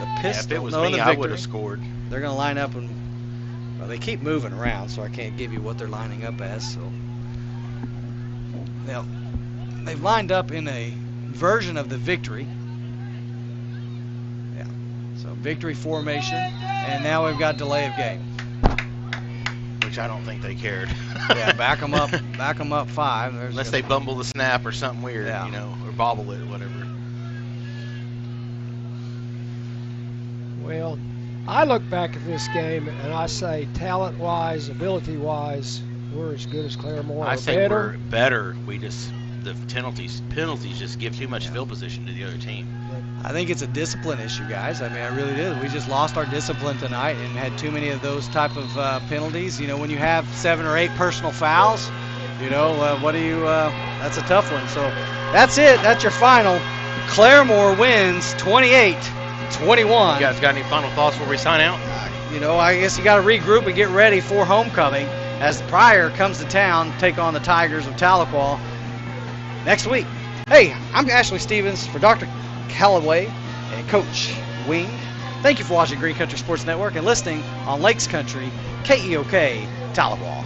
[SPEAKER 9] the pistol.
[SPEAKER 11] If it was me, I would have scored.
[SPEAKER 9] They're going to line up, and well, they keep moving around, so I can't give you what they're lining up as. So now they've lined up in a version of the victory. Yeah. So victory formation, and now we've got delay of game.
[SPEAKER 11] Which I don't think they cared.
[SPEAKER 9] Yeah, back them up 5.
[SPEAKER 11] Unless they bumble the snap or something weird, you know, or bobble it or whatever.
[SPEAKER 10] Well, I look back at this game and I say talent-wise, ability-wise, we're as good as Claremore.
[SPEAKER 11] I say we're better. We just the penalties just give too much field position to the other team.
[SPEAKER 9] I think it's a discipline issue, guys. I mean, I really did. We just lost our discipline tonight and had too many of those type of penalties. You know, when you have 7 or 8 personal fouls, you know, that's a tough one. So that's it. That's your final. Claremore wins 28-21.
[SPEAKER 11] You guys got any final thoughts before we sign out?
[SPEAKER 9] You know, I guess you got to regroup and get ready for homecoming as Pryor comes to town, take on the Tigers of Tahlequah next week. Hey, I'm Ashley Stevens for Dr. Callaway and Coach Wing. Thank you for watching Green Country Sports Network and listening on Lakes Country, KEOK, Tahlequah.